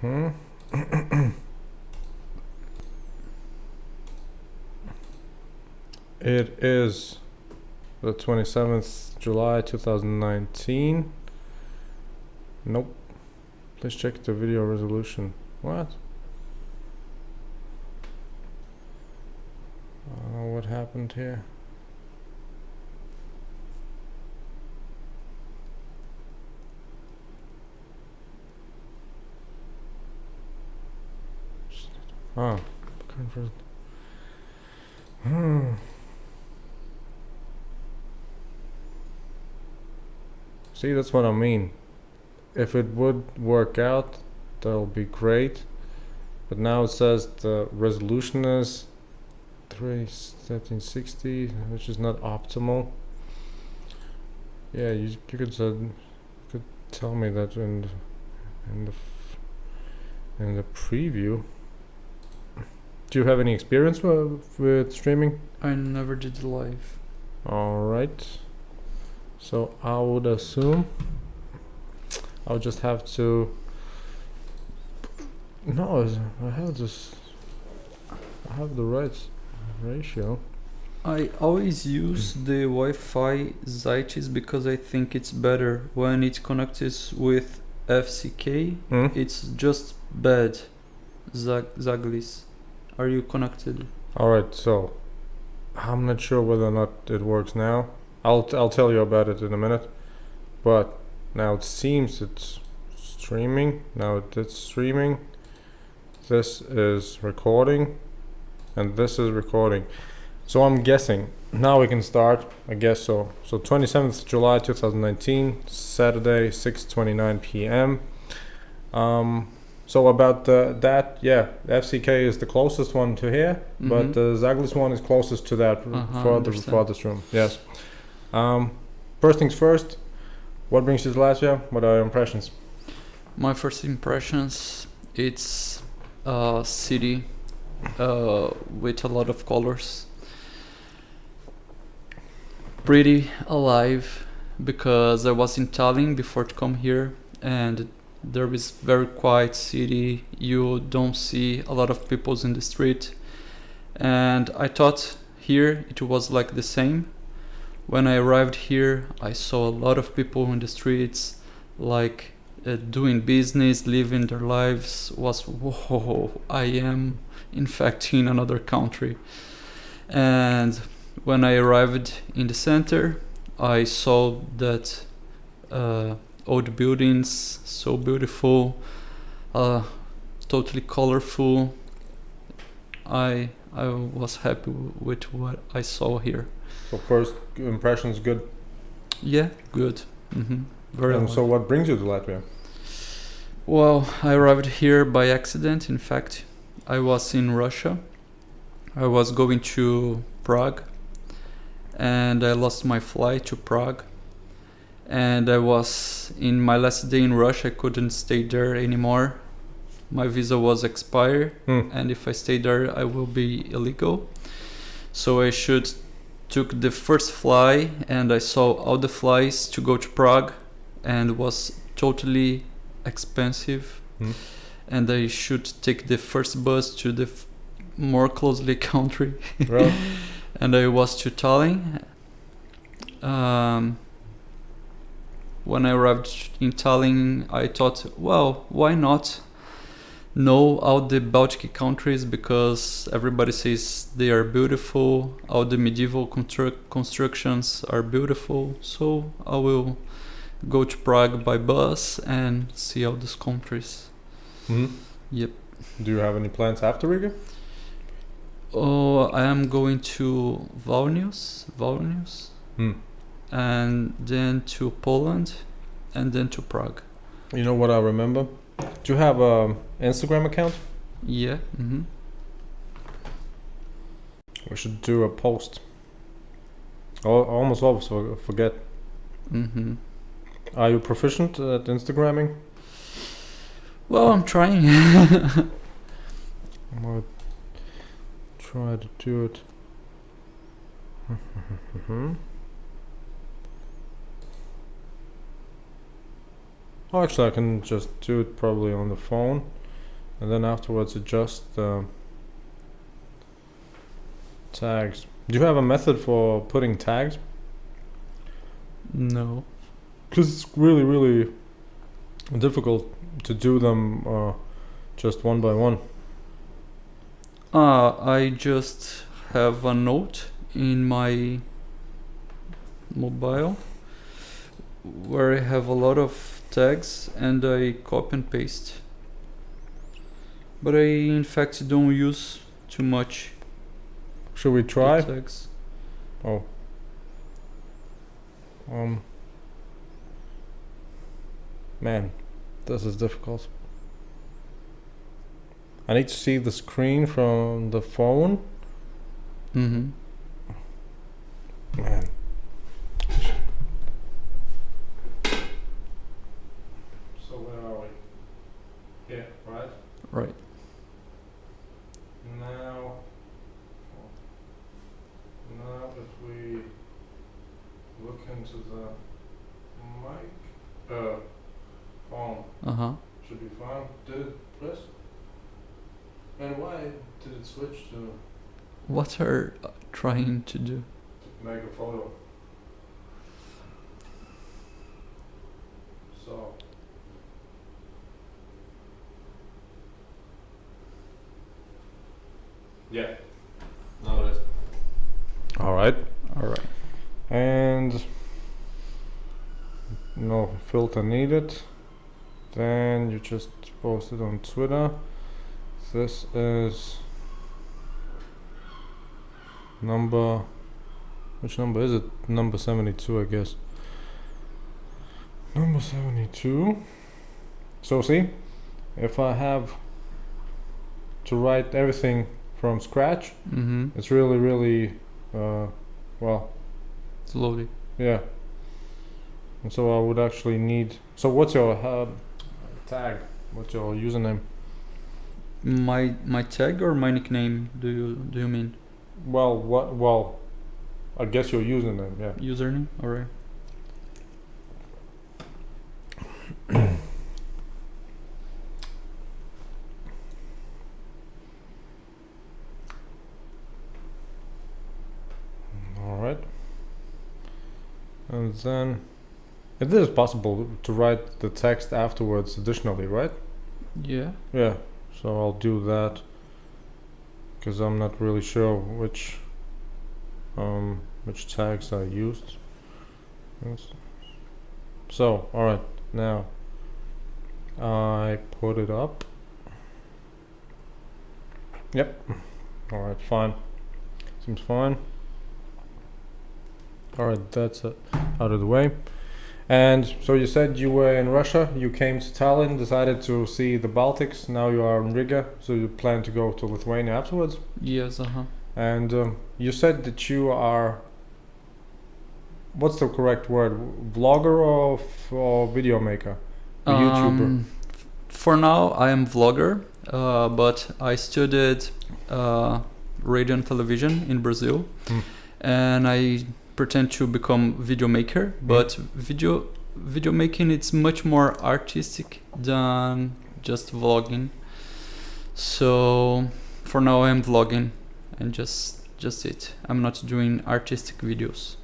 Hmm. It is the 27th July 2019. Nope. Please check the video resolution. What? I don't know what happened here. Oh, convert. See, that's what I mean. If it would work out, that'll be great. But now it says the resolution is 1360, which is not optimal. Yeah, you could tell me that in the preview. Do you have any experience with streaming? I never did live. All right. So I would assume I'll just have to. No, I have this. I have the right ratio. I always use the Wi-Fi Zeites because I think it's better when it connects with FCK. It's just bad. Zaglis. Are you connected? Alright, so I'm not sure whether or not it works now. I'll tell you about it in a minute. But now it seems it's streaming. Now it's streaming. This is recording. And this is recording. So I'm guessing. Now we can start. I guess so. So 27th July 2019, Saturday, 6:29 p.m. So about that, yeah, FCK is the closest one to here, but the Zaglis one is closest to that farthest room. Yes. First things first. What brings you to Latvia? What are your impressions? My first impressions, it's a city with a lot of colors. Pretty alive, because I was in Tallinn before to come here, and there is very quiet city. You don't see a lot of people in the street, and I thought here it was like the same. When I arrived here, I saw a lot of people in the streets, like doing business, living their lives. Was whoa, I am in fact in another country. And when I arrived in the center, I saw that old buildings, so beautiful, totally colorful. I was happy with what I saw here. So first impressions good. Yeah, good. Very. And so what brings you to Latvia? Well, I arrived here by accident. In fact, I was in Russia. I was going to Prague, and I lost my flight to Prague. And I was in my last day in Russia. I couldn't stay there anymore. My visa was expired, and if I stay there, I will be illegal. So I took the first fly, and I saw all the flights to go to Prague, and was totally expensive. And I should take the first bus to the more closely country. Right. And I was to Tallinn. When I arrived in Tallinn, I thought, well, why not know all the Baltic countries, because everybody says they are beautiful, all the medieval constructions are beautiful, so I will go to Prague by bus and see all these countries. Yep. Do you have any plans after Riga? Oh, I am going to Vilnius, and then to Poland, and then to Prague. You know what I remember? Do you have an Instagram account? Yeah. We should do a post. I almost always forget. Are you proficient at Instagramming? Well, I'm trying. I'm gonna try to do it. Oh, actually, I can just do it probably on the phone, and then afterwards adjust the tags. Do you have a method for putting tags? No. Because it's really, really difficult to do them just one by one. I just have a note in my mobile where I have a lot of tags and I copy and paste. But I in fact don't use too much Should we the try? tags. Oh. Man, this is difficult. I need to see the screen from the phone. Mm-hmm. Man. So where are we? Yeah, right? Right. Now if we look into the mic, phone, Uh-huh. should be fine. Did it press? And why did it switch to What are trying to do? make a photo? So. Yeah. Now it is. All right. All right. And no filter needed. Then you just post it on Twitter. This is number. Which number is it? Number 72, I guess. Number 72. So see, if I have to write everything from scratch, Mm-hmm. it's really, really, well, Slowly. yeah. And so I would actually need. So what's your tag? What's your username? My tag or my nickname? Do you mean Well, what? Well, I guess your username. Yeah. username? All right. All right. And then, it is possible to write the text afterwards additionally, right? Yeah. Yeah. So I'll do that. Because I'm not really sure which tags I used. Yes. So, alright, now I put it up. Yep. Alright, fine. Seems fine. Alright, that's out of the way. And so you said you were in Russia, you came to Tallinn, decided to see the Baltics, now you are in Riga, so you plan to go to Lithuania afterwards? Yes. Uh-huh. And you said that you are, what's the correct word, vlogger or video maker? A YouTuber? For now, I am vlogger, but I studied radio and television in Brazil, and I pretend to become video maker. But video making, it's much more artistic than just vlogging. So for now, I am vlogging, and just it. I'm not doing artistic videos.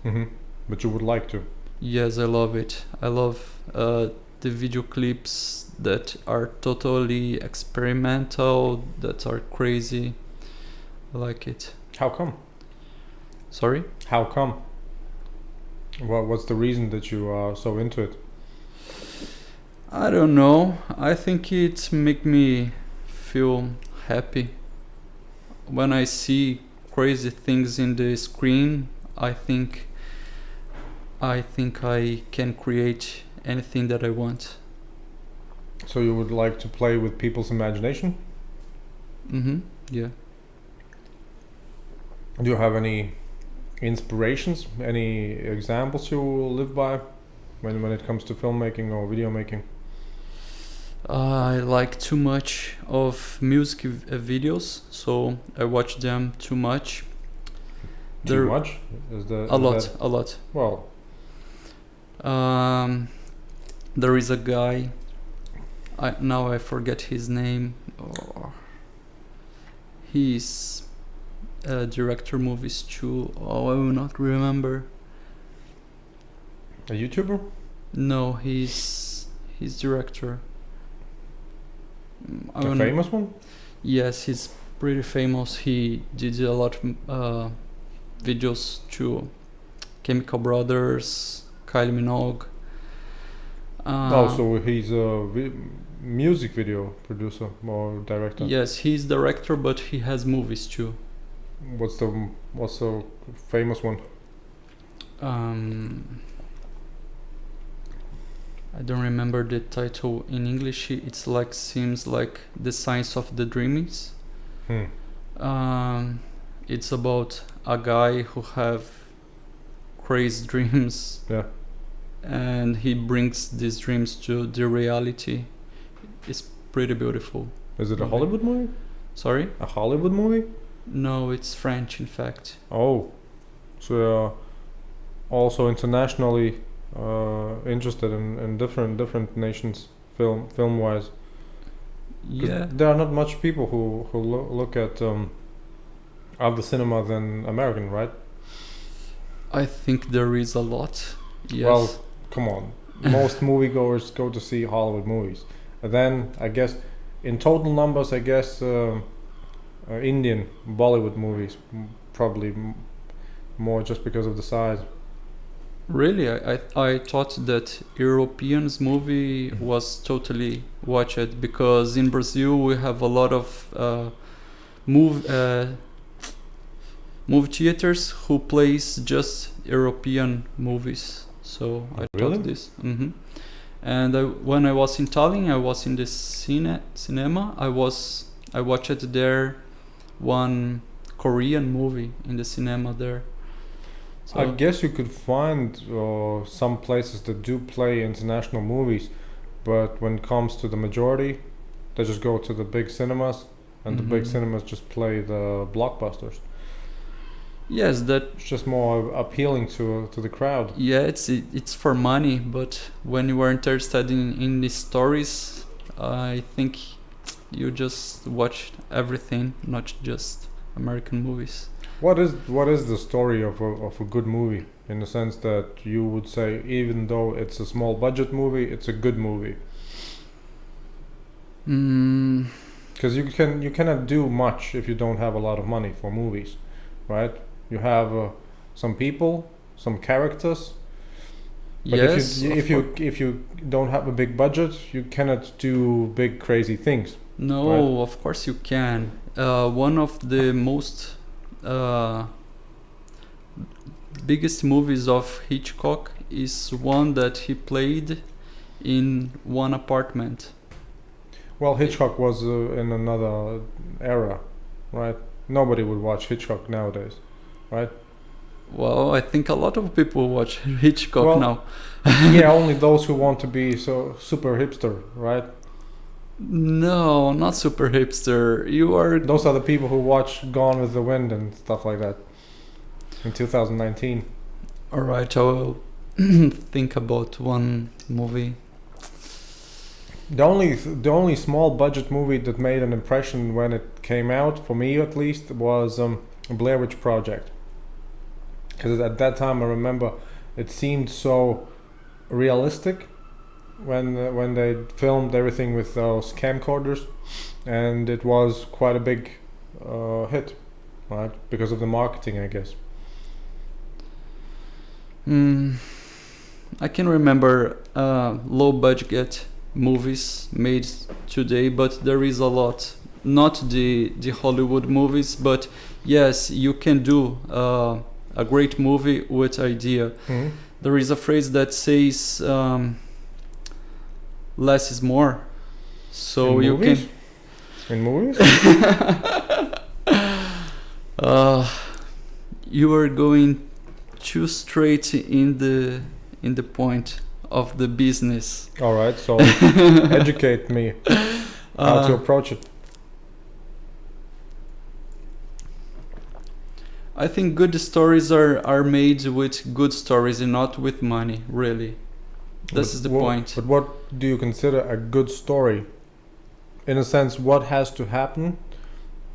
But you would like to? Yes, I love it. I love the video clips that are totally experimental, that are crazy. I like it. How come? Sorry? How come? What's the reason that you are so into it? I don't know. I think it make me feel happy. When I see crazy things in the screen, I think I can create anything that I want. So you would like to play with people's imagination? Mm-hmm. Yeah. Do you have any inspirations, any examples you live by when it comes to filmmaking or video making? I like too much of music videos, so I watch them too much. Too much? A lot. Well, There is a guy. Now I forget his name. Oh, he's director movies too. Oh, I will not remember. A YouTuber? No, he's director. A famous one? Yes, he's pretty famous. He did a lot of videos to Chemical Brothers, Kylie Minogue. So he's a music video producer or director. Yes, he's director, but he has movies too. What's the famous one? I don't remember the title in English. It's like seems like The Science of the Dreamings. It's about a guy who have crazy dreams. Yeah. And he brings these dreams to the reality. It's pretty beautiful. Is it a Hollywood movie? Sorry? A Hollywood movie? No, it's French, in fact. Oh, so also internationally interested in different nations film wise. Yeah. There are not much people who look at other cinema than American, right? I think there is a lot. Yes. Well, come on. Most moviegoers go to see Hollywood movies. And then I guess in total numbers, I guess Indian Bollywood movies probably more just because of the size. Really, I thought that Europeans movie was totally watched because in Brazil we have a lot of movie theaters who plays just European movies. So I Really? thought this. And when I was in Tallinn, I was in the cinema. I watched there one Korean movie in the cinema there. So I guess you could find some places that do play international movies, but when it comes to the majority, they just go to the big cinemas, and the big cinemas just play the blockbusters. yes, that It's just more appealing to the crowd. yeah, it's for money. But when you are interested in the stories, I think you just watch everything, not just American movies. What is the story of a good movie, in the sense that you would say, even though it's a small budget movie, it's a good movie? Because you cannot do much if you don't have a lot of money for movies, right? You have some people, some characters. But Yes, if you don't have a big budget, you cannot do big crazy things. no, Right. of course you can. One of the most biggest movies of Hitchcock is one that he played in one apartment. Well, Hitchcock was in another era, right? Nobody would watch Hitchcock nowadays, right? Well, I think a lot of people watch Hitchcock Well, now. Yeah, only those who want to be so super hipster, right? No, not super hipster. You are. Those are the people who watch Gone with the Wind and stuff like that in 2019. Alright, I will think about one movie. The only small budget movie that made an impression when it came out, for me at least, was Blair Witch Project. Because at that time, I remember it seemed so realistic when they filmed everything with those camcorders, and it was quite a big hit, right? Because of the marketing, I guess. I can remember low budget movies made today, but there is a lot. Not the Hollywood movies, but yes, you can do a great movie with idea. Mm-hmm. There is a phrase that says less is more. So In you movies? can In movies? you are going too straight in the point of the business. All right, so educate me how to approach it. I think good stories are made with good stories and not with money, really. This is the point. But what do you consider a good story? In a sense, what has to happen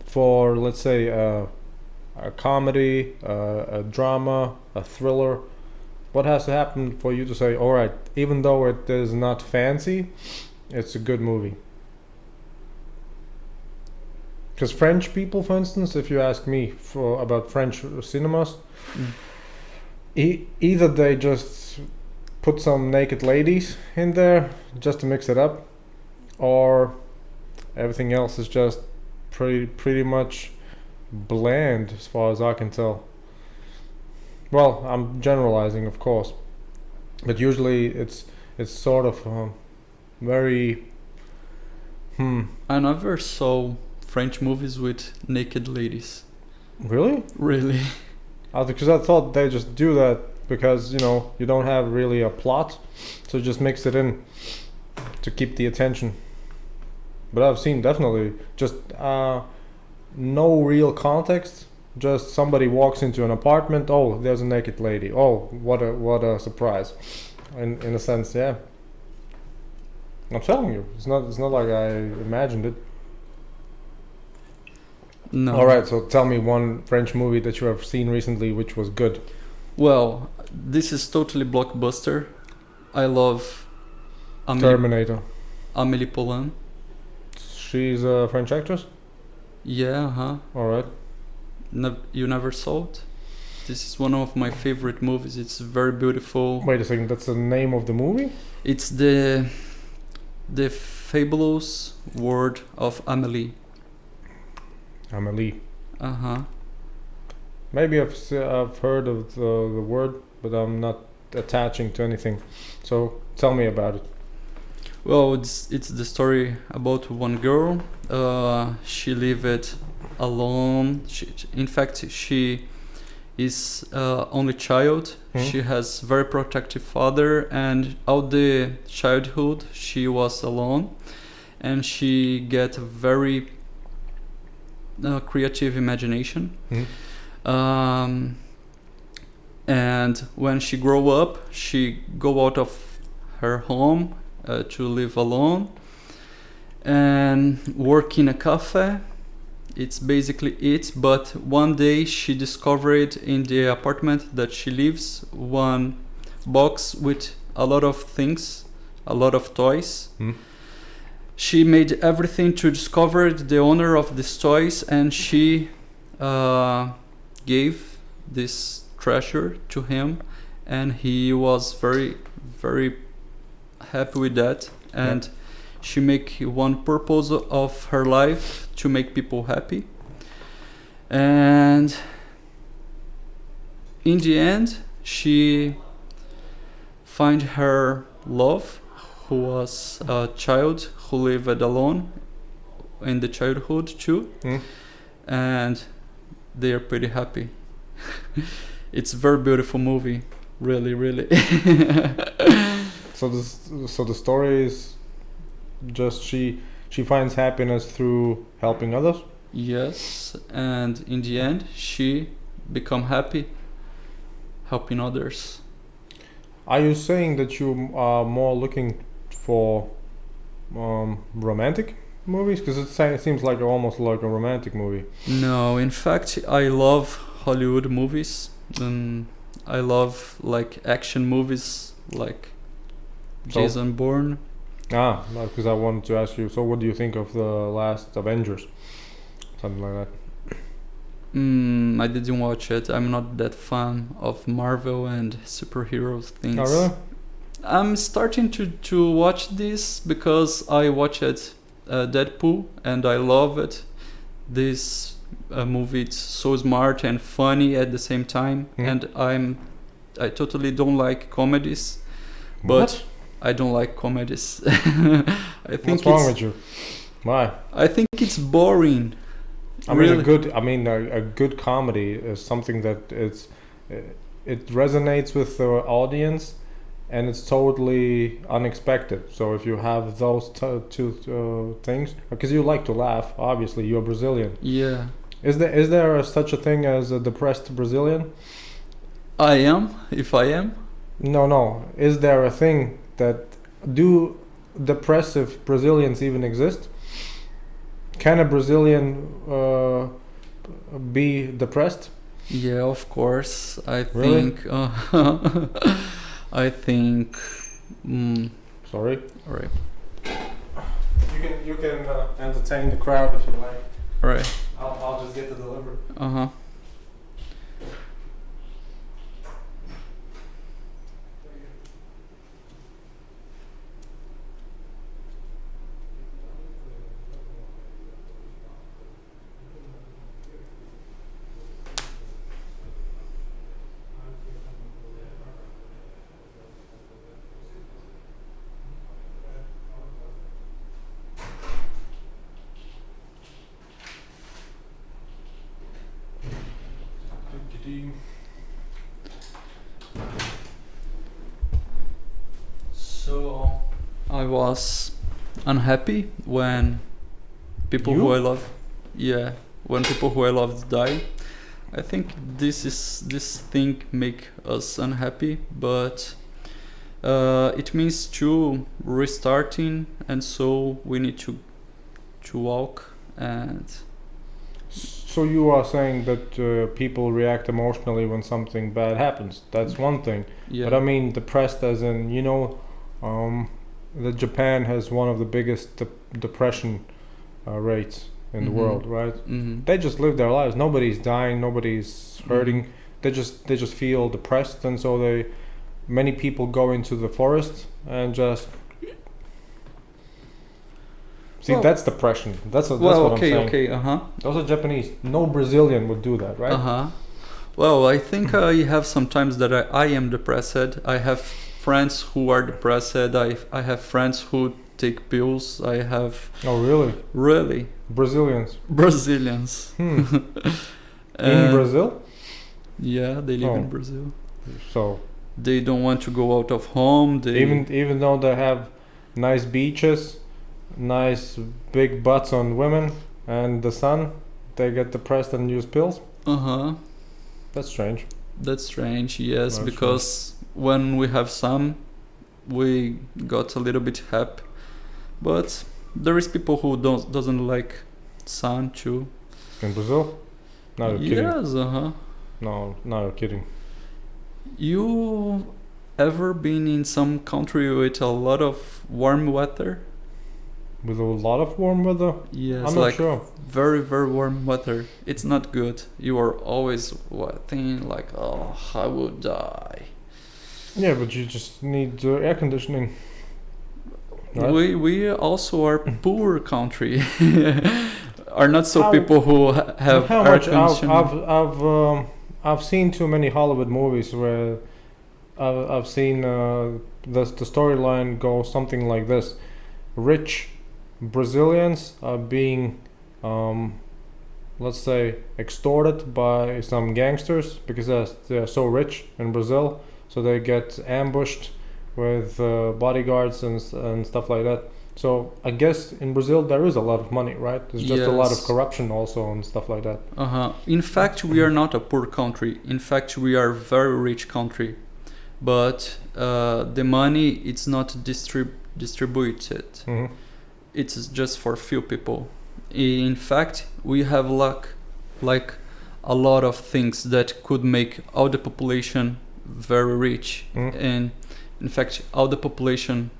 for, let's say, a comedy, a drama, a thriller? What has to happen for you to say, all right, even though it is not fancy, it's a good movie? Because French people, for instance, if you ask me about French cinemas, either they just put some naked ladies in there just to mix it up, or everything else is just pretty much bland as far as I can tell. Well, I'm generalizing, of course, but usually it's sort of very. I never saw French movies with naked ladies. Really? Really? Because I thought they just do that because, you know, you don't have really a plot, so just mix it in to keep the attention. But I've seen definitely just no real context. Just somebody walks into an apartment. Oh, there's a naked lady. Oh, what a surprise! In a sense, yeah. I'm telling you, it's not like I imagined it. No. All right, so tell me one French movie that you have seen recently which was good. Well, this is totally blockbuster. I love Terminator. Amélie Poulain. She's a French actress? Yeah, All right. You never saw it? This is one of my favorite movies. It's very beautiful. Wait a second, that's the name of the movie? It's the fabulous world of Amélie. Amélie. Uh-huh. Maybe I've heard of the word, but I'm not attaching to anything. So tell me about it. Well, it's the story about one girl. She lived alone. In fact, she is only child. She has very protective father, and all the childhood she was alone, and she get very creative imagination. And when she grow up, she go out of her home to live alone and work in a cafe. It's basically it. But one day she discovered in the apartment that she lives one box with a lot of things, a lot of toys. She made everything to discover the owner of these toys, and she gave this treasure to him, and he was very, very happy with that. And she make one purpose of her life to make people happy. And in the end, she find her love, who was a child who lived alone in the childhood too. And they are pretty happy. It's a very beautiful movie, really, really. So the story is just she finds happiness through helping others? Yes, and in the end she become happy helping others. Are you saying that you are more looking for romantic movies? Because it seems like almost like a romantic movie. No, in fact, I love Hollywood movies. I love like action movies, like Jason Bourne. Because I wanted to ask you. So, what do you think of the last Avengers? Something like that. I didn't watch it. I'm not that fan of Marvel and superhero things. Oh, really? I'm starting to watch this because I watched Deadpool and I love it. This movie, it's so smart and funny at the same time. And I totally don't like comedies. But I don't like comedies. I think What's wrong with you? Why? I think it's boring. I mean, a good comedy is something that it resonates with the audience, and it's totally unexpected. So if you have those two things, because you like to laugh, obviously you're Brazilian. Yeah. Is there such a thing as a depressed Brazilian? I am. If I am. No. Is there a thing that do depressive Brazilians even exist? Can a Brazilian be depressed? Yeah, of course. I Really? think. I think. Sorry. All right. You can entertain the crowd if you like. All right. I'll just get the delivery. Uh huh. So I was unhappy when people who I love, yeah, when people who I loved die. I think this thing make us unhappy, but it means to restarting, and so we need to walk and. So you are saying that people react emotionally when something bad happens. That's one thing. Yeah. But I mean depressed as in, that Japan has one of the biggest depression rates in the world, right? Mm-hmm. They just live their lives. Nobody's dying. Nobody's hurting. They just feel depressed, and so many people go into the forest and just. See, that's depression. That's what I'm saying. Okay, Those are Japanese. No Brazilian would do that, right? Well, I think I have sometimes that I am depressed. I have friends who are depressed. I have friends who take pills. I have. Oh, really? Really? Brazilians. In Brazil? Yeah, they live in Brazil. So. They don't want to go out of home. Even though they have nice beaches, nice big butts on women, and the sun, they get depressed and use pills. That's strange. That's strange, yes, because when we have sun, we got a little bit happy, but there is people who doesn't like sun too. In Brazil? No, you're kidding. Yes, No, you're kidding. You ever been in some country with a lot of warm weather? With a lot of warm weather? Yes, I'm not sure. Very, very warm weather. It's not good. You are always thinking like, oh, I will die. Yeah, but you just need air conditioning. Right? We also are poor country. Are not so people who have air conditioning. I've seen too many Hollywood movies where I've seen the storyline go something like this: rich Brazilians are being, let's say, extorted by some gangsters because they're so rich in Brazil, so they get ambushed with bodyguards and stuff like that. So I guess in Brazil there is a lot of money, right? There's just a lot of corruption also and stuff like that. In fact, we are not a poor country. In fact, we are a very rich country, but the money it's not distributed. Mm-hmm. It's just for few people. In fact, we have like a lot of things that could make all the population very rich, and in fact all the population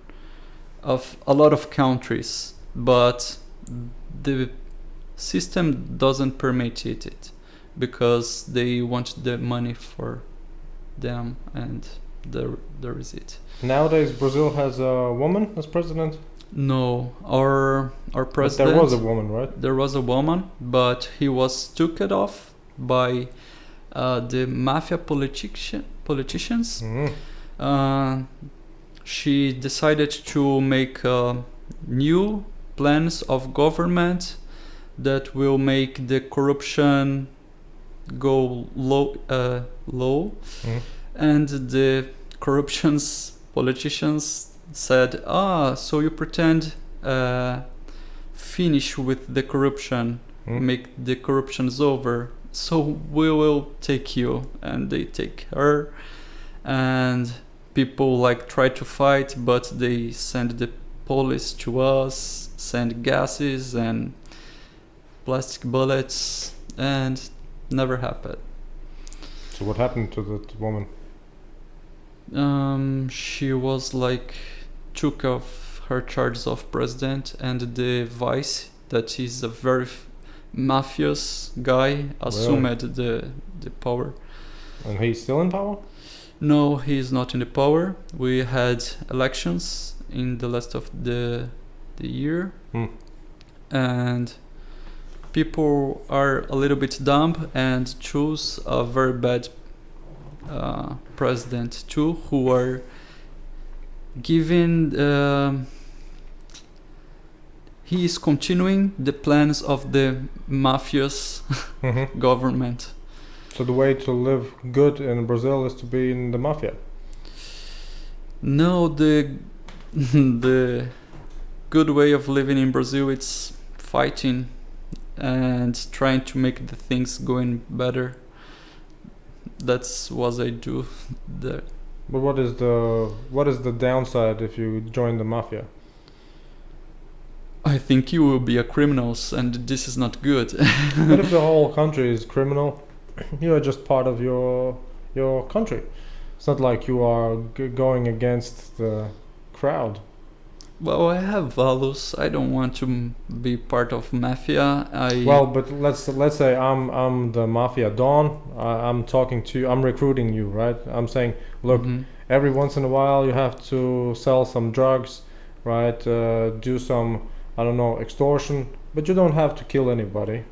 of a lot of countries, but the system doesn't permit it because they want the money for them, and there is it. Nowadays Brazil has a woman as president. No, our president. But there was a woman, right? There was a woman, but he was took it off by the mafia politicians. She decided to make new plans of government that will make the corruption go low, and the politicians said, so you pretend finish with the corruption, make the corruption's over, so we will take you. And they take her, and people like try to fight, but they send the police to us, send gases and plastic bullets, and never happened. So what happened to that woman? She was like took off her charges of president, and the vice, that is a very mafious guy, assumed the power. And he's still in power? No, he is not in the power. We had elections in the last of the year, and people are a little bit dumb and choose a very bad president too, who are giving he is continuing the plans of the mafious government. So the way to live good in Brazil is to be in the mafia? No, the the good way of living in Brazil, it's fighting and trying to make the things going better. That's what I do there. But what is the downside if you join the mafia? I think you will be a criminals, and this is not good. What if the whole country is criminal? You are just part of your country. It's not like you are going against the crowd. Well, I have values. I don't want to be part of mafia. Well, but let's say I'm the mafia don. I'm talking to you. I'm recruiting you, right? I'm saying, look, every once in a while you have to sell some drugs, right? Do some, I don't know, extortion, but you don't have to kill anybody.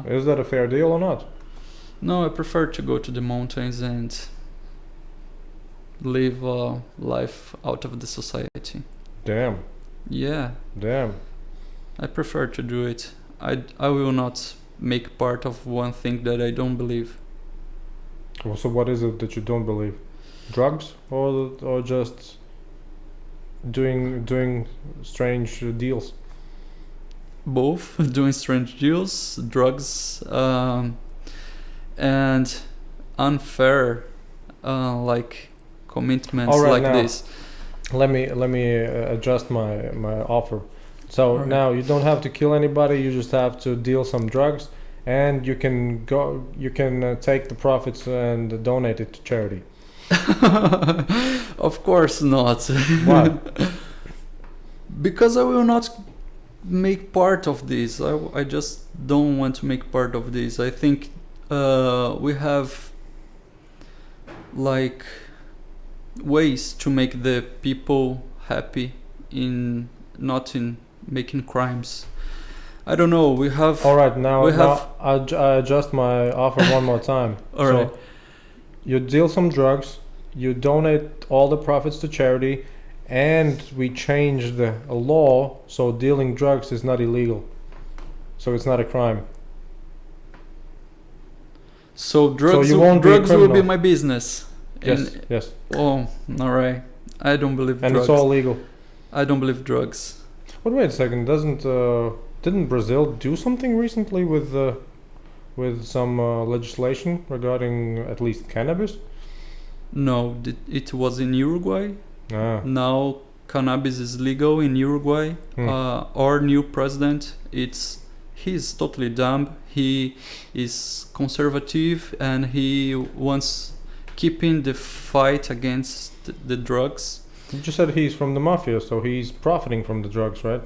Is that a fair deal or not? No, I prefer to go to the mountains and live a life out of the society. Damn. Yeah. Damn. I prefer to do it. I will not make part of one thing that I don't believe. Well, so what is it that you don't believe? Drugs or just doing strange deals? Both. Doing strange deals, drugs, and unfair like commitments like now, this. Let me adjust my offer. So Right. now you don't have to kill anybody. You just have to deal some drugs, and you can go. You can take the profits and donate it to charity. Of course not. Why? Because I will not make part of this. I just don't want to make part of this. I think we have like ways to make the people happy, in not in making crimes. I don't know. We have. All right, now I adjust my offer one more time. All right. So you deal some drugs, you donate all the profits to charity, and we change the law so dealing drugs is not illegal. So it's not a crime. So drugs, you won't be a drugs will be criminal. my business. Yes, yes. Oh, all right. I don't believe And drugs. it's all legal. I don't believe drugs. But wait a second, didn't Brazil do something recently with some legislation regarding at least cannabis? No, it was in Uruguay. Ah. Now cannabis is legal in Uruguay. Our new president, he's totally dumb. He is conservative and he wants keeping the fight against the drugs. You just said he's from the mafia, so he's profiting from the drugs, right?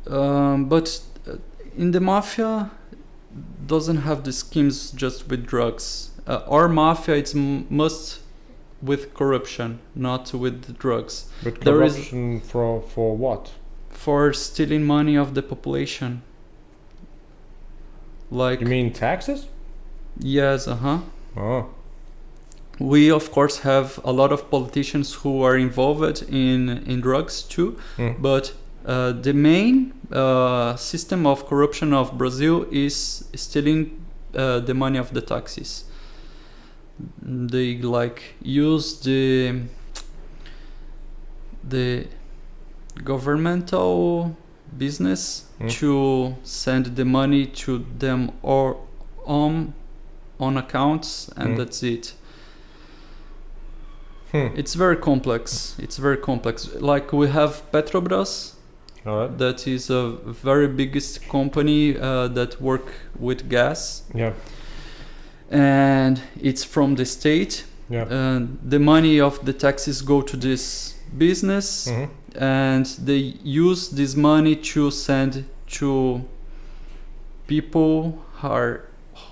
But in the mafia doesn't have the schemes just with drugs. Our mafia, it's must with corruption, not with drugs. But There is- corruption for what? For stealing money of the population. Like, You mean taxes? yes, Oh. We of course have a lot of politicians who are involved in drugs too, but the main system of corruption of Brazil is stealing the money of the taxes. They like use the governmental business to send the money to them or on accounts, and that's it. It's very complex. It's very complex. Like we have Petrobras, All right. that is a very biggest company that work with gas, Yeah. and it's from the state. Yeah. The money of the taxes go to this business, and they use this money to send to people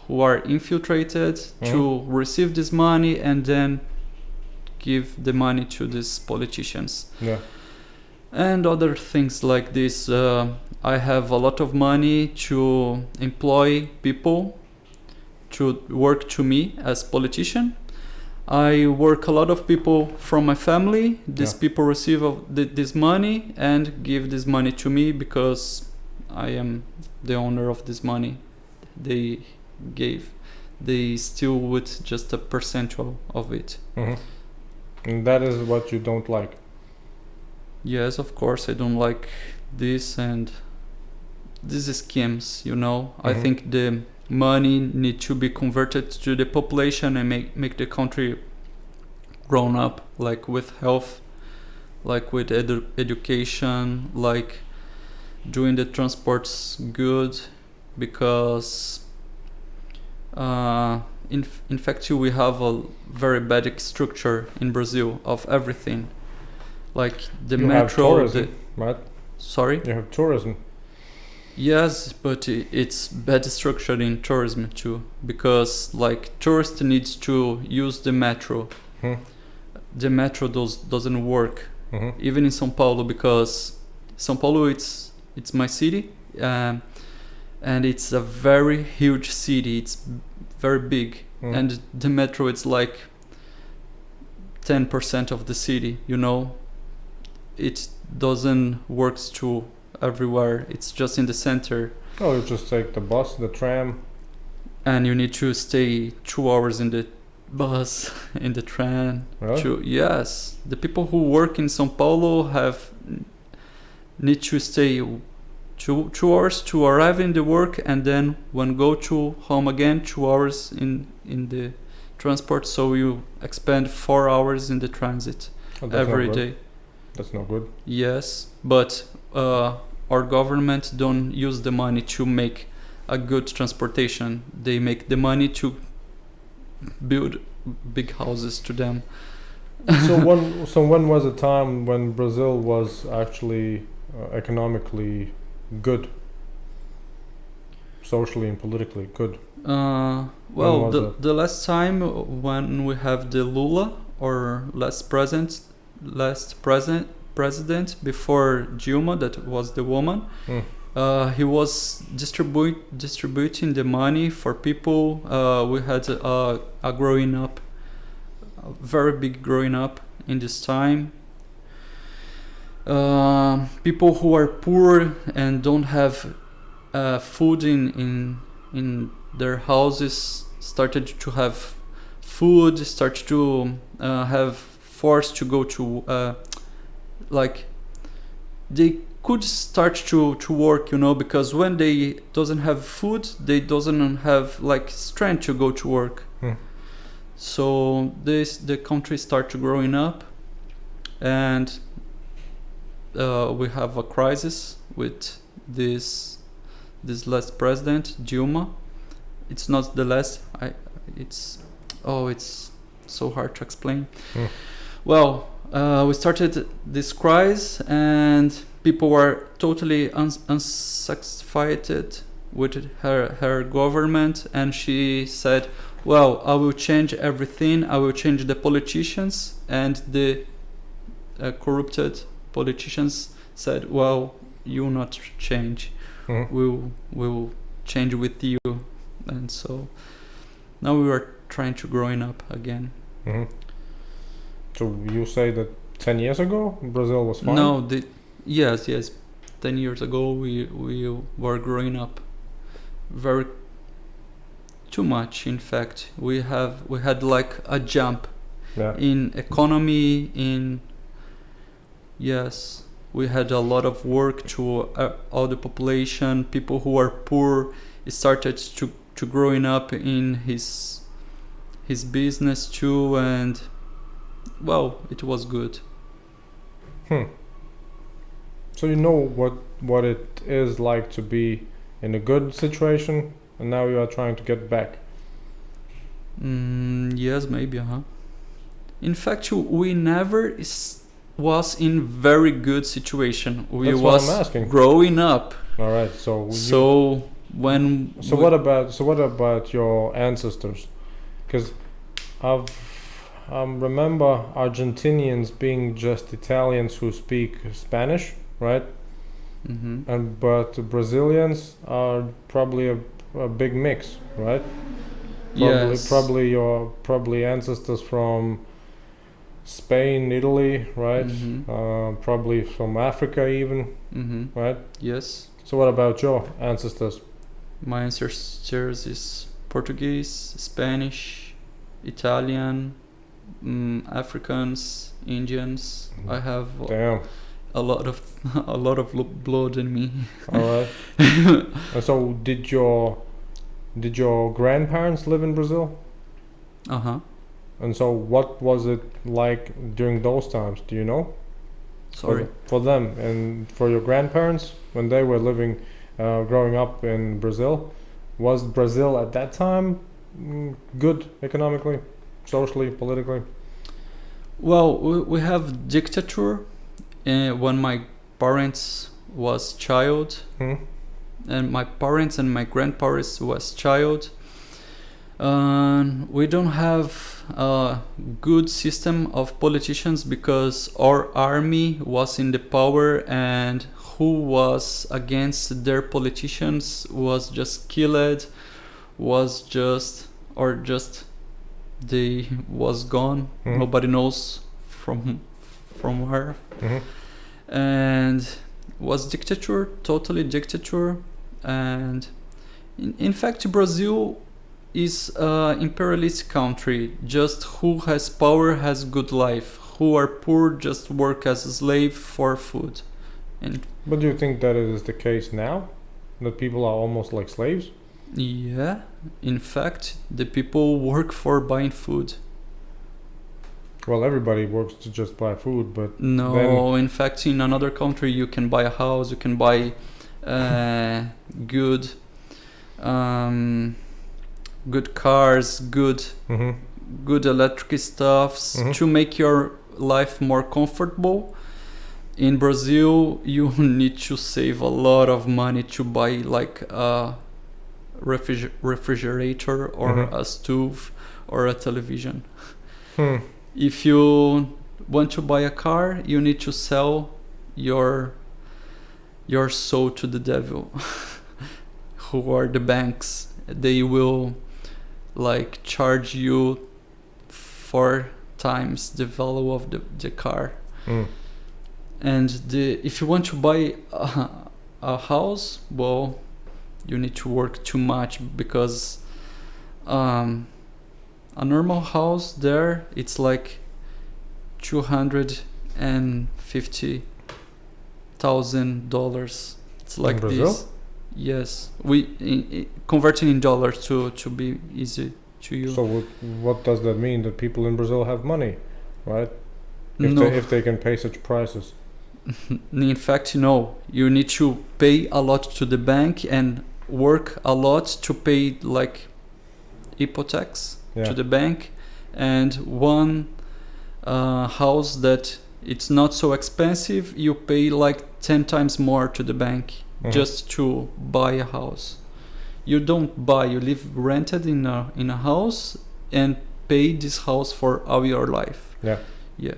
who are infiltrated to receive this money and then give the money to these politicians. Yeah. And other things like this. I have a lot of money to employ people to work to me as politician. I work a lot of people from my family. These people receive this money and give this money to me because I am the owner of this money. They gave. They still with just a percentual of it. And that is what you don't like. Yes, of course, I don't like this and these schemes, you know. I think the money need to be converted to the population and make the country grown up, like with health, like with education, like doing the transports good, because in fact we have a very bad structure in Brazil of everything. Like the you metro, have tourism, right? Sorry? You have tourism. Yes, but it's bad structure in tourism too, because like tourists needs to use the metro. The metro doesn't work, even in São Paulo, because São Paulo it's my city, and it's a very huge city. It's very big, and the metro it's like 10% of the city. You know, it doesn't work to everywhere. It's just in the center. Oh, you just take the bus, the tram. And you need to stay 2 hours in the bus, in the tram. Really? Yes. The people who work in São Paulo need to stay 2 hours to arrive in the work, and then when go to home again, 2 hours in the transport. So you expend 4 hours in the transit every day. That's not good. Yes, but our government don't use the money to make a good transportation. They make the money to build big houses to them. So when was a time when Brazil was actually economically good, socially and politically good? Well, the last time when we have the Lula, or last president before Dilma, that was the woman. He was distributing the money for people. We had a growing up, a very big growing up in this time. People who are poor and don't have food in their houses started to have food, started to have forced to go to like they could start to work, you know, because when they doesn't have food, they doesn't have like strength to go to work. So the country started growing up, and we have a crisis with this last president, Dilma. It's not the last. It's so hard to explain. Well, we started this crisis, and people were totally unsatisfied with her government, and she said, well, I will change everything. I will change the politicians. And the corrupted politicians said, well, you will not change. We'll change with you. And so now we are trying to growing up again. So you say that 10 years ago Brazil was fine? No, yes. 10 years ago we were growing up very too much. In fact, we had like a jump in economy. We had a lot of work to all the population. People who are poor started to growing up in his business too, and Well, it was good. Hmm. So you know what it is like to be in a good situation, and now you are trying to get back. Yes, maybe, huh? In fact, we never was in very good situation. We That's what I'm was asking. growing up. All right. So So when So what about your ancestors? Because I've remember Argentinians being just Italians who speak Spanish, right? Mhm. And but Brazilians are probably a big mix, right? Yes. Probably ancestors from Spain, Italy, right? Probably from Africa even, right? Yes. So what about your ancestors? My ancestors is Portuguese, Spanish, Italian, Africans, Indians. I have Damn. a lot of a lot of blood in me. All right. And so did your grandparents live in Brazil? Uh-huh. And so what was it like during those times? Do you know? Sorry. For them and for your grandparents when they were living, growing up in Brazil, was Brazil at that time good economically, socially, politically? Well, we have dictature when my parents was child, Hmm? and my parents and my grandparents was child. We don't have a good system of politicians because our army was in the power, and who was against their politicians was just killed, was just or just they was gone. Mhm. Nobody knows from where, Hmm. and was dictature, totally dictature. And in fact, Brazil is an imperialist country. Just who has power has good life. Who are poor just work as a slave for food. And But do you think that it is the case now? That people are almost like slaves? yeah, in fact, the people work for buying food. Well, everybody works to just buy food, but No, in fact, in another country, you can buy a house, you can buy good, good cars, hmm good electric stuffs Mhm. to make your life more comfortable. In Brazil, you need to save a lot of money to buy like a refrigerator or Mhm. a stove or a television. hmm. If you want to buy a car, you need to sell your soul to the devil. Who are the banks? They will like charge you 4 times the value of the car. Mm. And if you want to buy a house, well, you need to work too much because a normal house there it's like $250,000. It's like Brazil? this. Yes, we converting in dollars to be easy to you. So what does that mean? That people in Brazil have money, right? No, If they can pay such prices. in fact, no. You need to pay a lot to the bank and work a lot to pay like hypothecs Yeah. to the bank, and one house that it's not so expensive, you pay like 10 times more to the bank Mhm. just to buy a house. You don't buy, you live rented in a house and pay this house for all your life. Yeah. Yeah.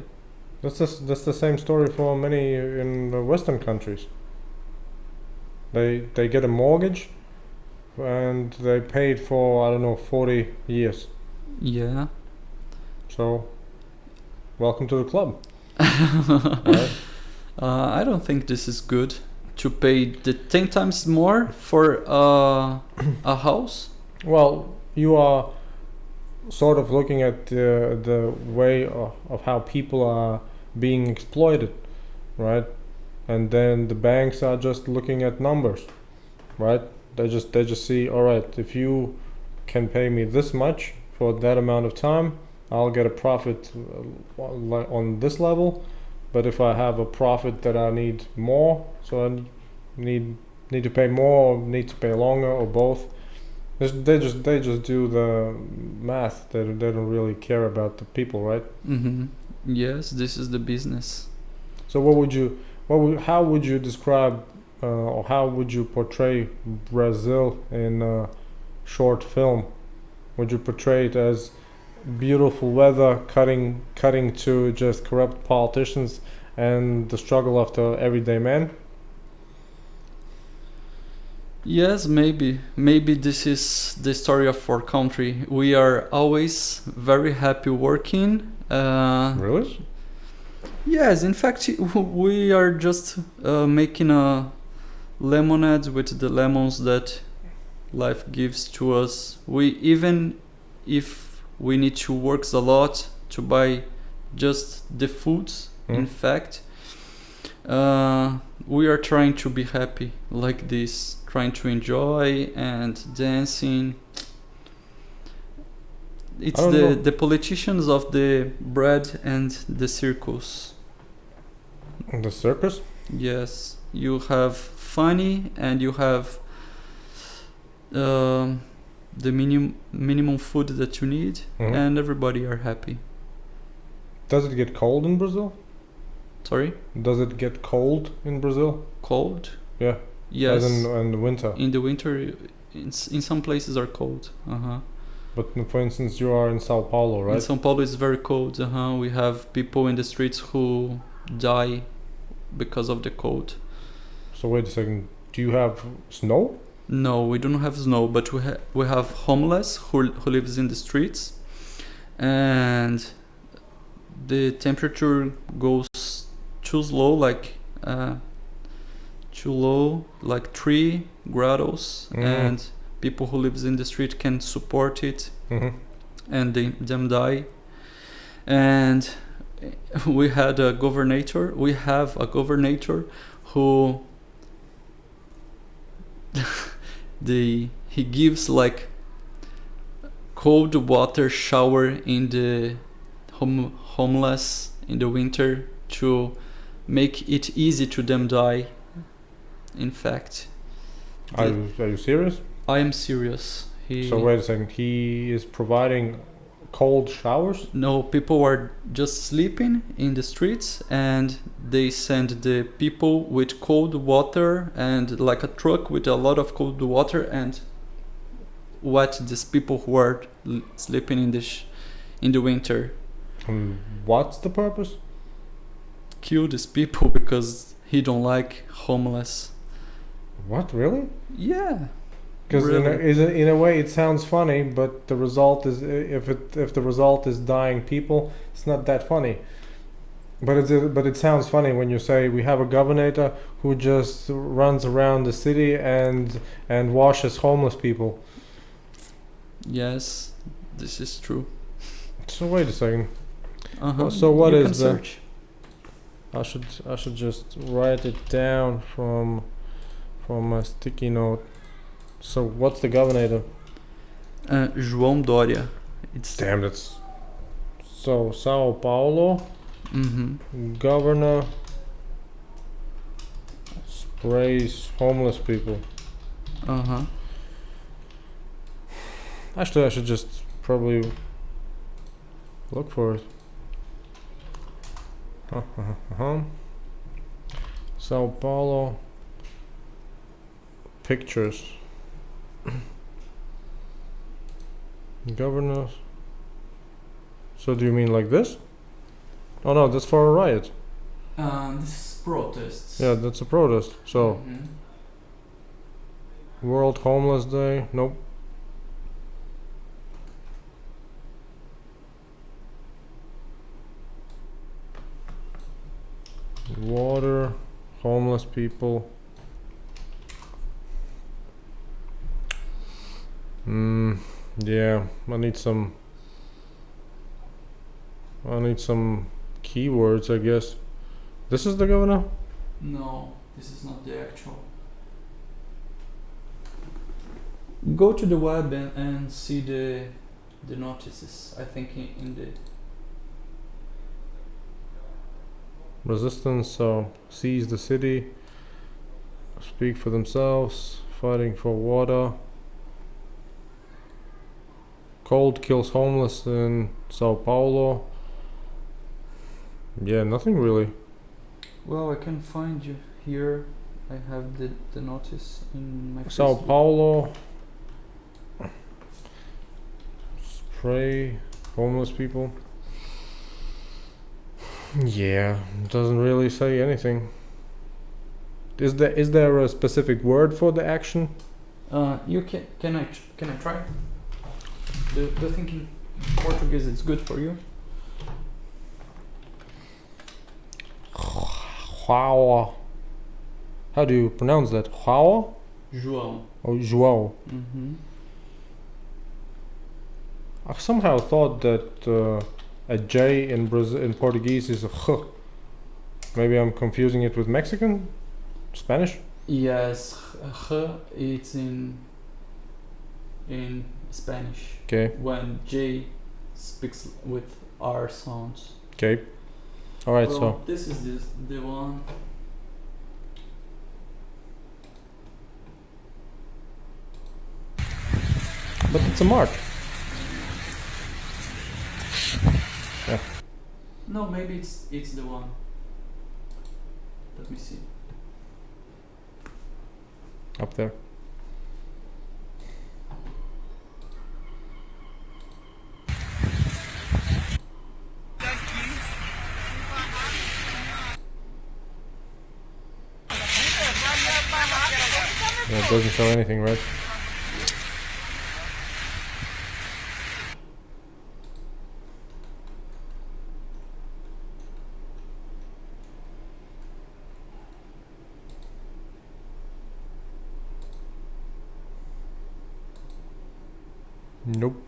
That's the same story for many in the Western countries. They get a mortgage, and they paid for I don't know 40 years. Yeah. So, welcome to the club. Right? I don't think this is good to pay the 10 times more for a house. Well, you are sort of looking at the way of how people are being exploited, right? And then the banks are just looking at numbers, right? They just see, all right, if you can pay me this much for that amount of time, I'll get a profit on this level, but if I have a profit that I need more, so I need to pay more or need to pay longer or both. They just do the math. They don't really care about the people, right? Mm-hmm. Yes, this is the business. So how would you describe or how would you portray Brazil in a short film? Would you portray it as beautiful weather, cutting to just corrupt politicians and the struggle of the everyday man? Yes, maybe. Maybe this is the story of our country. We are always very happy working. Really? Yes, in fact, we are just making a lemonade with the lemons that life gives to us. We even if we need to work a lot to buy just the foods. In fact, we are trying to be happy like this, trying to enjoy and dancing. It's the politicians of the bread and the circus. The circus? Yes, you have funny and you have the minimum food that you need, and everybody are happy. Does it get cold in Brazil? Sorry? Does it get cold in Brazil? Cold? Yeah. Yes. As in the winter. In the winter, in some places are cold. But for instance, you are in Sao Paulo, right? In Sao Paulo, it's very cold. We have people in the streets who die because of the cold. So wait a second. Do you have snow? No, we don't have snow, but we have homeless who lives in the streets, and the temperature goes too low, like 3 grados, and people who lives in the street can support it, and them die. And we have a governor who he gives like cold water shower in the homeless in the winter to make it easy to them die. In fact, are you serious? I am serious. So wait a second. He is providing cold showers? No, people are just sleeping in the streets, and they send the people with cold water and like a truck with a lot of cold water and wet these people who are sleeping in the winter. What's the purpose? Kill these people because he don't like homeless. What, really? Yeah. Because really. in a way it sounds funny, but the result is if the result is dying people, it's not that funny. But it sounds funny when you say we have a governor who just runs around the city and washes homeless people. Yes, this is true. So wait a second. So what you is the? Search. I should just write it down from a sticky note. So what's the governor? João Dória. Damn, that's so Sao Paulo. Governor sprays homeless people. Actually, I should just probably look for it. Sao Paulo pictures. Governors. So do you mean like this? Oh no, that's for a riot. This is protests. Yeah, that's a protest. So World Homeless Day. Nope. Water, homeless people. Yeah, I need some keywords, I guess. This is the governor? No, this is not the actual. Go to the web and see the the notices. I think in the Resistance seize the city, speak for themselves, fighting for water. Cold kills homeless in Sao Paulo. Yeah, nothing really. well, I can find you here. I have the notice in my Sao Facebook. Paulo. Spray homeless people. Yeah, doesn't really say anything. Is there a specific word for the action? You can I try? Do you think in Portuguese it's good for you? João. How do you pronounce that? João João. or João? Mm-hmm. I somehow thought that a J in Portuguese is a H. Maybe I'm confusing it with Mexican, Spanish. Yes, it's in Spanish. Okay. When J speaks with R sounds. Okay. All right. Well, So this is the one. but it's a mark. No, maybe it's the one. Let me see. Up there. Yeah, it doesn't show anything, right? Nope.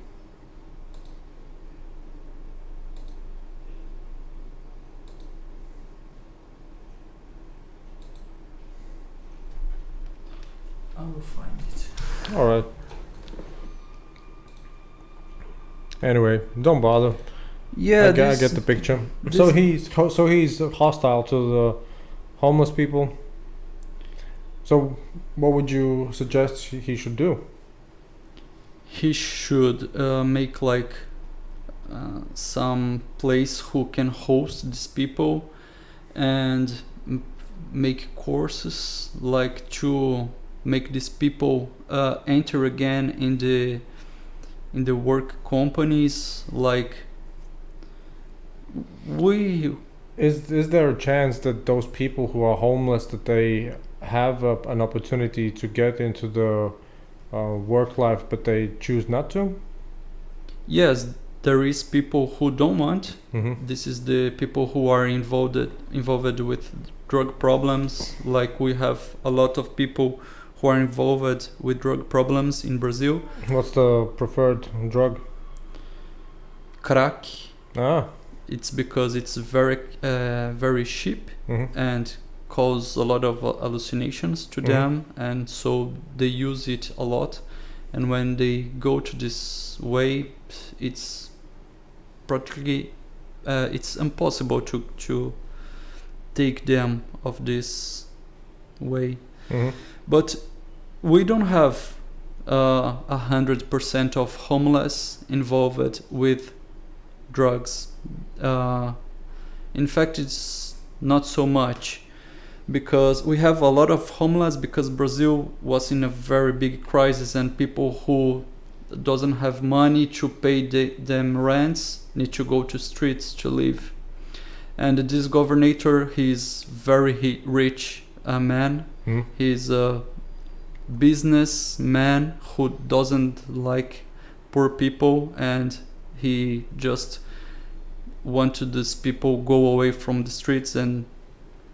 I will find it. All right. Anyway, don't bother. Yeah, I get the picture. So he's hostile to the homeless people. So, what would you suggest he should do? He should make like some place who can host these people and make courses like to make these people enter again in the work companies. Like Is there a chance that those people who are homeless that they have an opportunity to get into the work life, but they choose not to? Yes, there is people who don't want. Mm-hmm. This is the people who are involved with drug problems. Like we have a lot of people who are involved with drug problems in Brazil. What's the preferred drug? Crack. Ah. It's because it's very cheap Mm-hmm. and cause a lot of hallucinations to them, and so they use it a lot. And when they go to this way, it's practically it's impossible to take them of this way. Mm-hmm. But we don't have 100% of homeless involved with drugs. In fact, it's not so much, because we have a lot of homeless because Brazil was in a very big crisis, and people who doesn't have money to pay them rents need to go to streets to live. And this governor, he's very rich man. Mm-hmm. He's a businessman who doesn't like poor people, and he just wanted these people go away from the streets and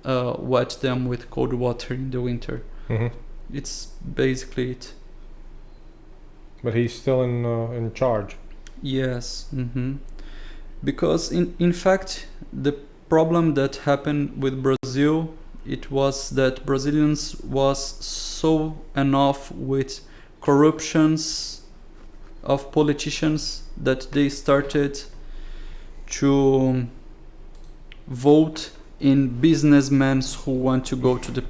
wet them with cold water in the winter. Mm-hmm. It's basically it. But he's still in charge. Yes. Mm-hmm. Because in fact, the problem that happened with Brazil, it was that Brazilians was so enough with corruptions of politicians that they started to vote in businessmen who want to go to the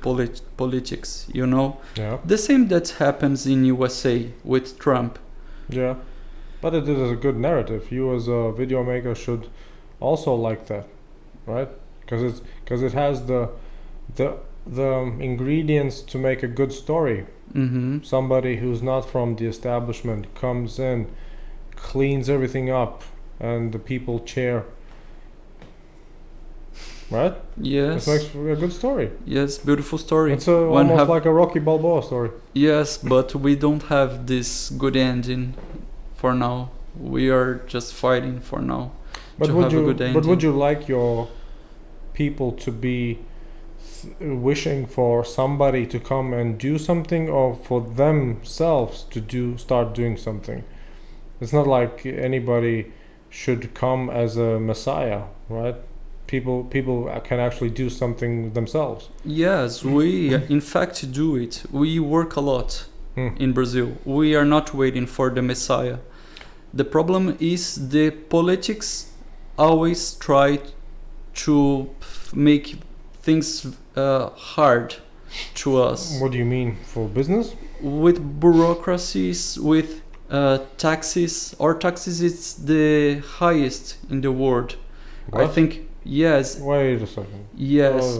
politics, you know? Yeah. The same that happens in USA with Trump. Yeah. But it is a good narrative. You as a video maker should also like that, right? Because it has the ingredients to make a good story. Mm-hmm. Somebody who's not from the establishment comes in, cleans everything up, and the people cheer. Right? Yes. It makes for a good story. Yes, beautiful story. It's almost like a Rocky Balboa story. Yes, but we don't have this good ending for now. We are just fighting for now. But to would have you? a good ending. But would you like your people to be wishing for somebody to come and do something, or for themselves to start doing something? It's not like anybody should come as a messiah, right? People can actually do something themselves. Yes, we in fact do it. We work a lot in Brazil. We are not waiting for the Messiah. The problem is the politics always try to make things hard to us. What do you mean, for business? With bureaucracies, with taxes. Our taxes is the highest in the world. What? I think. Yes. Wait a second. Yes.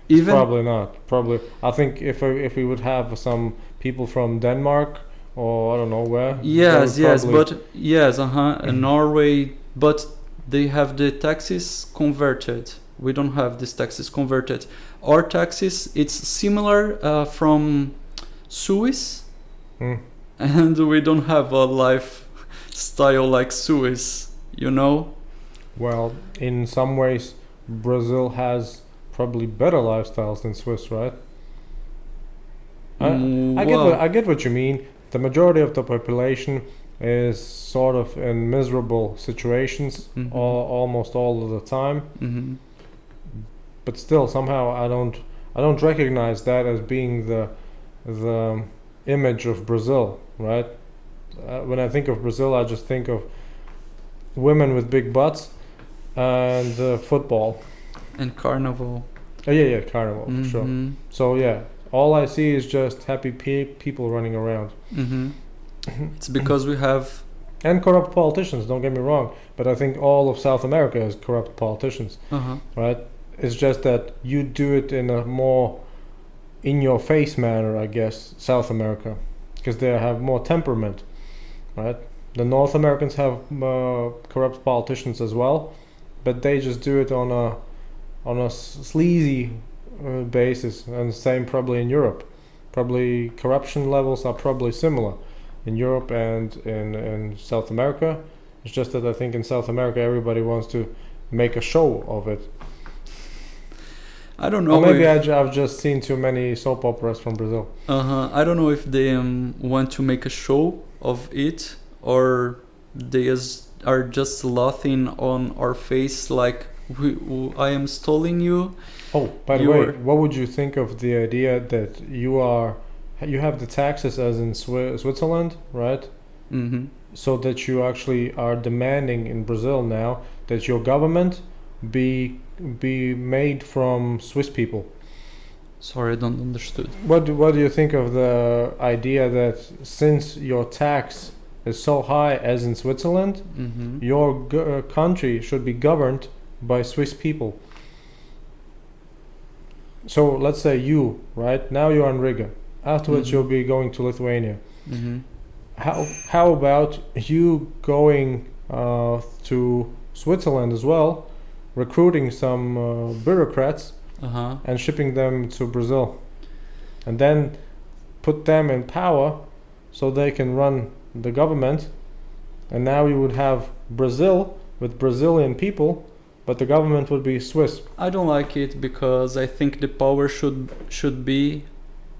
Even probably not. Probably. I think if we would have some people from Denmark or I don't know where. Yes, but yes, Norway, but they have the taxes converted. We don't have these taxes converted. Our taxes, it's similar from Swiss, and we don't have a lifestyle like Swiss, you know. Well, in some ways, Brazil has probably better lifestyles than Swiss, right? I get what you mean. The majority of the population is sort of in miserable situations almost all of the time. Mm-hmm. But still, somehow I don't recognize that as being the image of Brazil, right? When I think of Brazil, I just think of women with big butts and football and carnival. Oh yeah, carnival for sure. So yeah, all I see is just happy people running around. It's because we have and corrupt politicians. Don't get me wrong, but I think all of South America has corrupt politicians, right? It's just that you do it in a more in-your-face manner, I guess. South America, because they have more temperament, right? The North Americans have corrupt politicians as well, but they just do it on a sleazy basis, and same probably in Europe. Probably corruption levels are probably similar in Europe and in South America. It's just that I think in South America everybody wants to make a show of it. I don't know. Or maybe I've just seen too many soap operas from Brazil. I don't know if they want to make a show of it, or they are just laughing on our face like I am stealing you. Oh, by the way, what would you think of the idea that you have the taxes as in Switzerland, right? So that you actually are demanding in Brazil now that your government be made from Swiss people. Sorry, I don't understood. What do you think of the idea that since your tax is so high as in Switzerland, your country should be governed by Swiss people? So let's say you, right now you're in Riga. Afterwards you'll be going to Lithuania. How about you going to Switzerland as well, recruiting some bureaucrats and shipping them to Brazil, and then put them in power so they can run the government, and now you would have Brazil with Brazilian people, but the government would be Swiss. I don't like it because I think the power should be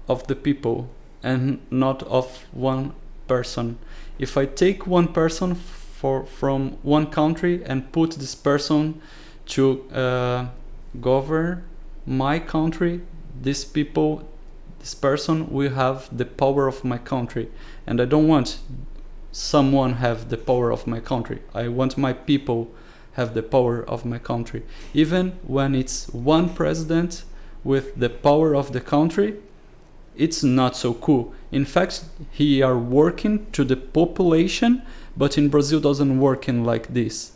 of the people and not of one person. If I take one person from one country and put this person to govern my country, this person will have the power of my country, and I don't want someone have the power of my country. I want my people have the power of my country. Even when it's one president with the power of the country, it's not so cool. In fact, he are working to the population, but in Brazil doesn't working like this.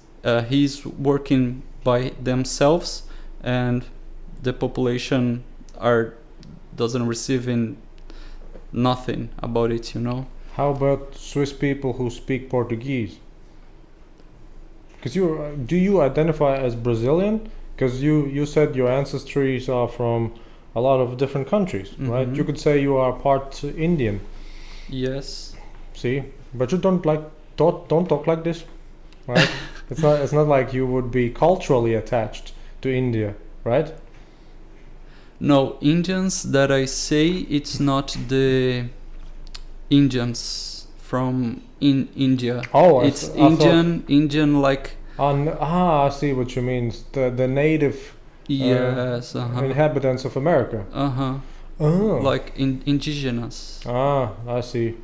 He's working by themselves, and the population doesn't receive in nothing about it, you know. How about Swiss people who speak Portuguese? Because do you identify as Brazilian? Because you said your ancestries are from a lot of different countries, right? You could say you are part Indian. Yes. See, but you don't talk like this, right? It's not like you would be culturally attached to India, right? No, Indians that I say, it's not the Indians from India. Oh, it's I thought, Indian like. I see what you mean. The native Yes. inhabitants of America. Oh. Like indigenous. I see.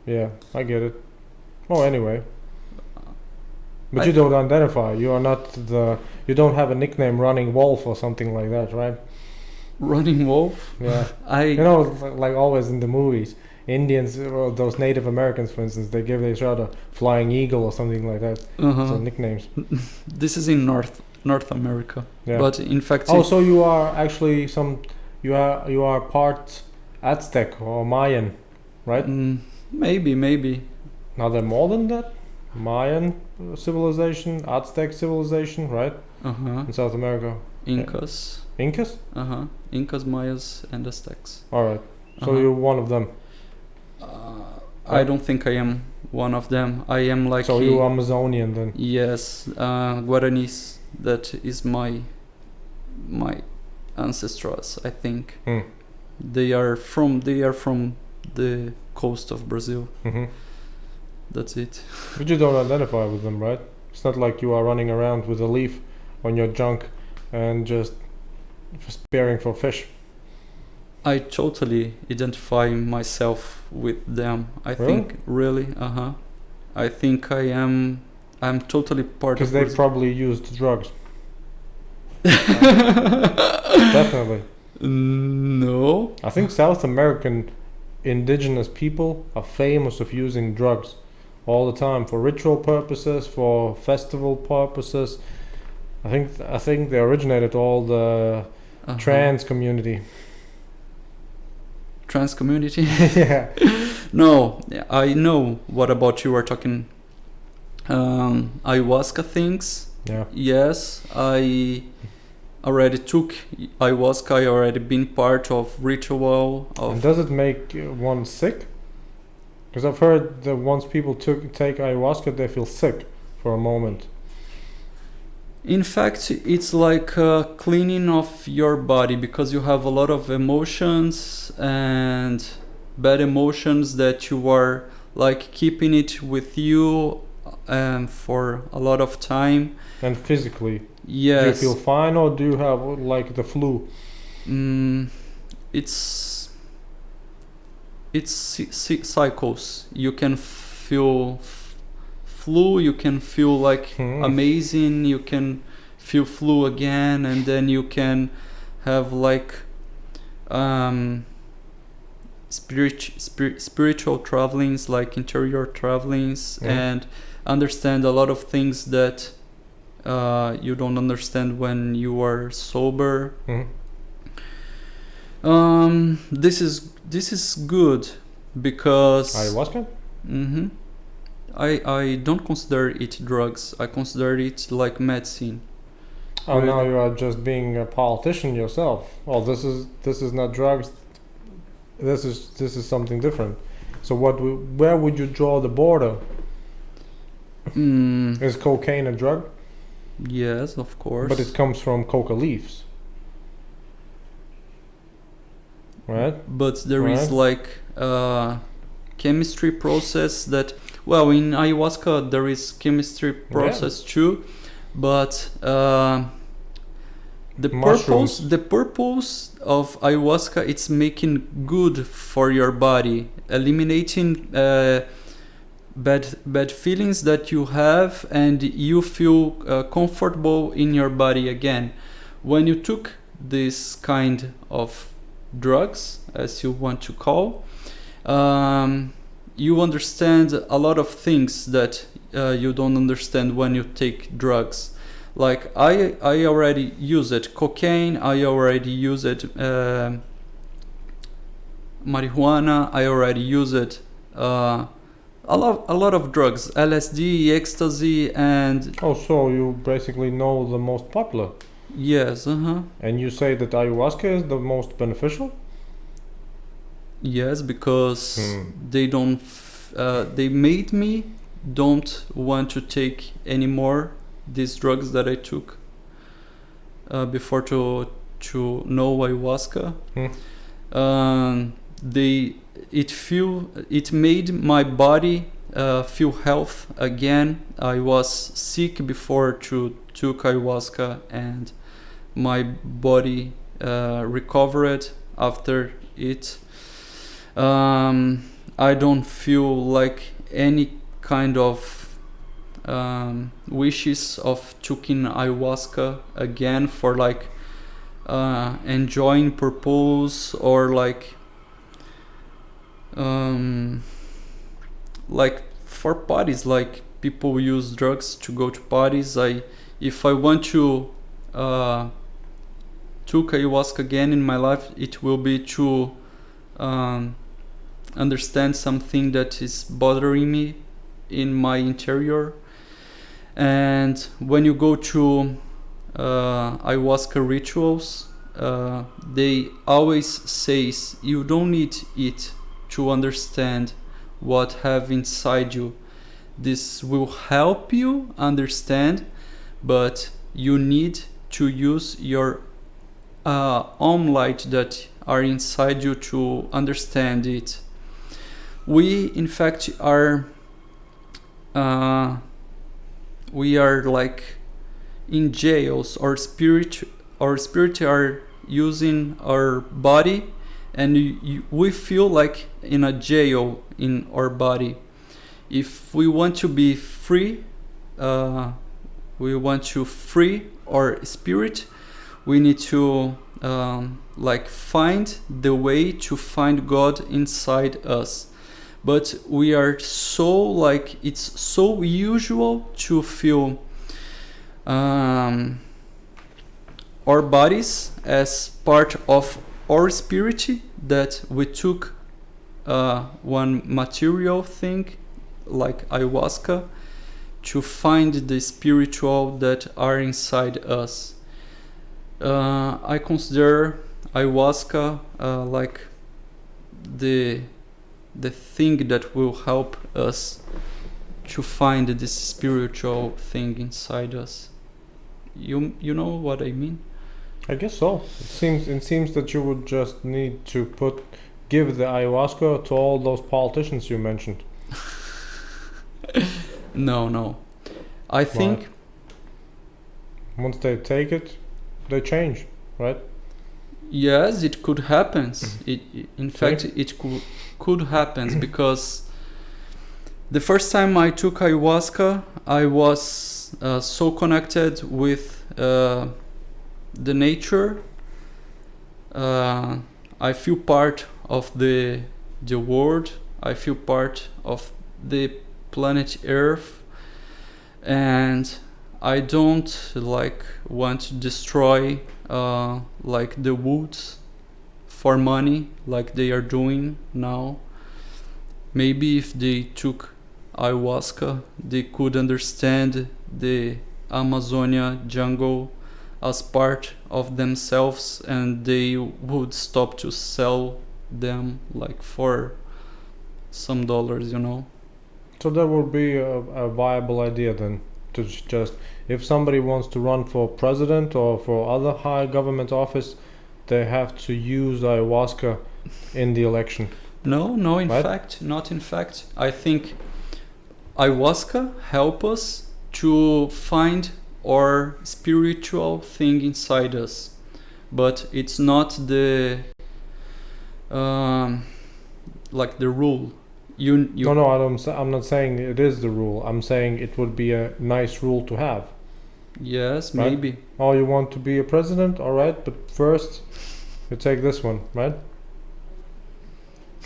Yeah, I get it. Oh, anyway. But you don't identify. You are not you don't have a nickname Running Wolf or something like that, right? Running Wolf? Yeah. You know, like always in the movies, Indians, or those Native Americans, for instance, they give each other Flying Eagle or something like that. So nicknames. This is in North America. Yeah. But in fact... so you are actually you are part Aztec or Mayan, right? Maybe. Now they're more than that? Mayan civilization, Aztec civilization, right? In South America. Incas. Incas? Incas, Mayas, and Aztecs. Alright. So you're one of them. I don't think I am one of them. I am like... So you're Amazonian then? Yes. Guaranis. That is my ancestors, I think. They are from the coast of Brazil. That's it. But you don't identify with them, right? It's not like you are running around with a leaf on your junk and just spearing for fish. I totally identify myself with them. I think really. I think I'm totally part of. Because they probably used drugs. Definitely. No. I think South American indigenous people are famous of using drugs all the time for ritual purposes, for festival purposes. I think they originated all the trans community. Trans community? Yeah. No, I know what about you are talking. Ayahuasca things. Yeah. Yes, I already took ayahuasca. I already been part of ritual. And does it make one sick? Because I've heard that once people take ayahuasca, they feel sick for a moment. In fact, it's like a cleaning of your body, because you have a lot of emotions and bad emotions that you are like keeping it with you for a lot of time. And physically? Yes. Do you feel fine, or do you have like the flu? It's cycles. You can feel flu, you can feel like amazing, you can feel flu again, and then you can have like spiritual travelings, like interior travelings, and understand a lot of things that you don't understand when you are sober. This is good because ayahuasca. I don't consider it drugs. I consider it like medicine. Oh, now you are just being a politician yourself. Well, this is not drugs. This is something different. So where would you draw the border? Is cocaine a drug? Yes, of course. But it comes from coca leaves, right? But there is like a chemistry process that, well, in ayahuasca there is chemistry process too, but the purpose of ayahuasca, it's making good for your body, eliminating bad feelings that you have, and you feel comfortable in your body again. When you took this kind of drugs, as you want to call, you understand a lot of things that you don't understand when you take drugs. Like I already use it, cocaine. I already use it, marijuana. I already use it. A lot of drugs, LSD, ecstasy, and Oh, so you basically know the most popular. yes, And you say that ayahuasca is the most beneficial? yes, because they don't. They made me don't want to take anymore these drugs that I took before to know ayahuasca. It made my body feel health again. I was sick before to took ayahuasca, and my body recovered after it. I don't feel like any kind of wishes of taking ayahuasca again for like enjoying purpose, or like for parties. Like people use drugs to go to parties. If I want to took ayahuasca again in my life, it will be to understand something that is bothering me in my interior. And when you go to ayahuasca rituals, they always says you don't need it to understand what have inside you. This will help you understand, but you need to use your own light that are inside you to understand it. We in fact are we are like in jails. Our spirit are using our body, and we feel like in a jail in our body. If we want to be free, we want to free our spirit, we need to like find the way to find God inside us. But we are so like, it's so usual to feel our bodies as part of our spirit, that we took one material thing like ayahuasca to find the spiritual that are inside us. I consider ayahuasca like the thing that will help us to find this spiritual thing inside us. You know what I mean? I guess so. It seems that you would just need to give the ayahuasca to all those politicians you mentioned. No. I think once they take it, they change, right? yes, it could happen. In fact, it could happen because the first time I took ayahuasca, I was so connected with the nature. I feel part of the world. I feel part of the planet Earth, and I don't like want to destroy like the woods for money like they are doing now. Maybe if they took ayahuasca, they could understand the Amazonia jungle as part of themselves, and they would stop to sell them like for some dollars, you know. So that would be a viable idea then, to just, if somebody wants to run for president or for other high government office, they have to use ayahuasca in the election. No, in right? fact, not in fact. I think ayahuasca help us to find our spiritual thing inside us, but it's not the like the rule. You No, I'm not saying it is the rule. I'm saying it would be a nice rule to have. Yes, Right? maybe. Oh, you want to be a president? All right, but first you take this one, right?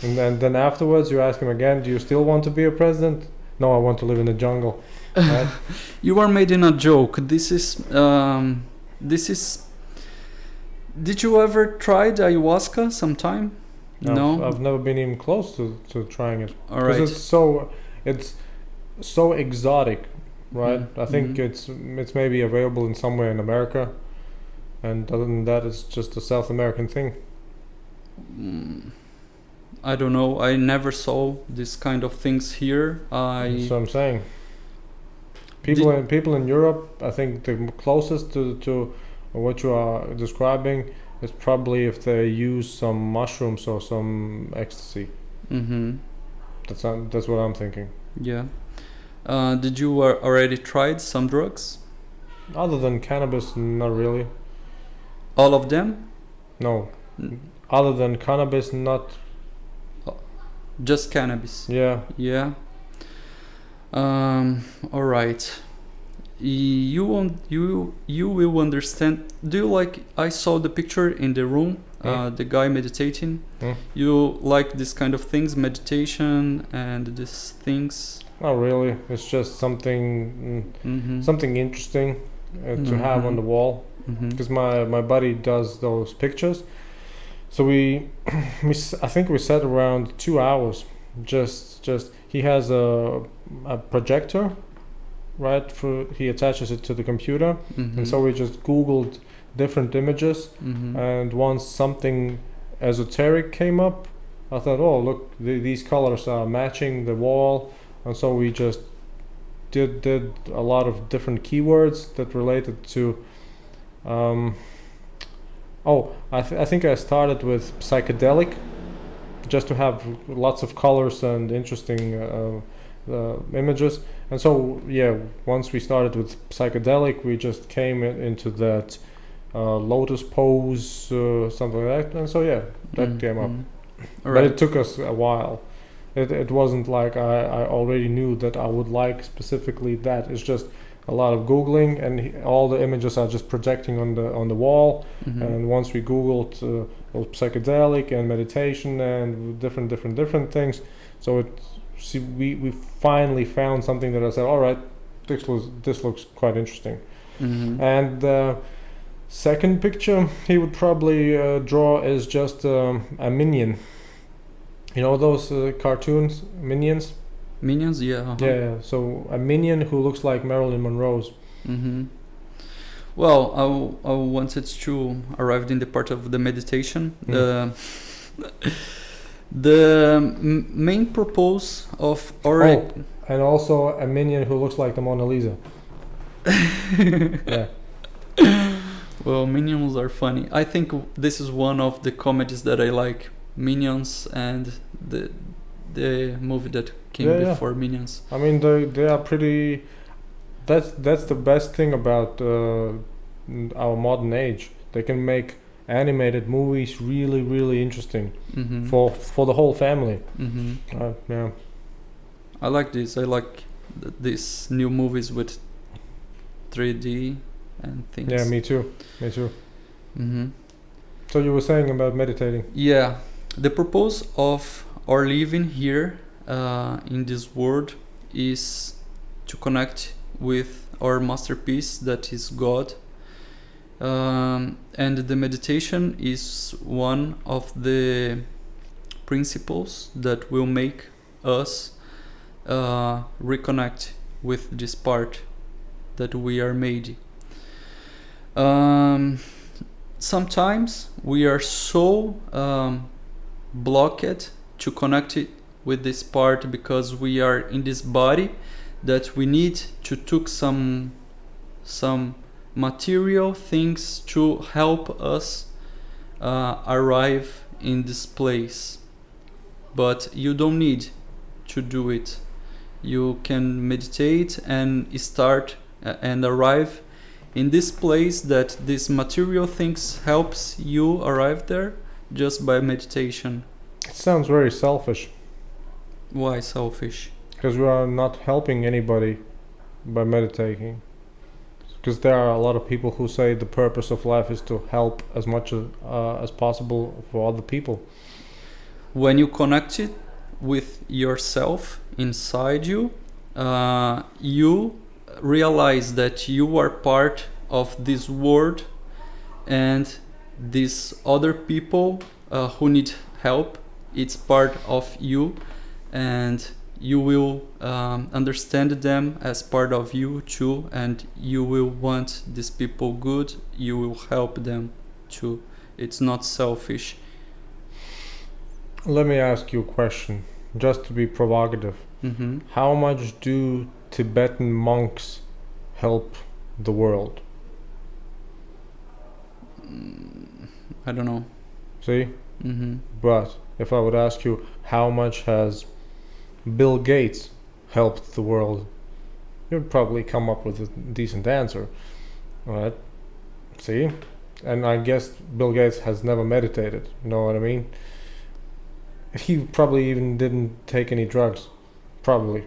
And then afterwards you ask him again, do you still want to be a president? No, I want to live in the jungle. Right? You are made in a joke. This is. Did you ever try the ayahuasca sometime? No. I've never been even close to trying it. All right. It's so exotic, right? I think Mhm. it's maybe available in somewhere in America, and other than that, it's just a South American thing. I don't know. I never saw this kind of things here. That's what I'm saying. People in Europe, I think the closest to what you are describing is probably if they use some mushrooms or some ecstasy. Mm-hmm. That's what I'm thinking. Yeah. Did you already tried some drugs? Other than cannabis, not really. All of them? No. Other than cannabis, not. Just cannabis. Yeah. Yeah. All right. You won't. You will understand. Do you like? I saw the picture in the room. The guy meditating. You like this kind of things, meditation and these things? Not really. It's just something interesting to have on the wall. Because my buddy does those pictures. So I think we sat around 2 hours. Just he has a projector, right? He attaches it to the computer, and so we just Googled different images. And once something esoteric came up, I thought, oh look, these colors are matching the wall, and so we just did a lot of different keywords that related to. I think I started with psychedelic, just to have lots of colors and interesting images. And so, yeah, once we started with psychedelic, we just came into that lotus pose, something like that. And so, yeah, that came up. But it took us a while. It wasn't like I already knew that I would like specifically that. It's just a lot of Googling, and all the images are just projecting on the wall. And once we Googled psychedelic and meditation and different things, so we finally found something that I said, all right, this looks quite interesting. And the second picture he would probably draw is just a minion. You know those cartoons, Minions? Minions, yeah. Yeah, so a minion who looks like Marilyn Monroe's. Well, I wanted to arrive in the part of the meditation. The main purpose of our... and also a minion who looks like the Mona Lisa. Yeah. Well, Minions are funny. I think this is one of the comedies that I like. Minions and the movie that came before Minions. I mean, they are pretty. That's the best thing about our modern age. They can make animated movies really, really interesting for the whole family. Yeah. I like this. I like these new movies with 3D and things. Yeah, me too. So you were saying about meditating? Yeah, the purpose of our living here in this world is to connect with our masterpiece, that is God. And the meditation is one of the principles that will make us reconnect with this part that we are made. Sometimes we are so blocked to connect it with this part because we are in this body that we need to take some material things to help us arrive in this place. But you don't need to do it. You can meditate and start and arrive in this place that these material things helps you arrive there just by meditation. It sounds very selfish. Why selfish? Because we are not helping anybody by meditating. Because there are a lot of people who say the purpose of life is to help as much as possible for other people. When you connect it with yourself inside you, you realize that you are part of this world, and these other people who need help, it's part of you, and you will understand them as part of you too, and you will want these people good, you will help them too. It's not selfish. Let me ask you a question, just to be provocative. Mm-hmm. How much do Tibetan monks help the world? I don't know. See? Mm-hmm. But if I would ask you, how much has Bill Gates helped the world, you'd probably come up with a decent answer. Right? See? And I guess Bill Gates has never meditated. You know what I mean? He probably even didn't take any drugs. Probably.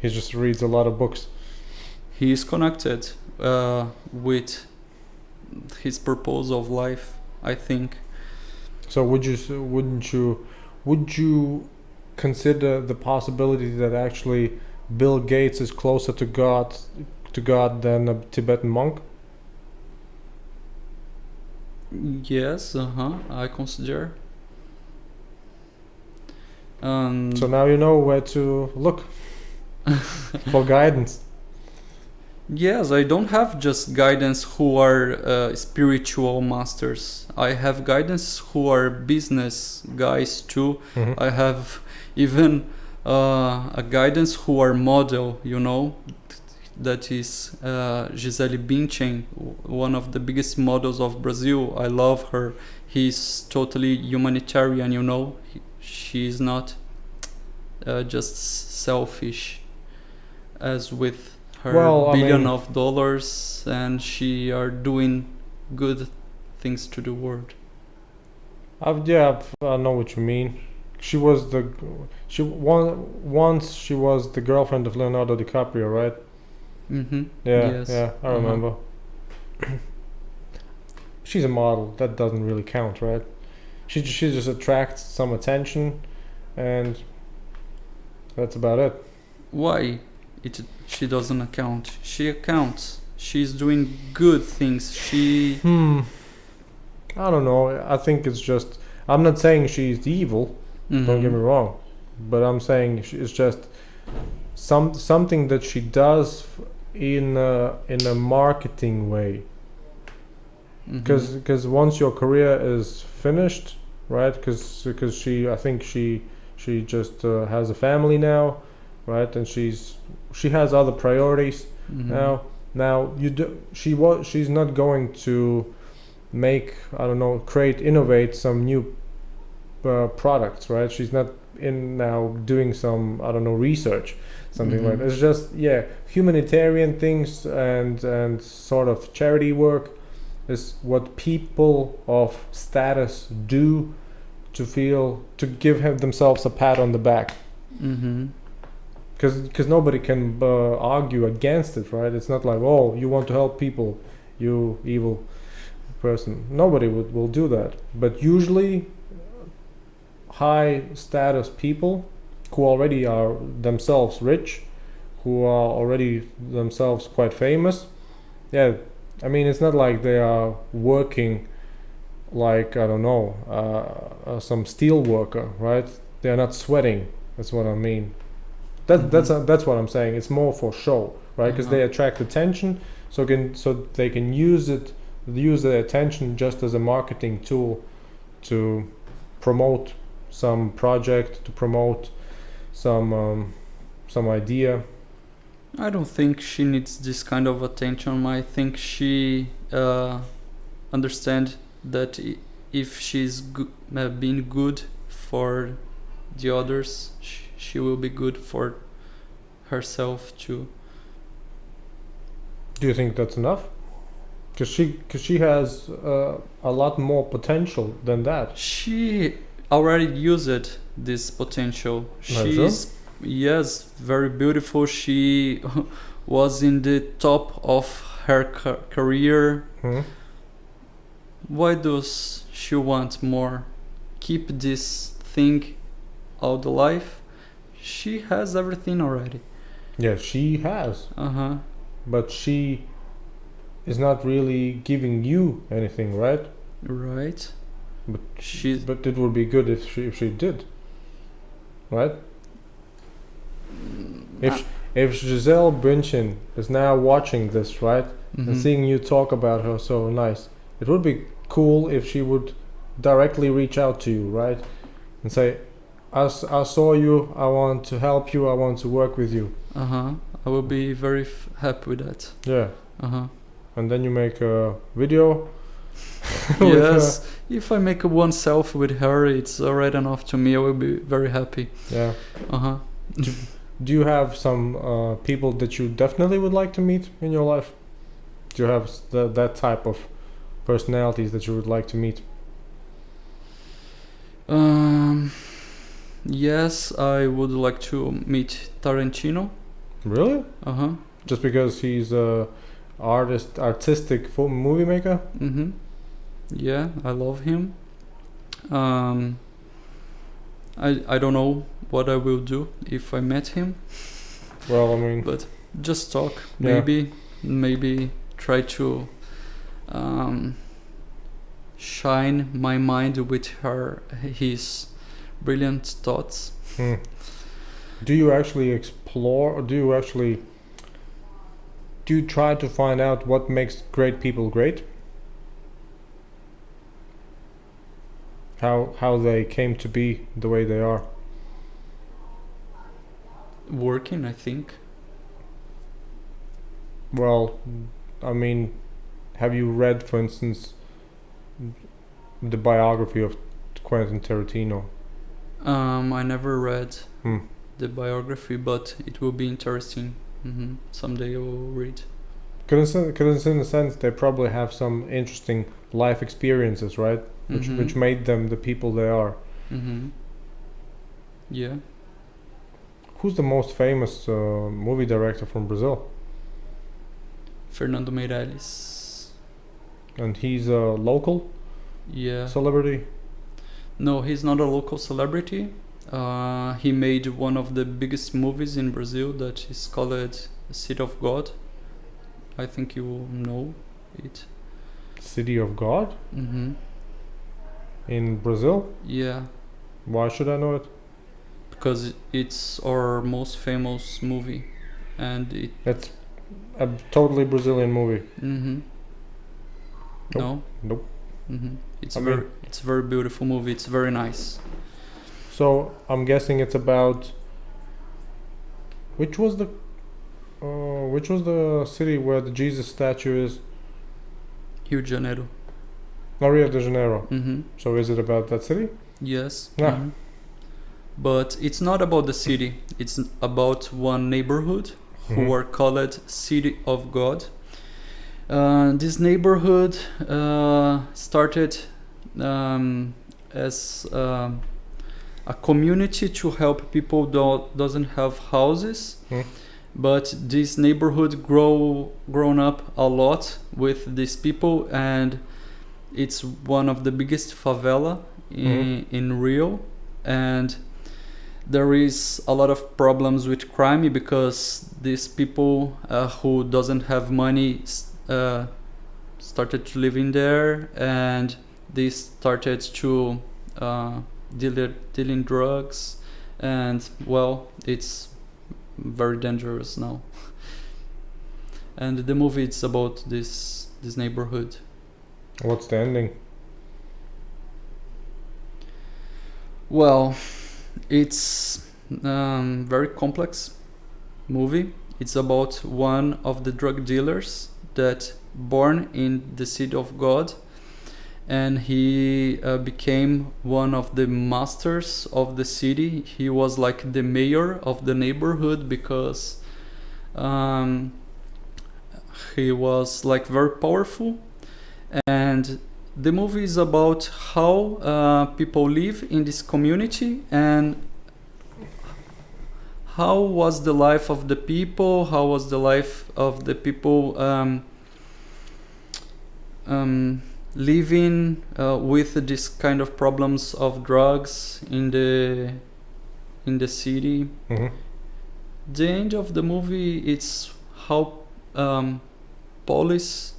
He just reads a lot of books. He is connected with his purpose of life, I think. So would you consider the possibility that actually Bill Gates is closer to God than a Tibetan monk? Yes, I consider. So now you know where to look for guidance. Yes, I don't have just guidance who are spiritual masters. I have guidance who are business guys too. Mm-hmm. I have even a guidance who are model, that is Gisele Bündchen, one of the biggest models of Brazil. I love her. He's totally humanitarian, she is not just selfish as with her billion of dollars, and she are doing good things to the world. I know what you mean. Once she was the girlfriend of Leonardo DiCaprio, right? Mm-hmm. Yeah, yes. Yeah, I remember. She's a model. That doesn't really count, right? She just attracts some attention, and that's about it. Why she doesn't account? She accounts. She's doing good things. I don't know. I think it's just. I'm not saying she's evil. Mm-hmm. Don't get me wrong, but I'm saying it's just something that she does in a marketing way. Because once your career is finished, right? Because I think she just has a family now, right? And she has other priorities now. Now she's not going to make, I don't know, innovate some new products, right? She's not in now doing some, I don't know, research, something like that. It's just humanitarian things and sort of charity work is what people of status do to give themselves a pat on the back. Because nobody can argue against it, right? It's not like, oh, you want to help people, you evil person. Nobody will do that. But usually high status people who already are themselves rich, who are already themselves quite famous, I mean, it's not like they are working like, I don't know, some steel worker, right? They are not sweating. That's what I mean. That's what I'm saying. It's more for show, right? Because they attract attention, so they can use their attention just as a marketing tool to promote some project, to promote some idea. I don't think she needs this kind of attention. I think she understands that if she's being good for the others, she will be good for herself too. Do you think that's enough? Because she has a lot more potential than that. She already used this potential. She's yes, very beautiful. She was in the top of her career. Hmm? Why does she want more? Keep this thing all the life. She has everything already. Yeah, she has, Uh-huh. but she is not really giving you anything, right? Right. But She's but it would be good if she did, right? If Giselle Bündchen is now watching this, right, and seeing you talk about her so nice, it would be cool if she would directly reach out to you, right, and say, I saw you, I want to help you, I want to work with you. Uh-huh. I will be very happy with that. Yeah. Uh-huh. And then you make a video. with Yes. If I make one selfie with her, it's already enough to me. I will be very happy. Yeah. Uh-huh. Do you have some people that you definitely would like to meet in your life? Do you have that type of personalities that you would like to meet? Yes, I would like to meet Tarantino. Really? Uh-huh. Just because he's a artistic movie maker? Mm-hmm. Yeah, I love him. I don't know what I will do if I met him. Well, I mean, But just talk. Yeah. Maybe try to shine my mind with his brilliant thoughts. do you actually explore, or do you try to find out what makes great people great? How they came to be the way they are? Working, I think. Well, I mean, have you read, for instance, the biography of Quentin Tarantino? I never read Hmm. the biography, but it will be interesting. Someday I will read. Because in a sense, they probably have some interesting life experiences, right? Which made them the people they are. Yeah. Who's the most famous movie director from Brazil? Fernando Meirelles. And he's a local Yeah. celebrity? No, he's not a local celebrity. He made one of the biggest movies in Brazil that is called City of God. I think you will know it. City of God? In Brazil? Yeah, Why should I know it? because it's our most famous movie, and it. It's a totally Brazilian movie. No. Nope. It's I very. mean- It's a very beautiful movie. It's very nice. So I'm guessing it's about. Which was the city where the Jesus statue is? Rio de Janeiro. Rio de Janeiro. Mm-hmm. So is it about that city? Yes. Yeah. But it's not about the city. It's about one neighborhood who Mhm. are called City of God. This neighborhood started as a community to help people that doesn't have houses. But this neighborhood grown up a lot with these people, and it's one of the biggest favela in Rio, and there is a lot of problems with crime because these people who doesn't have money started to live in there, and they started to dealing drugs, and well, it's very dangerous now. And the movie is about this neighborhood. What's the ending? Well, it's very complex movie. It's about one of the drug dealers that born in the city of God, and he became one of the masters of the city. He was like the mayor of the neighborhood because he was like very powerful, and the movie is about how people live in this community and how was the life of the people, how was the life of the people living with this kind of problems of drugs in the city. Mm-hmm. The end of the movie, it's how police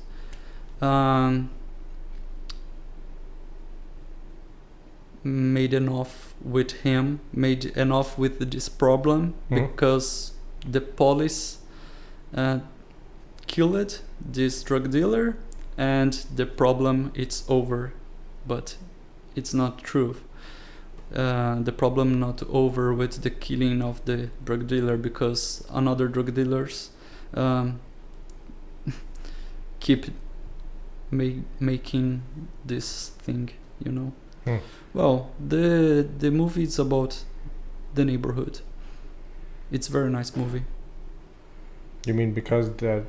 made enough with him, made enough with this problem, because the police killed this drug dealer and the problem it's over, but it's not true. The problem not over with the killing of the drug dealer, because another drug dealers keep making this thing, you know. Well, the movie is about the neighborhood. It's a very nice movie. You mean because that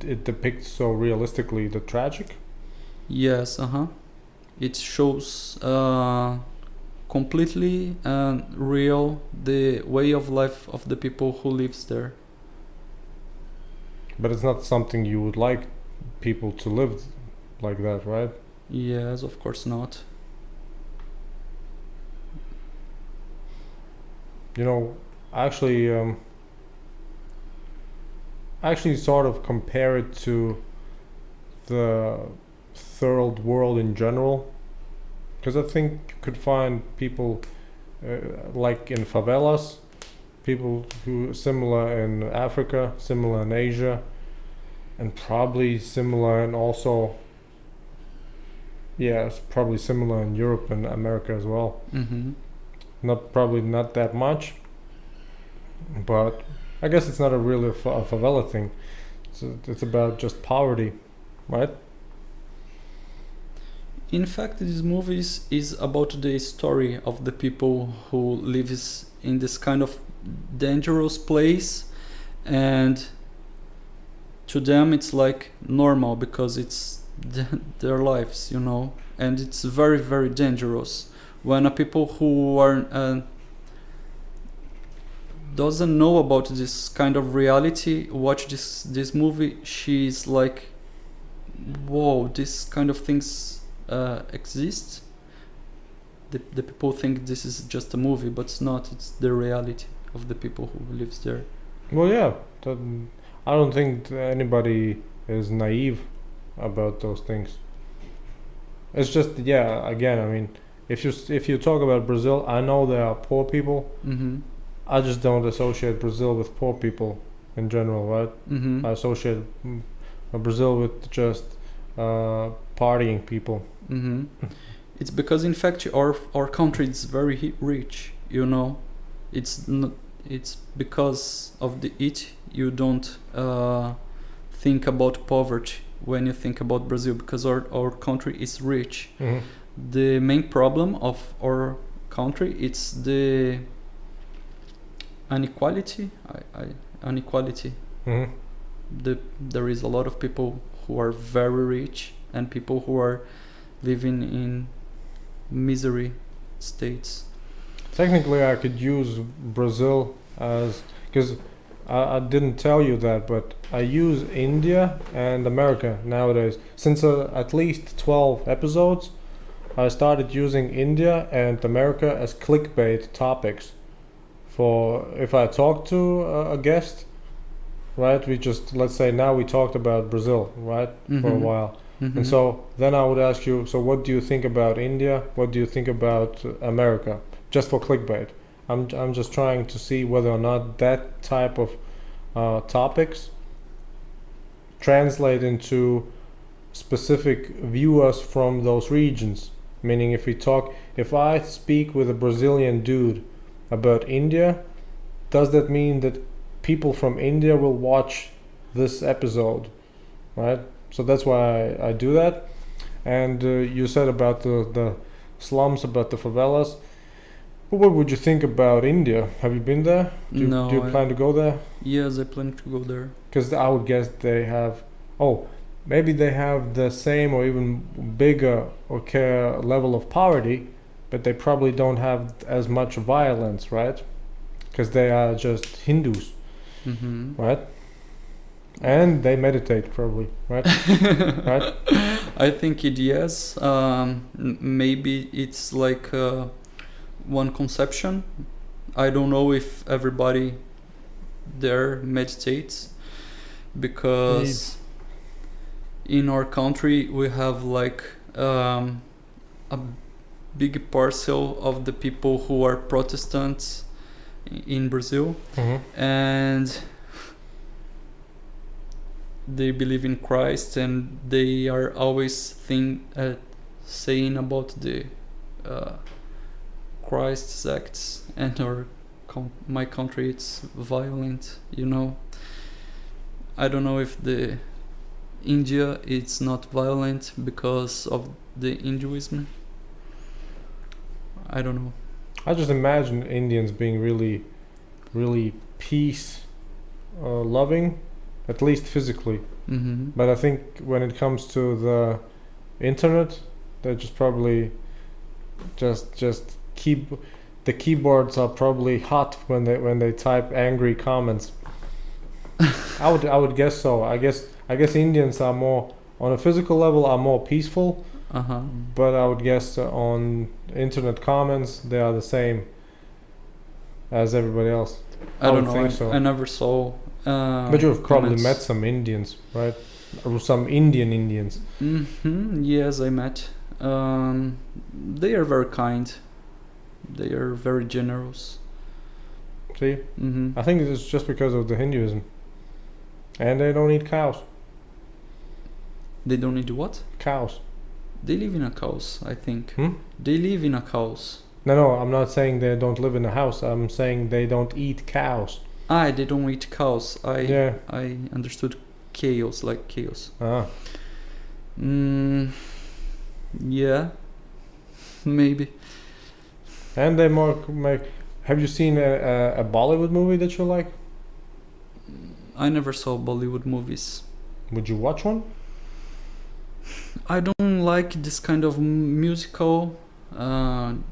it depicts so realistically the tragic? Yes, it shows completely real the way of life of the people who lives there. But it's not something you would like people to live like that, right? Yes, of course not. You know, actually sort of compare it to the third world in general, because I think you could find people like in favelas, people who similar in Africa, similar in Asia, and probably similar in also, yeah, it's probably similar in Europe and America as well. Probably not that much, but I guess it's not a really a favela thing. It's about just poverty, right? In fact, this movie is about the story of the people who lives in this kind of dangerous place, and to them it's like normal because it's their lives, you know, and it's very, very dangerous. When people who are doesn't know about this kind of reality watch this movie, she's like, whoa, this kind of things exist. The people think this is just a movie, but it's not. It's the reality of the people who lives there. Well, yeah, I don't think anybody is naive about those things. It's just, yeah, again, I mean, if you talk about Brazil, I know there are poor people. I just don't associate Brazil with poor people in general, right? I associate Brazil with just partying people. It's because, in fact, our country is very rich, you know. It's not. It's because of the it you don't think about poverty when you think about Brazil, because our country is rich. The main problem of our country, it's the inequality. Inequality. There is a lot of people who are very rich and people who are living in misery states. Technically, I could use Brazil as, because I didn't tell you that, but I use India and America nowadays. Since at least 12 episodes, I started using India and America as clickbait topics. For if I talk to a guest, right, we just, let's say now we talked about Brazil, right, for a while. And so then I would ask you, so what do you think about India? What do you think about America? Just for clickbait. I'm just trying to see whether or not that type of topics translate into specific viewers from those regions. Meaning if I speak with a Brazilian dude about India, does that mean that people from India will watch this episode, right? So that's why I do that. And you said about the slums, about the favelas. But what would you think about India? Have you been there? Do you plan to go there? Yes, I plan to go there. Because I would guess they have... Oh, maybe they have the same or even bigger level of poverty, but they probably don't have as much violence, right? Because they are just Hindus, right? And they meditate probably, right? Right? I think it yes. Maybe it's like one conception. I don't know if everybody there meditates, because in our country we have like a big parcel of the people who are Protestants in Brazil, and they believe in Christ, and they are always saying about the Christ's acts, and my country it's violent, you know. I don't know if the India it's not violent because of the Hinduism. I don't know. I just imagine Indians being really, really peace loving, at least physically. But I think when it comes to the internet, they're just probably just the keyboards are probably hot when they type angry comments. I would guess so. I guess Indians are more on a physical level are more peaceful. But I would guess on internet comments they are the same as everybody else. I don't know. Think so. I never saw. But you've probably comments. met some Indians, right? Or some Indian Indians. Yes, I met. They are very kind. They are very generous. See? I think it's just because of the Hinduism. And they don't eat cows. They don't eat what? Cows. They live in a house, I think. They live in a house. No, I'm not saying they don't live in a house. I'm saying they don't eat cows. They don't eat cows. Yeah. I understood chaos, like chaos. Yeah, maybe. And they more make. Have you seen a Bollywood movie that you like? I never saw Bollywood movies. Would you watch one? I don't like this kind of musical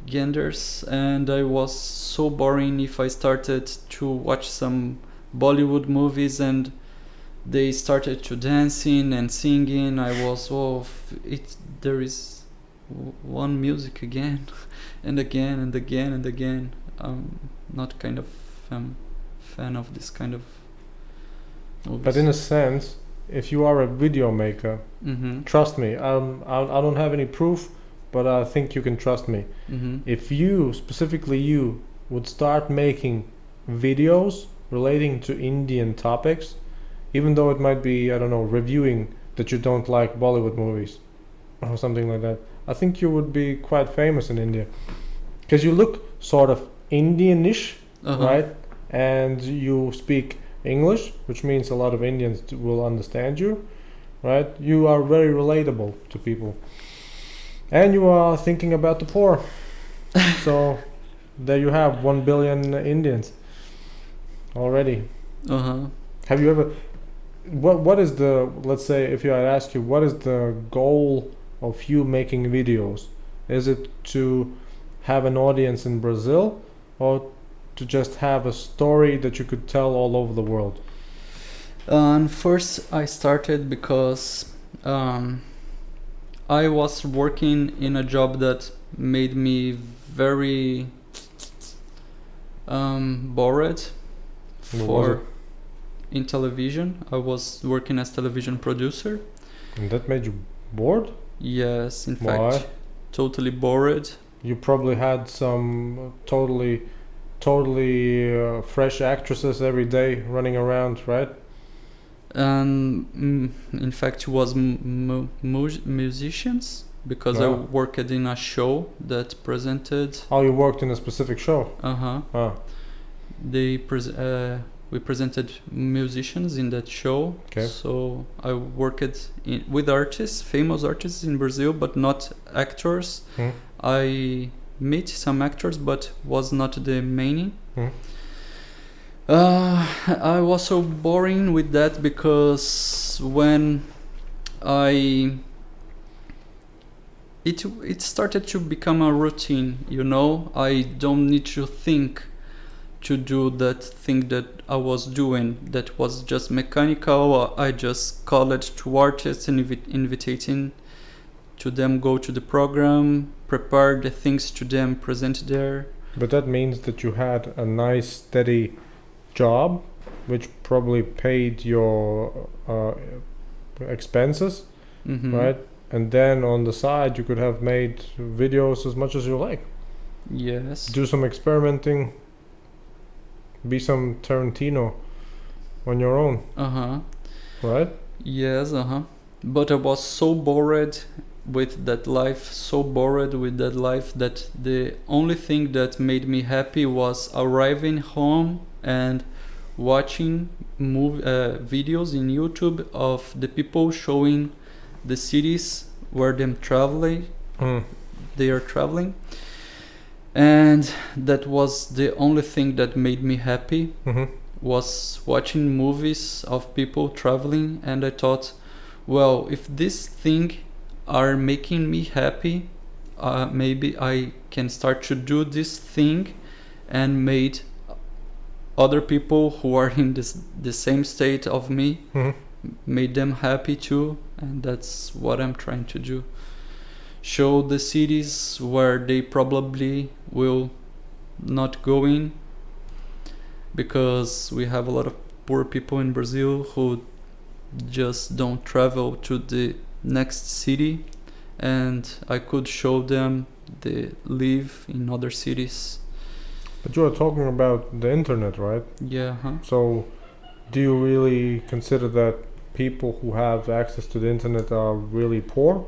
genders, and I was so boring if I started to watch some Bollywood movies and they started to dancing and singing. I was there is one music again and again and again and again. I'm not kind of fan of this kind of movies. But in a sense, if you are a video maker, trust me, I don't have any proof, but I think you can trust me. If you, specifically you, would start making videos relating to Indian topics, even though it might be, I don't know, reviewing that you don't like Bollywood movies or something like that, I think you would be quite famous in India. Because you look sort of Indianish, right? And you speak English, which means a lot of Indians will understand you, right? You are very relatable to people. And you are thinking about the poor. So there you have 1 billion Indians already. Have you ever... What is the... Let's say if I ask you, what is the goal of you making videos? Is it to have an audience in Brazil, or to just have a story that you could tell all over the world? First I started because I was working in a job that made me very bored in television. I was working as television producer. And that made you bored? Yes, in fact, totally bored. You probably had some totally fresh actresses every day running around, right? In fact, it was musicians, because I worked in a show that presented. Oh, you worked in a specific show? We presented musicians in that show. Okay. So I worked with artists, famous artists in Brazil, but not actors. I met some actors, but was not the main. I was so boring with that, because when I it started to become a routine, you know. I don't need to think to do that thing that I was doing that was just mechanical. I just called it to artists and inviting to them go to the program, prepare the things to them, present there. But that means that you had a nice steady job, which probably paid your expenses, Mm-hmm. right? And then on the side, you could have made videos as much as you like. Yes. Do some experimenting. Be some Tarantino on your own, Uh-huh. right? Yes, uh-huh. But I was so bored with that life, that the only thing that made me happy was arriving home and watching videos in YouTube of the people showing the cities where Mm. they are traveling. And that was the only thing that made me happy, Mm-hmm. was watching movies of people traveling. And I thought, well, if this thing are making me happy, maybe I can start to do this thing and made other people who are in the same state of me, Mm-hmm. made them happy too. And that's what I'm trying to do. Show the cities where they probably will not go in, because we have a lot of poor people in Brazil who just don't travel to the next city, and I could show them they live in other cities. But you are talking about the internet, right? Yeah, huh? So, do you really consider that people who have access to the internet are really poor?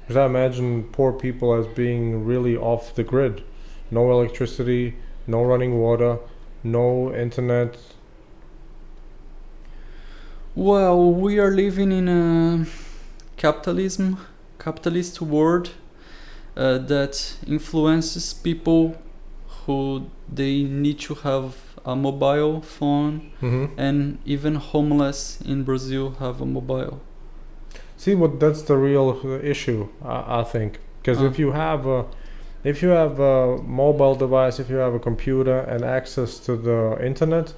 Because I imagine poor people as being really off the grid. No electricity, no running water, no internet. Well, we are living in a capitalist world that influences people who they need to have a mobile phone, Mm-hmm. and even homeless in Brazil have a mobile. See, what that's the real issue, I think. Because if you have a mobile device, if you have a computer and access to the internet,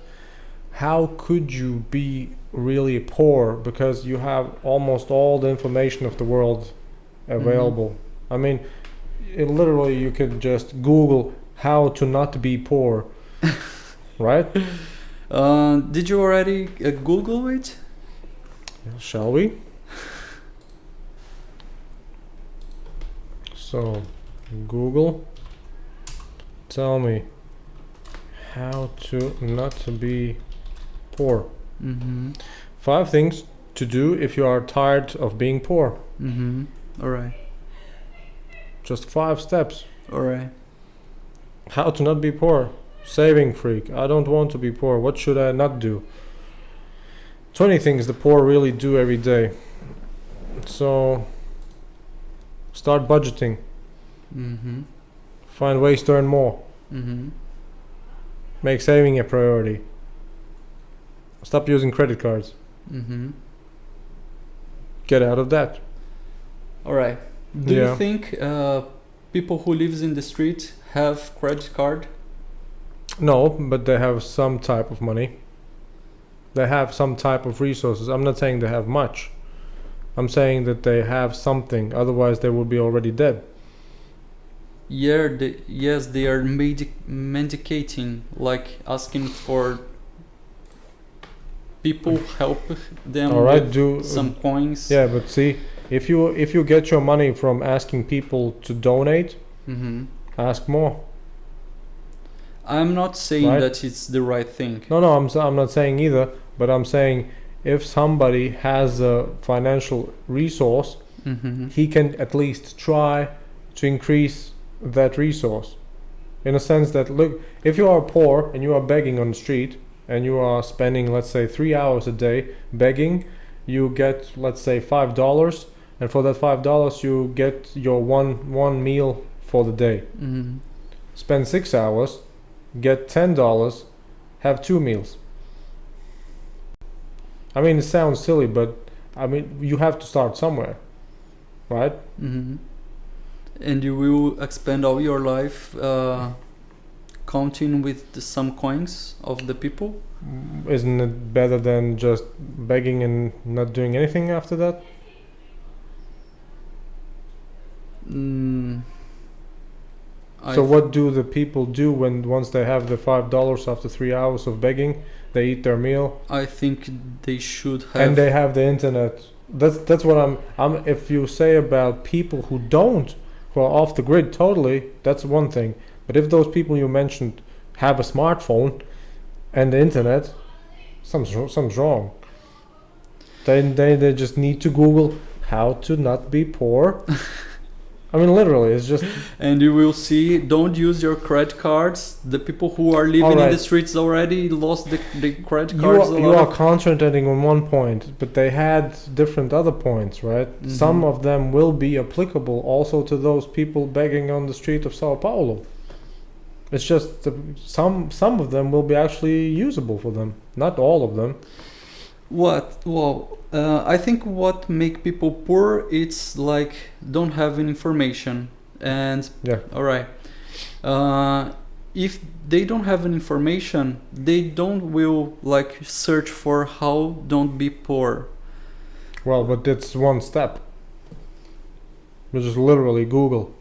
how could you be really poor? Because you have almost all the information of the world available. I mean, literally, you could just Google how to not be poor, right? Did you already Google it? Shall we? So, Google, tell me how to not be poor. Mm-hmm. 5 things to do if you are tired of being poor. Mm-hmm. Alright. Just 5 steps. Alright. How to not be poor. Saving freak. I don't want to be poor. What should I not do? 20 things the poor really do every day. So, start budgeting. Mm-hmm. Find ways to earn more. Mm-hmm. Make saving a priority. Stop using credit cards. Mm-hmm. Get out of debt. Alright. Do Yeah. you think people who lives in the street have credit card? No, but they have some type of money. They have some type of resources. I'm not saying they have much. I'm saying that they have something. Otherwise, they would be already dead. Yeah, yes, they are medicating, like asking for people help them All right, with do some coins. yeah, but see, if you get your money from asking people to donate, Mm-hmm. ask more. I'm not saying Right. that it's the right thing. No, I'm not saying either. But I'm saying if somebody has a financial resource, Mm-hmm. he can at least try to increase that resource. In a sense that, look, if you are poor and you are begging on the street and you are spending, let's say, 3 hours a day begging, you get, let's say, $5, and for that $5 you get your one meal for the day. Mm-hmm. Spend 6 hours, get $10, have 2 meals. I mean, it sounds silly, but I mean, you have to start somewhere, right? Hmm. And you will expend all your life counting with some coins of the people? Isn't it better than just begging and not doing anything after that? Mm, I So what do the people do when once they have the $5 after 3 hours of begging? They eat their meal I think they should have. and they have the internet. That's what I'm. If you say about people who are off the grid totally, that's one thing. But if those people you mentioned have a smartphone and the internet, something's wrong. They just need to Google how to not be poor. I mean, literally, it's just And you will see, don't use your credit cards. The people who are living in Alright. the streets already lost the credit you cards. are concentrating on one point, but they had different other points, right? Mhm. Some of them will be applicable also to those people begging on the street of Sao Paulo. It's just some of them will be actually usable for them, not all of them. What? Well, I think what make people poor, it's like don't have any information. And Yeah. all right, if they don't have an information, they don't will like search for how don't be poor. Well, but it's one step. You just literally Google.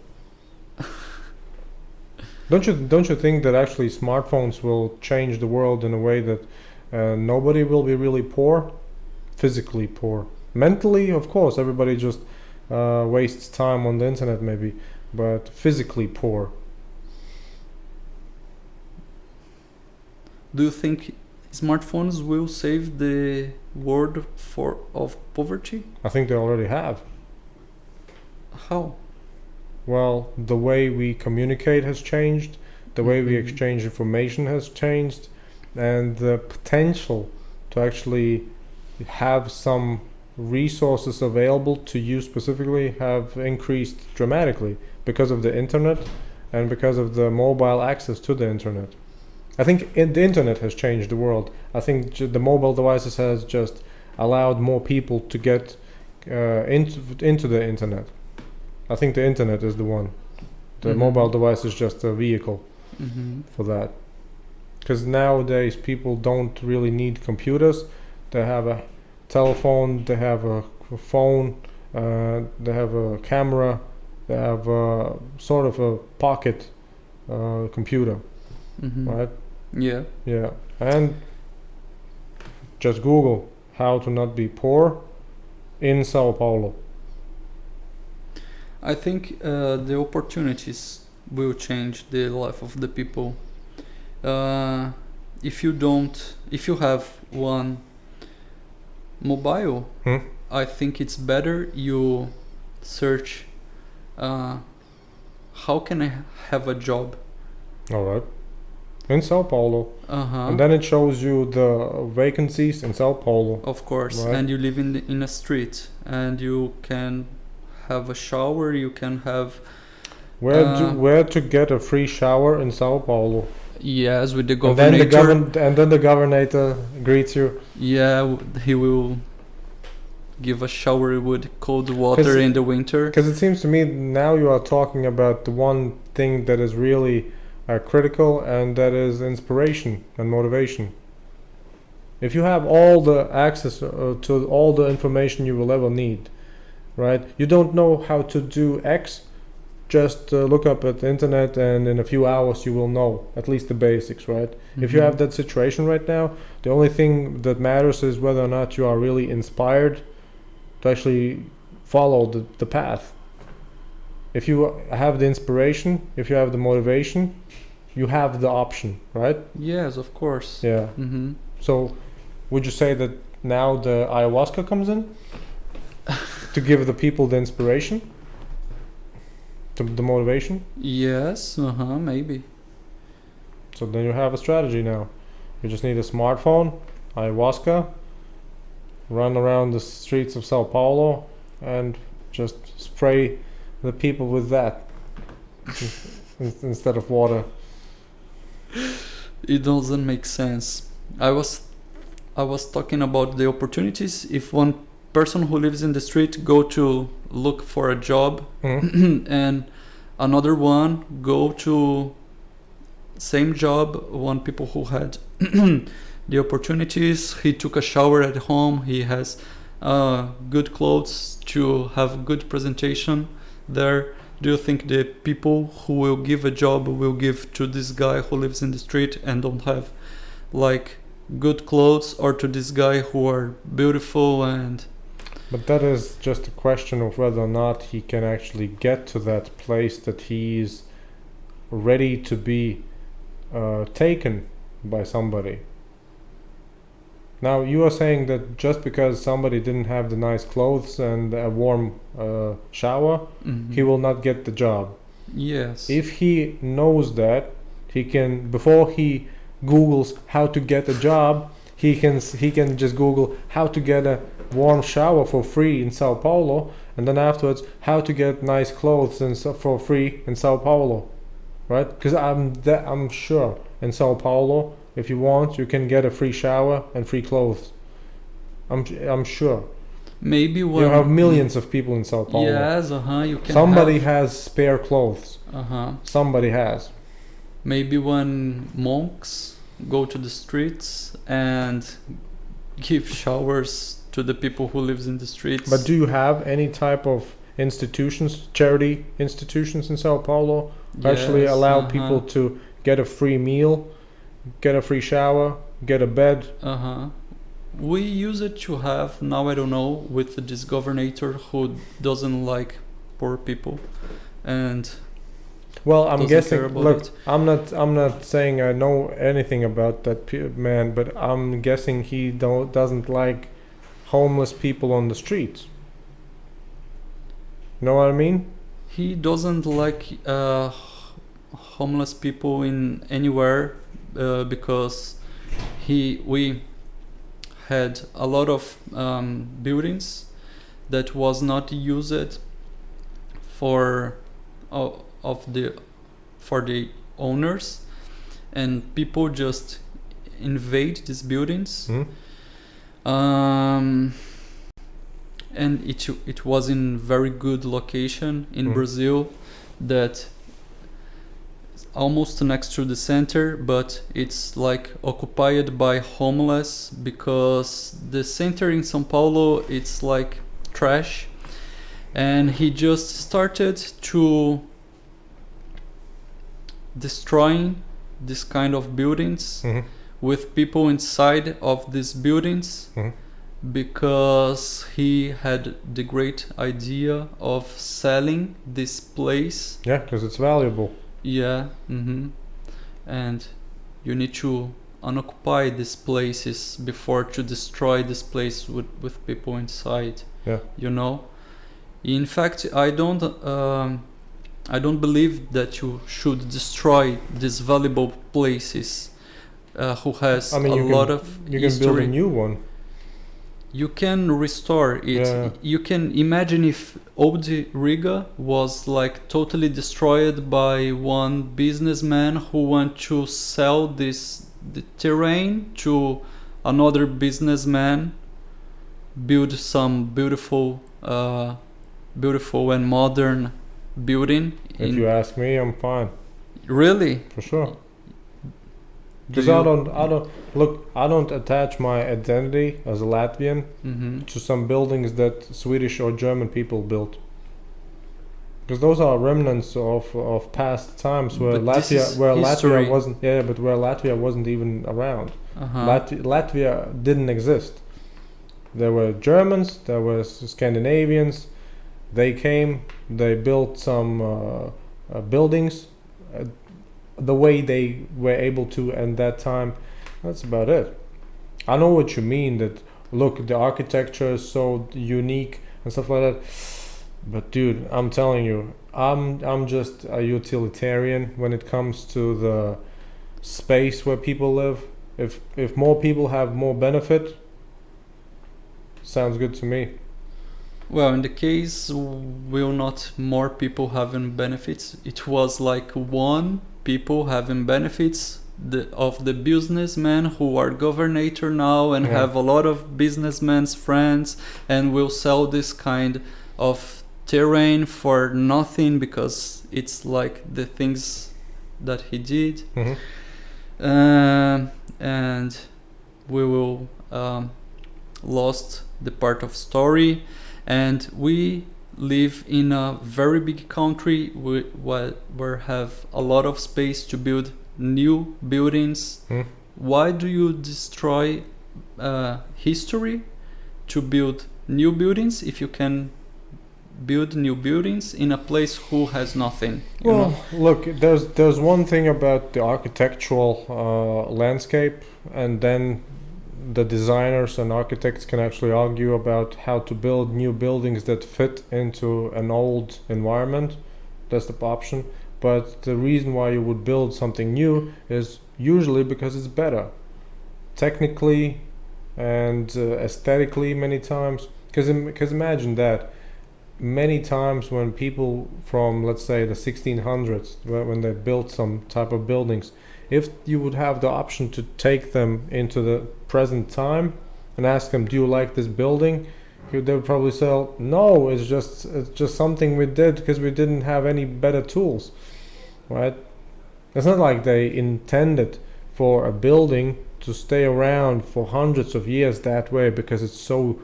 Don't you think that actually smartphones will change the world in a way that nobody will be really poor, physically poor? Mentally, of course, everybody just wastes time on the internet maybe, but physically poor. Do you think smartphones will save the world of poverty? I think they already have. How? Well, the way we communicate has changed, the way we Mhm. exchange information has changed, and the potential to actually have some resources available to you specifically have increased dramatically because of the internet and because of the mobile access to the internet. I think the internet has changed the world. I think the mobile devices has just allowed more people to get into the internet. I think the internet is the one. The Mhm. mobile device is just a vehicle Mm-hmm. for that. Because nowadays people don't really need computers. They have a telephone, they have a phone, they have a camera, they have a sort of a pocket computer, Mm-hmm. right? Yeah. Yeah. And just Google how to not be poor in Sao Paulo. I think the opportunities will change the life of the people. If you have one mobile, Hmm? I think it's better you search how can I have a job. All right. In Sao Paulo. Uh-huh. And then it shows you the vacancies in Sao Paulo. Of course, Right. and you live in a street, and you can have a shower. You can have Where to get a free shower in Sao Paulo? yes with the And then governor. and then the governor greets you. Yeah, he will give a shower with cold water 'Cause- in the winter. Because it seems to me now you are talking about the one thing that is really critical, and that is inspiration and motivation. If you have all the access to all the information you will ever need, right? You don't know how to do X, just look up at the internet, and in a few hours you will know at least the basics, right? If you Mhm. have that situation right now, the only thing that matters is whether or not you are really inspired to actually follow the path. If you have the inspiration, if you have the motivation, you have the option, right? Yes, of course. Yeah. Mm-hmm. So, would you say that now the ayahuasca comes in to give the people the inspiration, the motivation? Yes. Maybe. So then you have a strategy now. You just need a smartphone, ayahuasca, run around the streets of Sao Paulo, and just spray the people with that instead of water. It doesn't make sense. I was talking about the opportunities. If one person who lives in the street go to look for a job, and another one go to same job. One people who had the opportunities. He took a shower at home. He has good clothes to have good presentation there. Do you think the people who will give a job will give to this guy who lives in the street and don't have like good clothes, or to this guy who are beautiful and... But that is just a question of whether or not he can actually get to that place that he's ready to be taken by somebody. Now you are saying that just because somebody didn't have the nice clothes and a warm shower, he will not get the job. Yes. If he knows that, he can, before he Googles how to get a job, he can just Google how to get a warm shower for free in Sao Paulo, and then afterwards how to get nice clothes for free in Sao Paulo, right? Because I'm sure in Sao Paulo, if you want, you can get a free shower and free clothes. I'm sure. Maybe when you have millions of people in Sao Paulo. Yes, you can. Somebody has spare clothes. Somebody has. Maybe when monks go to the streets and give showers to the people who lives in the streets. But do you have any type of institutions, charity institutions in Sao Paulo, who actually allow people to get a free meal, get a free shower, get a bed? We use it to have, now I don't know, with this governor who doesn't like poor people, and well, I'm guessing. Look, it. I'm not saying I know anything about that man, but I'm guessing he doesn't like homeless people on the streets. You know what I mean? He doesn't like homeless people in anywhere because we had a lot of buildings that was not used for the owners, and people just invade these buildings. And it was in very good location in Brazil, that almost next to the center, but it's like occupied by homeless, because the center in São Paulo, it's like trash, and he just started to destroying this kind of buildings with people inside of these buildings, because he had the great idea of selling this place. Yeah, because it's valuable. Yeah. And you need to unoccupy these places before to destroy this place with people inside. Yeah. You know. In fact, I don't believe that you should destroy these valuable places who has lot of history. You can build a new one. You can restore it. Yeah. You can imagine if old Riga was like totally destroyed by one businessman who want to sell the terrain to another businessman, build some beautiful and modern building. If you ask me, I'm fine. Really? For sure. Because I don't attach my identity as a Latvian to some buildings that Swedish or German people built. Because those are remnants of past times where Latvia wasn't even around. Latvia didn't exist. There were Germans, there were Scandinavians. They came, they built some buildings the way they were able to at that time. That's about it. I know what you mean, that look, the architecture is so unique and stuff like that. But dude, I'm telling you, I'm just a utilitarian when it comes to the space where people live. If more people have more benefit, sounds good to me. Well, in the case, will not more people having benefits? It was like one people having benefits the businessmen who are governor now and Yeah. have a lot of businessmen's friends and will sell this kind of terrain for nothing because it's like the things that he did. Hmm. And we will lost the part of story, and we live in a very big country where have a lot of space to build new buildings. Hmm. Why do you destroy history to build new buildings if you can build new buildings in a place who has nothing? You know? Look, there's one thing about the architectural landscape, and then the designers and architects can actually argue about how to build new buildings that fit into an old environment. That's the option. But the reason why you would build something new is usually because it's better, technically and aesthetically many times. Because imagine that. Many times when people from, let's say, the 1600s, when they built some type of buildings, if you would have the option to take them into the present time and ask them, do you like this building? They would probably say, no, it's just something we did because we didn't have any better tools, right? It's not like they intended for a building to stay around for hundreds of years that way because it's so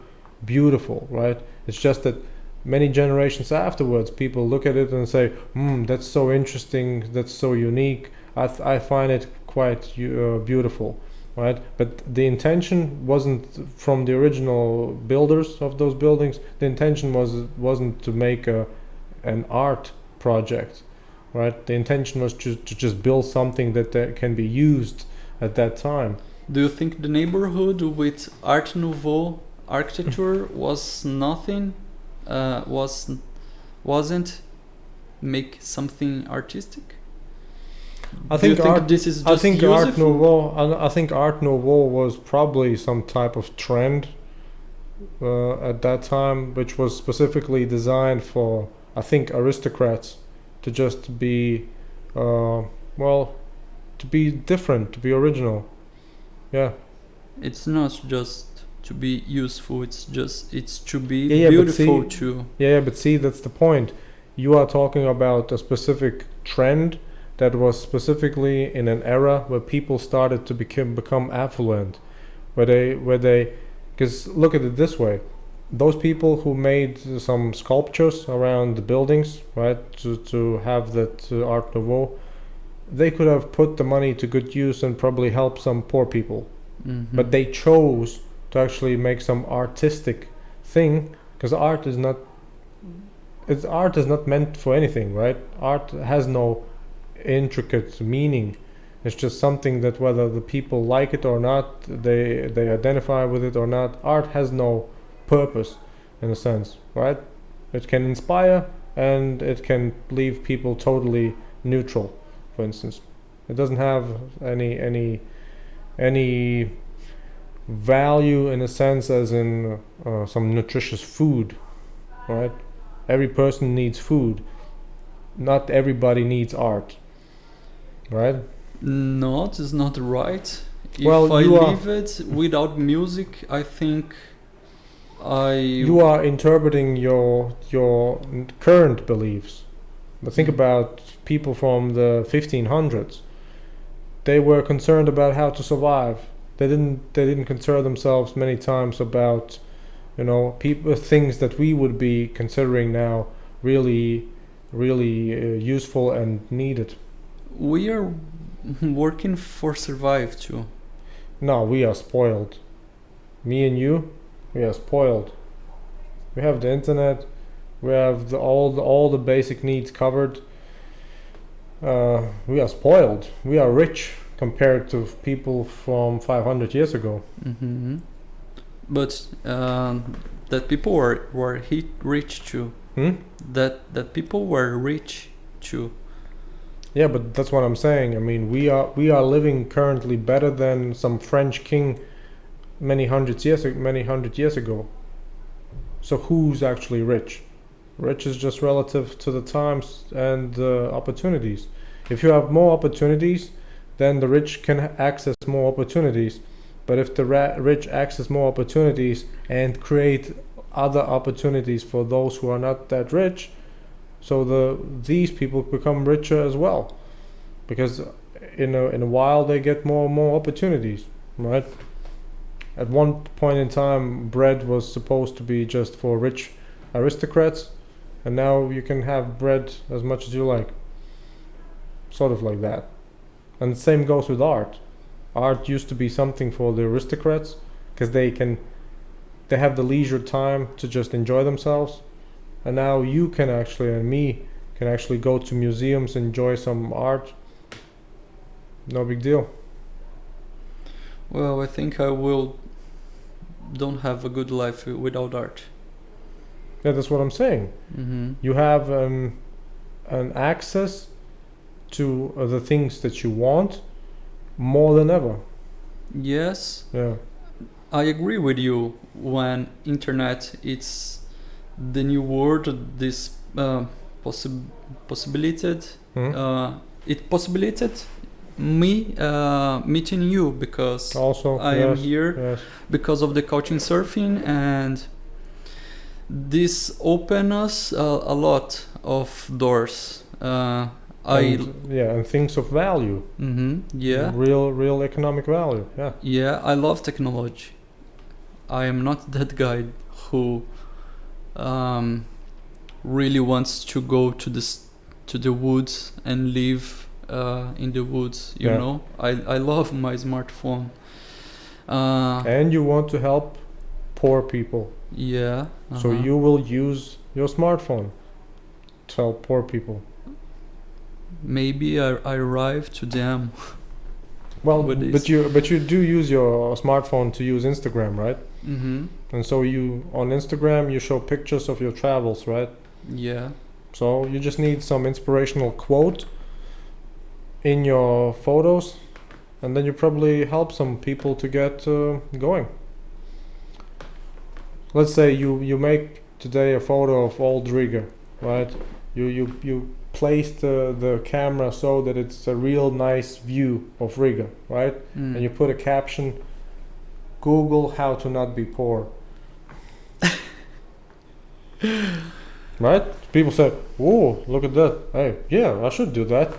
beautiful, right? It's just that many generations afterwards, people look at it and say, that's so interesting, that's so unique, I find it quite beautiful, right? But the intention wasn't from the original builders of those buildings. The intention wasn't to make an art project, right? The intention was to just build something that can be used at that time. Do you think the neighborhood with Art Nouveau architecture was nothing? Wasn't make something artistic? I Do you think think art. this is just I think Art useful? Nouveau. I think Art Nouveau was probably some type of trend at that time, which was specifically designed for, I think, aristocrats to just be, to be different, to be original. Yeah. It's not just to be useful. It's to be Yeah, but beautiful see- too. Yeah, but see, that's the point. You are talking about a specific trend that was specifically in an era where people started to become affluent, where they, because look at it this way, those people who made some sculptures around the buildings, right, to have that Art Nouveau, they could have put the money to good use and probably help some poor people, but they chose to actually make some artistic thing, because art is not meant for anything, right? Art has no intricate meaning. It's just something that whether the people like it or not, they identify with it or not, art has no purpose in a sense, right? It can inspire and it can leave people totally neutral, for instance. It doesn't have any value in a sense as in some nutritious food, right? Every person needs food. Not everybody needs art, right? No, it's not right. If Well, I you are- leave it without music, I think You are interpreting your current beliefs. But think about people from the 1500s. They were concerned about how to survive. They didn't concern themselves many times about, things that we would be considering now really useful and needed. we are working for survive too. No, we are spoiled. Me and you, we are spoiled. We have the internet. We have all the basic needs covered. We are spoiled. We are rich compared to people from 500 years ago. Mm-hmm. But that people were rich too. That people were rich too. Yeah, but that's what I'm saying. I mean, we are living currently better than some French king many hundred years ago. So who's actually rich? Rich is just relative to the times and opportunities. If you have more opportunities, then the rich can access more opportunities. But if the rich access more opportunities and create other opportunities for those who are not that rich, so these people become richer as well, because in a while they get more and more opportunities, right? At one point in time, bread was supposed to be just for rich aristocrats, and now you can have bread as much as you like. Sort of like that. And the same goes with art. Art used to be something for the aristocrats, because they have the leisure time to just enjoy themselves. And now you can actually, and me, can actually go to museums, enjoy some art. No big deal. Well, I think don't have a good life without art. Yeah, that's what I'm saying. Mm-hmm. You have an access to the things that you want more than ever. Yes, Yeah. I agree with you. When internet it's the new word, this possibilitated it possibilitated me meeting you, because Also, I am here because of the couching surfing, and this opened us a lot of doors. And things of value. Mm-hmm, yeah. Real economic value. Yeah. Yeah, I love technology. I am not that guy who really wants to go to the woods and live in the woods. You know, I love my smartphone. And you want to help poor people. Yeah. So you will use your smartphone to help poor people. Maybe I arrive to them. Well, but you do use your smartphone to use Instagram, right? Mm-hmm. And so you on Instagram you show pictures of your travels, right? Yeah. So you just need some inspirational quote in your photos, and then you probably help some people to get going. Let's say you make today a photo of old Riga, right? You place the camera so that it's a real nice view of Riga, right? And you put a caption, Google how to not be poor. Right? People say, oh, look at that. Hey, yeah, I should do that.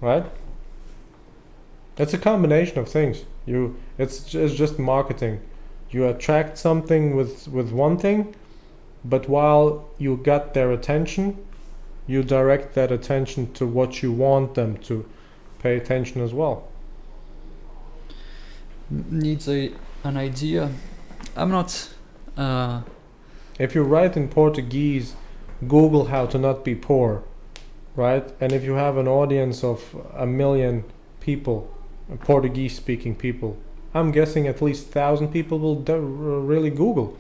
Right? It's a combination of things. It's just marketing. You attract something with one thing, but while you got their attention, you direct that attention to what you want them to pay attention as well. Needs an idea. I'm not. If you write in Portuguese, Google how to not be poor, right? And if you have an audience of 1 million people, Portuguese-speaking people, I'm guessing at least 1,000 people will really Google.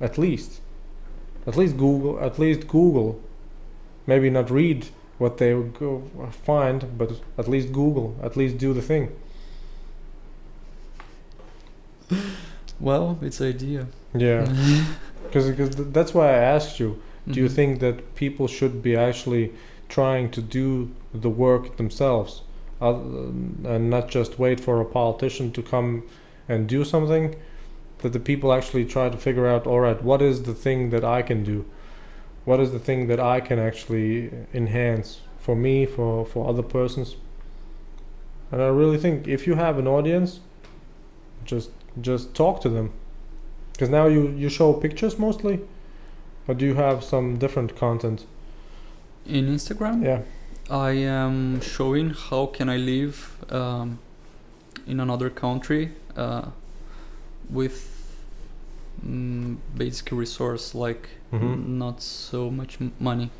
At least Google. Maybe not read what they would go find, but at least Google. At least do the thing. Well, it's an idea. Yeah, because that's why I asked you. Do you think that people should be actually trying to do the work themselves, and not just wait for a politician to come and do something? That the people actually try to figure out, all right, what is the thing that I can do? What is the thing that I can actually enhance for me, for other persons? And I really think if you have an audience, just talk to them. Because now you show pictures mostly, or do you have some different content? In Instagram? Yeah. I am showing how can I live in another country with basic resource like not so much money.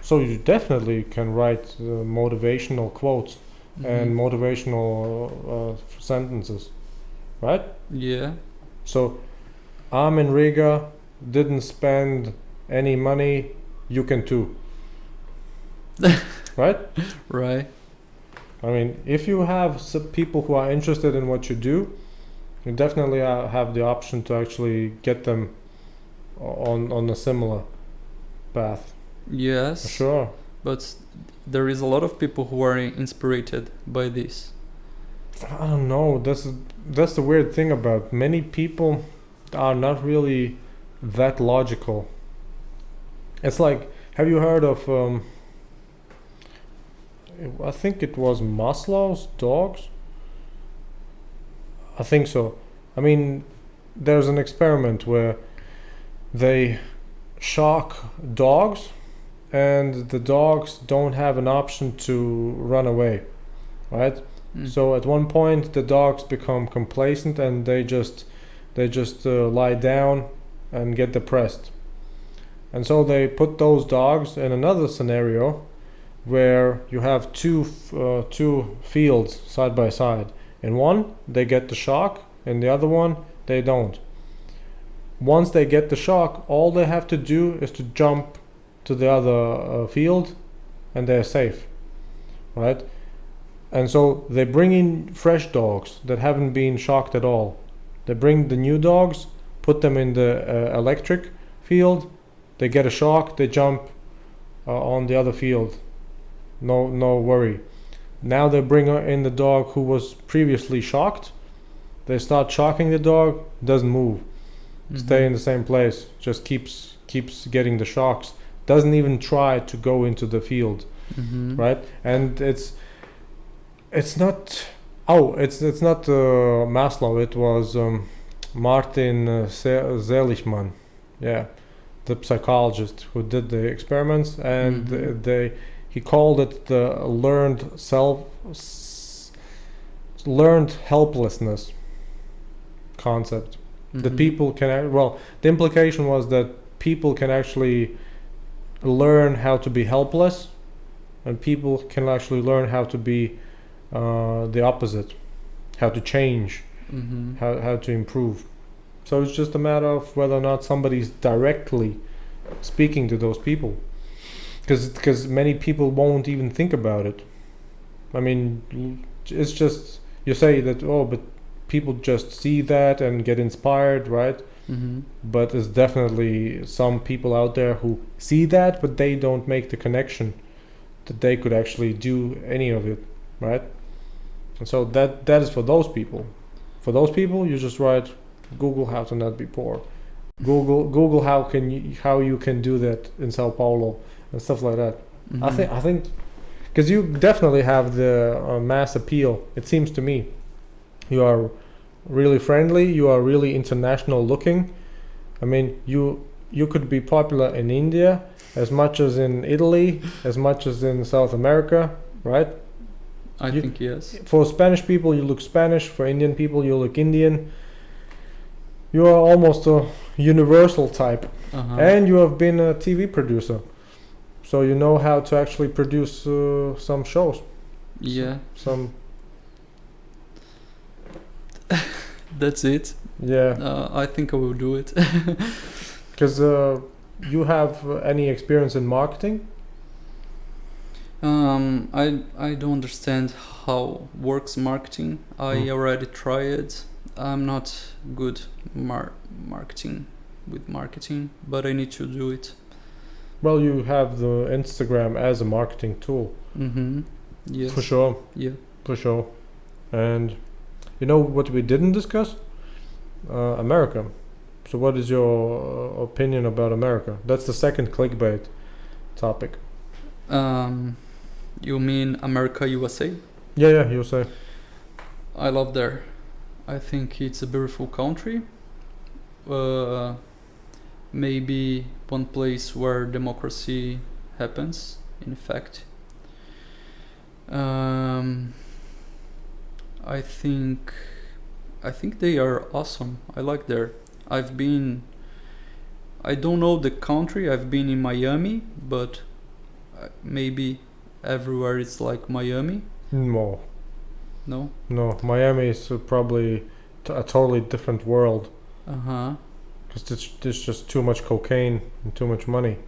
So you definitely can write motivational quotes and motivational sentences, right? Yeah. So I'm in Riga, didn't spend any money, you can too. Right? Right. I mean, if you have some people who are interested in what you do, you definitely have the option to actually get them on a similar path. Yes. Sure. but there is a lot of people who are inspired by this. I don't know. That's the weird thing about many people are not really that logical. It's like, have you heard of? I think it was Maslow's dogs. I think so. I mean, there's an experiment where they shock dogs, and the dogs don't have an option to run away, right? So at one point the dogs become complacent and they just lie down and get depressed. And so they put those dogs in another scenario where you have two fields side by side. In one they get the shock, in the other one they don't. Once they get the shock, all they have to do is to jump to the other field and they're safe, right? And so they bring in fresh dogs that haven't been shocked at all. They bring the new dogs, put them in the electric field, they get a shock, they jump on the other field. No worry. Now they bring in the dog who was previously shocked. They start shocking the dog, doesn't move. Stay in the same place, just keeps getting the shocks, doesn't even try to go into the field, right? And it's not Maslow, it was Martin Seligman, the psychologist who did the experiments, and he called it the learned helplessness concept. That people can, the implication was that people can actually learn how to be helpless, and people can actually learn how to be the opposite, how to change, how to improve. So it's just a matter of whether or not somebody's directly speaking to those people, because many people won't even think about it. I mean, it's just, you say that, but people just see that and get inspired, right? But there's definitely some people out there who see that, but they don't make the connection that they could actually do any of it, right? And so that is for those people. For those people, you just write Google how to not be poor. Google how you can do that in Sao Paulo and stuff like that. I think because you definitely have the mass appeal. It seems to me you are really friendly. You are really international looking. I mean, you could be popular in India as much as in Italy, as much as in South America, right? I think yes. For Spanish people, you look Spanish. For Indian people, you look Indian. You are almost a universal type. And you have been a TV producer. So you know how to actually produce some shows. Yeah. Some. That's it. Yeah. I think I will do it. Because you have any experience in marketing? I don't understand how works marketing. I already tried. I'm not good marketing, but I need to do it. Well, you have the Instagram as a marketing tool. Yes. For sure. Yeah. For sure. And you know what we didn't discuss? America. So what is your opinion about America? That's the second clickbait topic. You mean America, USA? Yeah, you say. I love there. I think it's a beautiful country. Maybe one place where democracy happens, in fact. I think they are awesome. I like there. I don't know the country. I've been in Miami, but maybe everywhere it's like Miami. No, Miami is probably a totally different world. Because there's just too much cocaine and too much money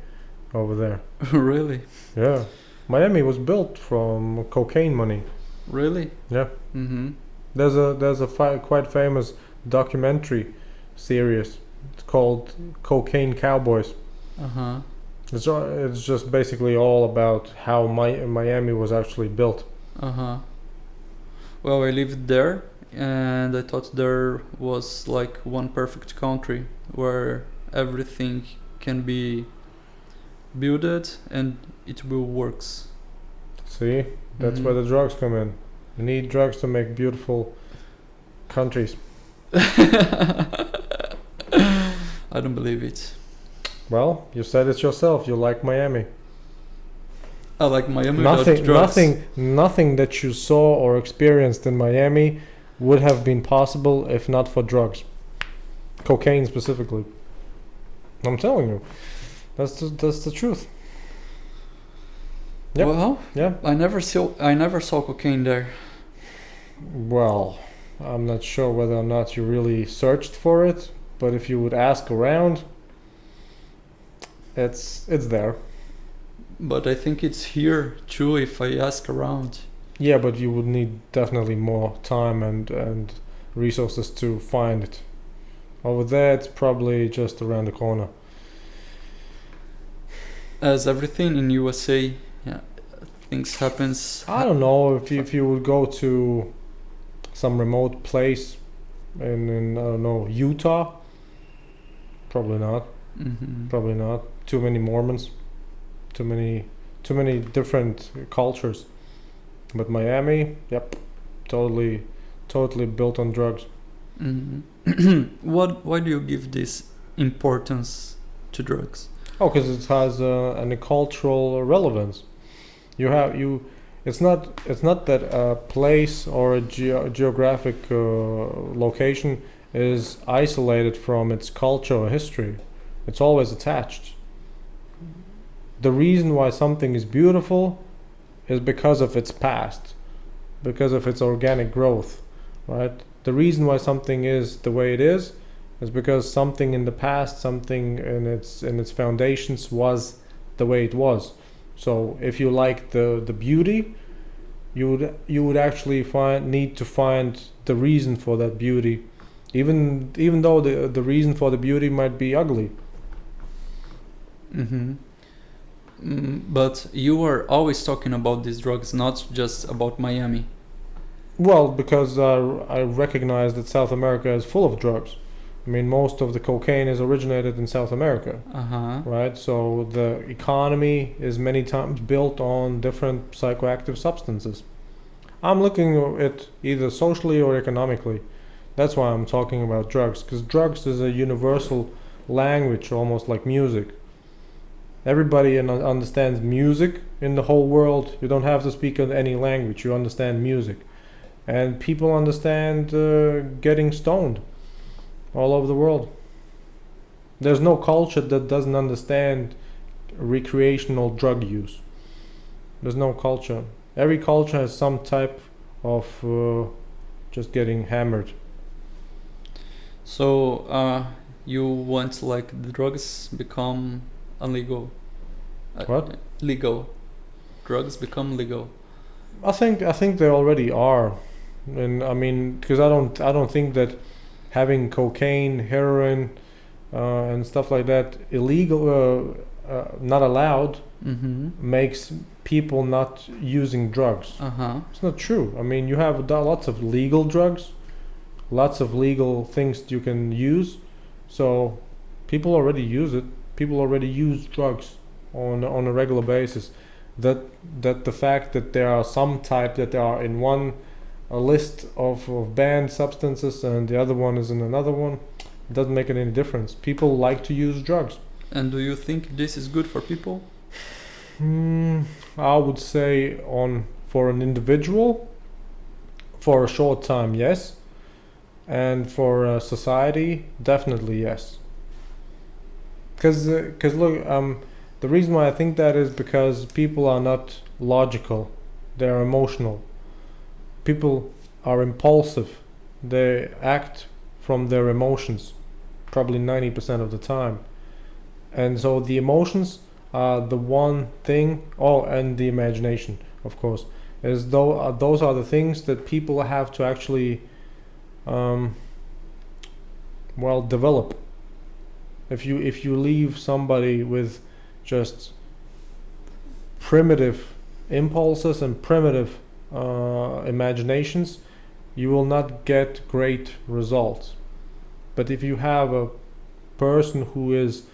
over there. Really? Yeah. Miami was built from cocaine money. Really? Yeah. There's a quite famous documentary series. It's called Cocaine Cowboys. It's just basically all about how Miami was actually built. Uh-huh. Well, I lived there, and I thought there was like one perfect country where everything can be built and it will works. See, that's where the drugs come in. You need drugs to make beautiful countries. I don't believe it. Well, you said it yourself. You like Miami. I like Miami without drugs. Nothing that you saw or experienced in Miami would have been possible if not for drugs. Cocaine specifically. I'm telling you, that's the truth. Yep. Well, Yeah. I never saw cocaine there. Well, I'm not sure whether or not you really searched for it, but if you would ask around, it's there. But I think it's here too if I ask around. Yeah, but you would need definitely more time and resources to find it. Over there, it's probably just around the corner. As everything in USA, yeah, things happens. I don't know if you would go to some remote place in I don't know, Utah. Probably not. Mm-hmm. Probably not. Too many Mormons. Too many different cultures. But Miami, yep, totally built on drugs. Mm-hmm. Why do you give this importance to drugs? Oh, because it has a cultural relevance. It's not that a place or a geographic location is isolated from its culture or history. It's always attached. The reason why something is beautiful is because of its past, because of its organic growth, right? The reason why something is the way it is because something in the past, something in its foundations was the way it was. So if you like the beauty, you would actually need to find the reason for that beauty, even though the reason for the beauty might be ugly. Mm-hmm. But you are always talking about these drugs, not just about Miami. Well, because I recognize that South America is full of drugs. I mean, most of the cocaine is originated in South America, right? So the economy is many times built on different psychoactive substances. I'm looking at it either socially or economically. That's why I'm talking about drugs, because drugs is a universal language, almost like music. Everybody understands music in the whole world. You don't have to speak any language. You understand music. And people understand getting stoned all over the world. There's no culture that doesn't understand recreational drug use. There's no culture. Every culture has some type of just getting hammered. So you want like the drugs become illegal? What? Legal. Drugs become legal. I think they already are, and I mean, because I don't think that having cocaine, heroin, and stuff like that illegal, not allowed, makes people not using drugs. It's not true. I mean, you have lots of legal drugs, lots of legal things you can use, so people already use it. People already use drugs on a regular basis. That the fact that there are some type that are in a list of banned substances and the other one is in another one, it doesn't make any difference. People like to use drugs. And do you think this is good for people? I would say for an individual, for a short time, yes, and for society, definitely yes. Because look, the reason why I think that is because people are not logical, they're emotional. People are impulsive, they act from their emotions, probably 90% of the time. And so the emotions are the one thing, and the imagination, of course, as though those are the things that people have to actually, develop. If you leave somebody with just primitive impulses and primitive imaginations, you will not get great results. But if you have a person who is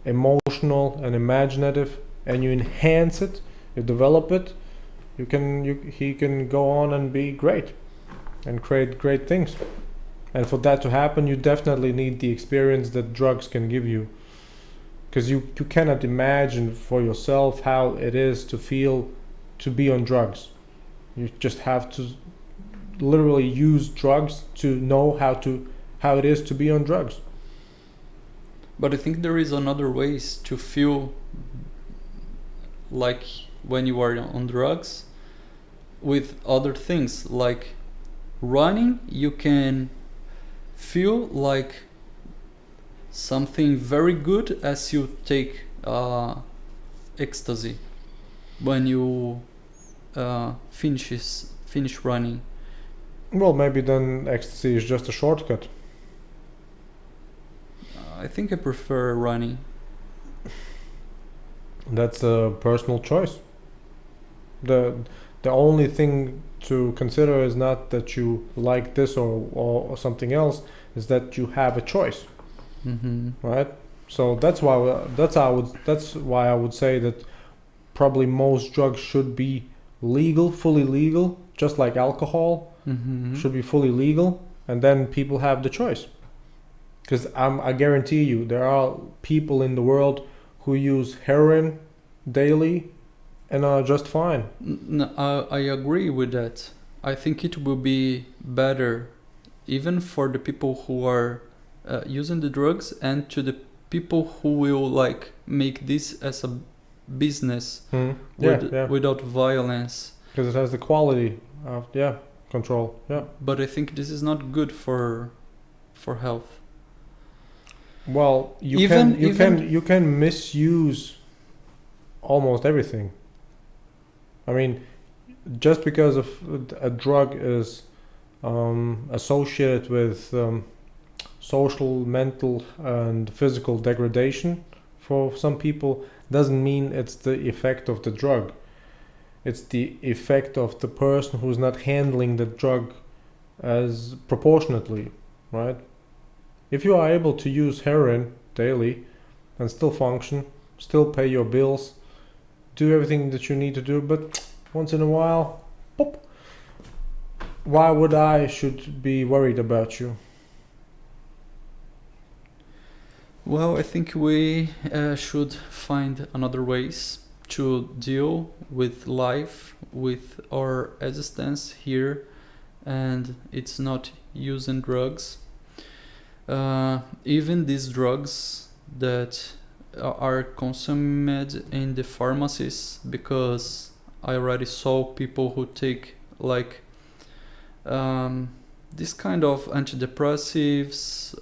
emotional and imaginative, and you enhance it, you develop it, he can go on and be great and create great things. And for that to happen, you definitely need the experience that drugs can give you, because you cannot imagine for yourself how it is to feel to be on drugs. You just have to literally use drugs to know how it is to be on drugs. But I think there is another ways to feel like when you are on drugs with other things. Like running, you can feel like something very good as you take ecstasy when you finish running. Well, maybe then ecstasy is just a shortcut. I think I prefer running. That's a personal choice. The only thing to consider is not that you like this or something else, is that you have a choice. Mm-hmm. Right? So that's why I would say that probably most drugs should be legal, fully legal, just like alcohol should be fully legal, and then people have the choice. Because I guarantee you, there are people in the world who use heroin daily and are just fine. No, I agree with that. I think it will be better even for the people who are using the drugs, and to the people who will like make this as a business without violence. Because it has the quality of control. Yeah. But I think this is not good for health. Well, you can misuse almost everything. I mean, just because of a drug is associated with social, mental, and physical degradation for some people, doesn't mean it's the effect of the drug. It's the effect of the person who's not handling the drug as proportionately, right? If you are able to use heroin daily and still function, still pay your bills, do everything that you need to do, but once in a while, pop, why would I should be worried about you? Well, I think we should find another ways to deal with life, with our existence here, and it's not using drugs. Even these drugs that are consumed in the pharmacies, because I already saw people who take like this kind of antidepressives,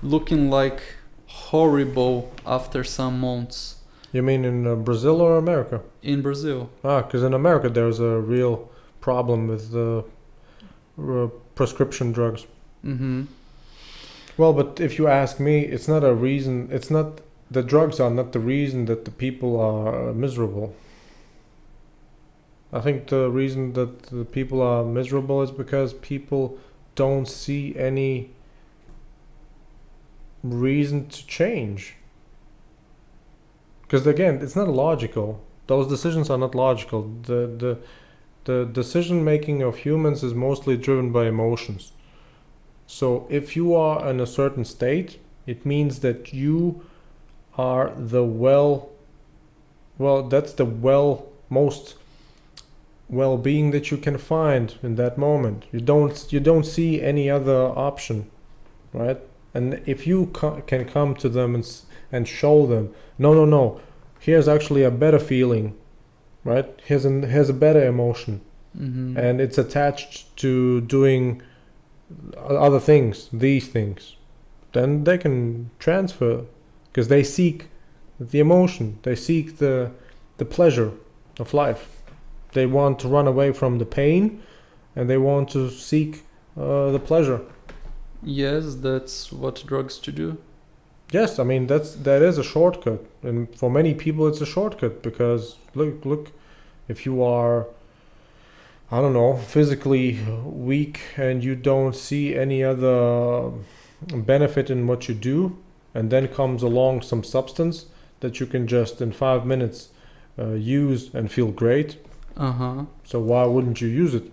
looking like horrible after some months. You mean in Brazil or America? In Brazil. Because in America there's a real problem with the prescription drugs. Mm-hmm. Well, but if you ask me, it's not a reason. It's not, the drugs are not the reason that the people are miserable. I think the reason that the people are miserable is because people don't see any reason to change. Because again, it's not logical. Those decisions are not logical. The decision making of humans is mostly driven by emotions. So if you are in a certain state, it means that you are the that's the most well-being that you can find in that moment. You don't see any other option, right? And if you can come to them and show them, no, here's actually a better feeling, right? Here's a better emotion, and it's attached to doing other things, these things, then they can transfer, because they seek the emotion, they seek the pleasure of life. They want to run away from the pain, and they want to seek the pleasure. Yes, that's what drugs to do. Yes, I mean that is a shortcut, and for many people it's a shortcut because look, if you are, I don't know, physically weak and you don't see any other benefit in what you do, and then comes along some substance that you can just in 5 minutes use and feel great. So why wouldn't you use it?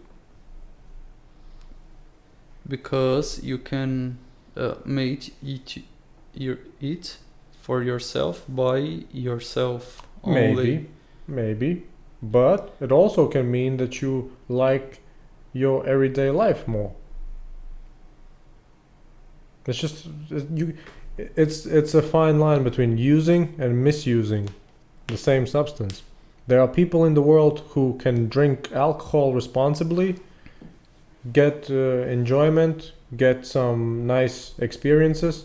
Because you can make it for yourself by yourself only. Maybe, but it also can mean that you like your everyday life more. It's just it's a fine line between using and misusing the same substance. There are people in the world who can drink alcohol responsibly, get enjoyment, get some nice experiences,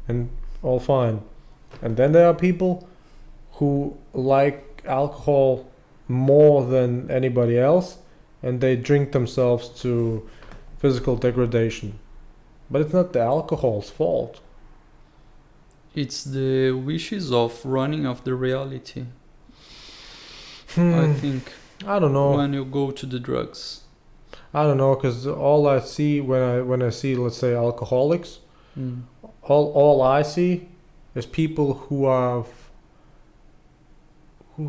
and all fine. And then there are people who like alcohol more than anybody else, and they drink themselves to physical degradation. But it's not the alcohol's fault. It's the wishes of running of the reality. I think I don't know. when you go to the drugs. I don't know, because all I see when I see, let's say, alcoholics, all I see is people who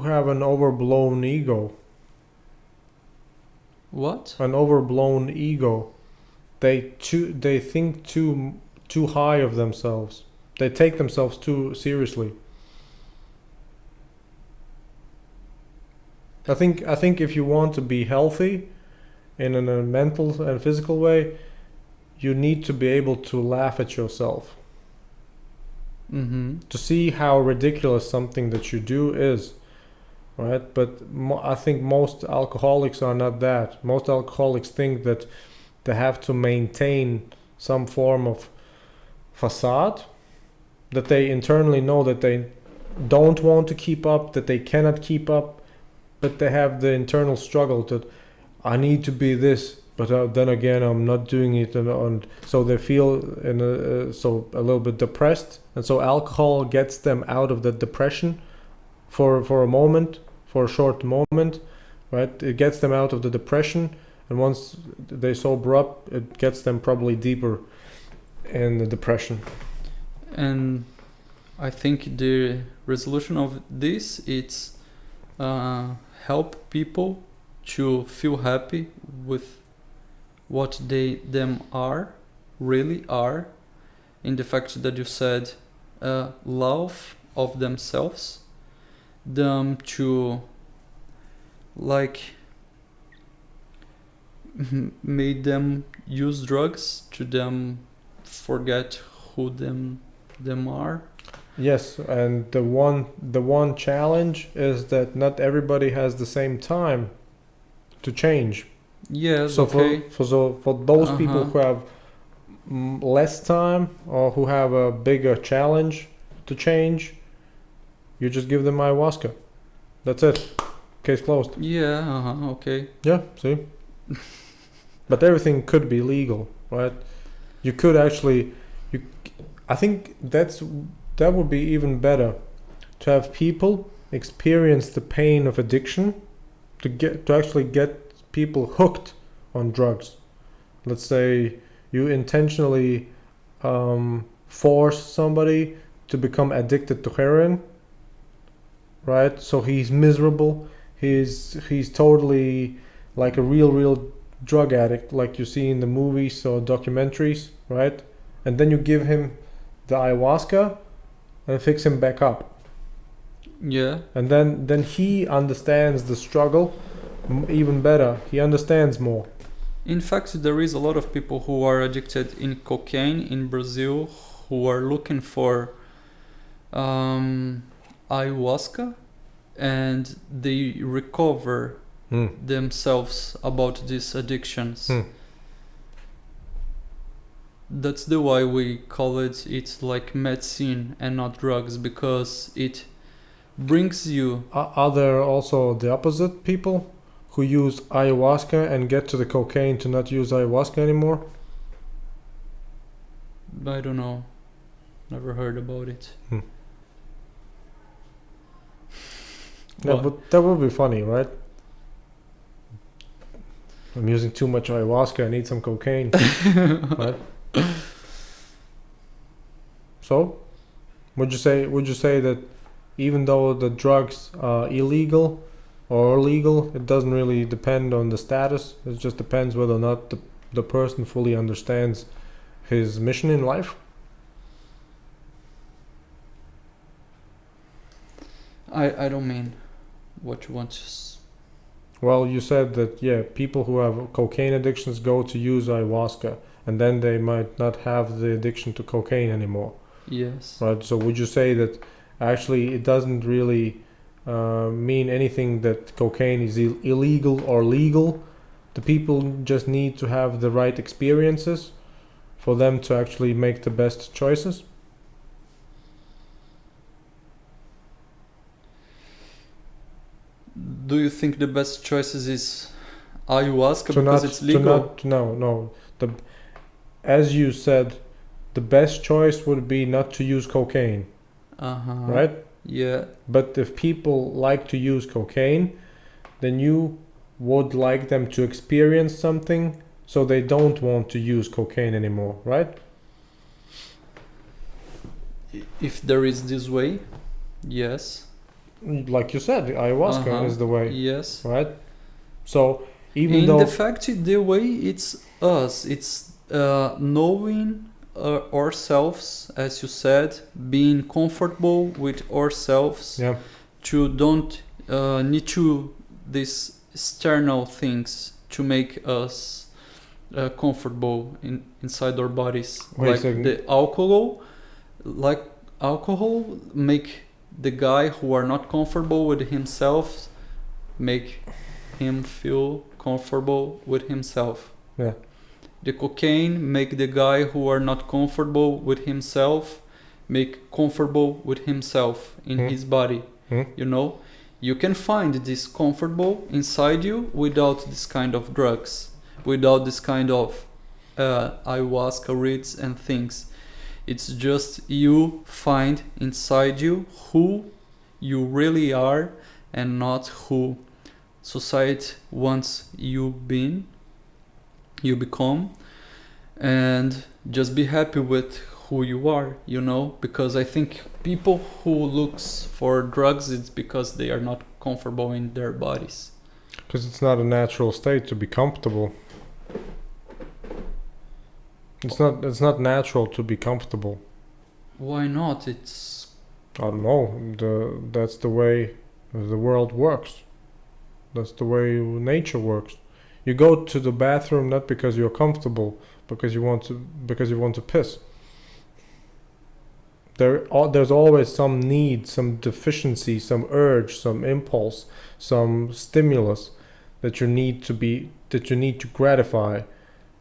have an overblown ego. What? An overblown ego. They think too high of themselves. They take themselves too seriously. I think if you want to be healthy in a mental and physical way, you need to be able to laugh at yourself. To see how ridiculous something that you do is, right? But I think most alcoholics are not that. Most alcoholics think that they have to maintain some form of facade, that they internally know that they don't want to keep up, that they cannot keep up, but they have the internal struggle that I need to be this, but then again I'm not doing it, and so they feel a little bit depressed, and so alcohol gets them out of the depression for a moment, for a short moment, right? It gets them out of the depression, and once they sober up, it gets them probably deeper in the depression. And I think the resolution of this is help people to feel happy with what them really are, in the fact that you said love of themselves, them to like made them use drugs to them forget who them are. Yes, and the one challenge is that not everybody has the same time to change. Yes. So okay. for those people who have less time or who have a bigger challenge to change, you just give them ayahuasca. That's it. Case closed. Yeah. Okay. Yeah. See. But everything could be legal, right? You could actually. I think that would be even better, to have people experience the pain of addiction, to actually get people hooked on drugs. Let's say you intentionally force somebody to become addicted to heroin, right? So he's miserable. He's totally like a real drug addict, like you see in the movies or documentaries, right? And then you give him the ayahuasca and fix him back up. Yeah. And then he understands the struggle even better. He understands more. In fact, there is a lot of people who are addicted in cocaine in Brazil who are looking for ayahuasca, and they recover themselves about these addictions. That's the why we call it's like medicine and not drugs, because it brings you. Are there also the opposite people who use ayahuasca and get to the cocaine to not use ayahuasca anymore? I don't know. Never heard about it. Yeah, What? but that would be funny, right? I'm using too much ayahuasca. I need some cocaine. Right? So, would you say that even though the drugs are illegal or legal, it doesn't really depend on the status. It just depends whether or not the person fully understands his mission in life. I don't mean what you want to Well, you said that, yeah, people who have cocaine addictions go to use ayahuasca, and then they might not have the addiction to cocaine anymore, Yes. right? So would you say that actually it doesn't really mean anything that cocaine is illegal or legal? The people just need to have the right experiences for them to actually make the best choices? Do you think the best choices is ayahuasca To because not, it's legal? no. As you said, the best choice would be not to use cocaine, Uh-huh. right? Yeah. But if people like to use cocaine, then you would like them to experience something so they don't want to use cocaine anymore, right? If there is this way, yes. Like you said, ayahuasca Uh-huh. is the way, Yes. right? So even In though the fact, the way it's us, it's knowing ourselves, as you said, being comfortable with ourselves, yeah, to don't need to these external things to make us comfortable inside our bodies. Wait a like second. the alcohol make the guy who are not comfortable with himself make him feel comfortable with himself. Yeah. The cocaine make the guy who are not comfortable with himself make comfortable with himself in his body. You know, you can find this comfortable inside you without this kind of drugs, without this kind of ayahuasca reads and things. It's just you find inside you who you really are and not who society wants you become, and just be happy with who you are, you know, because I think people who looks for drugs, it's because they are not comfortable in their bodies. because it's not a natural state to be comfortable. It's not natural to be comfortable. Why not? It's I don't know. That's the way the world works. That's the way nature works. You go to the bathroom not because you're comfortable, because you want to piss. There's always some need, some deficiency, some urge, some impulse, some stimulus that you need to gratify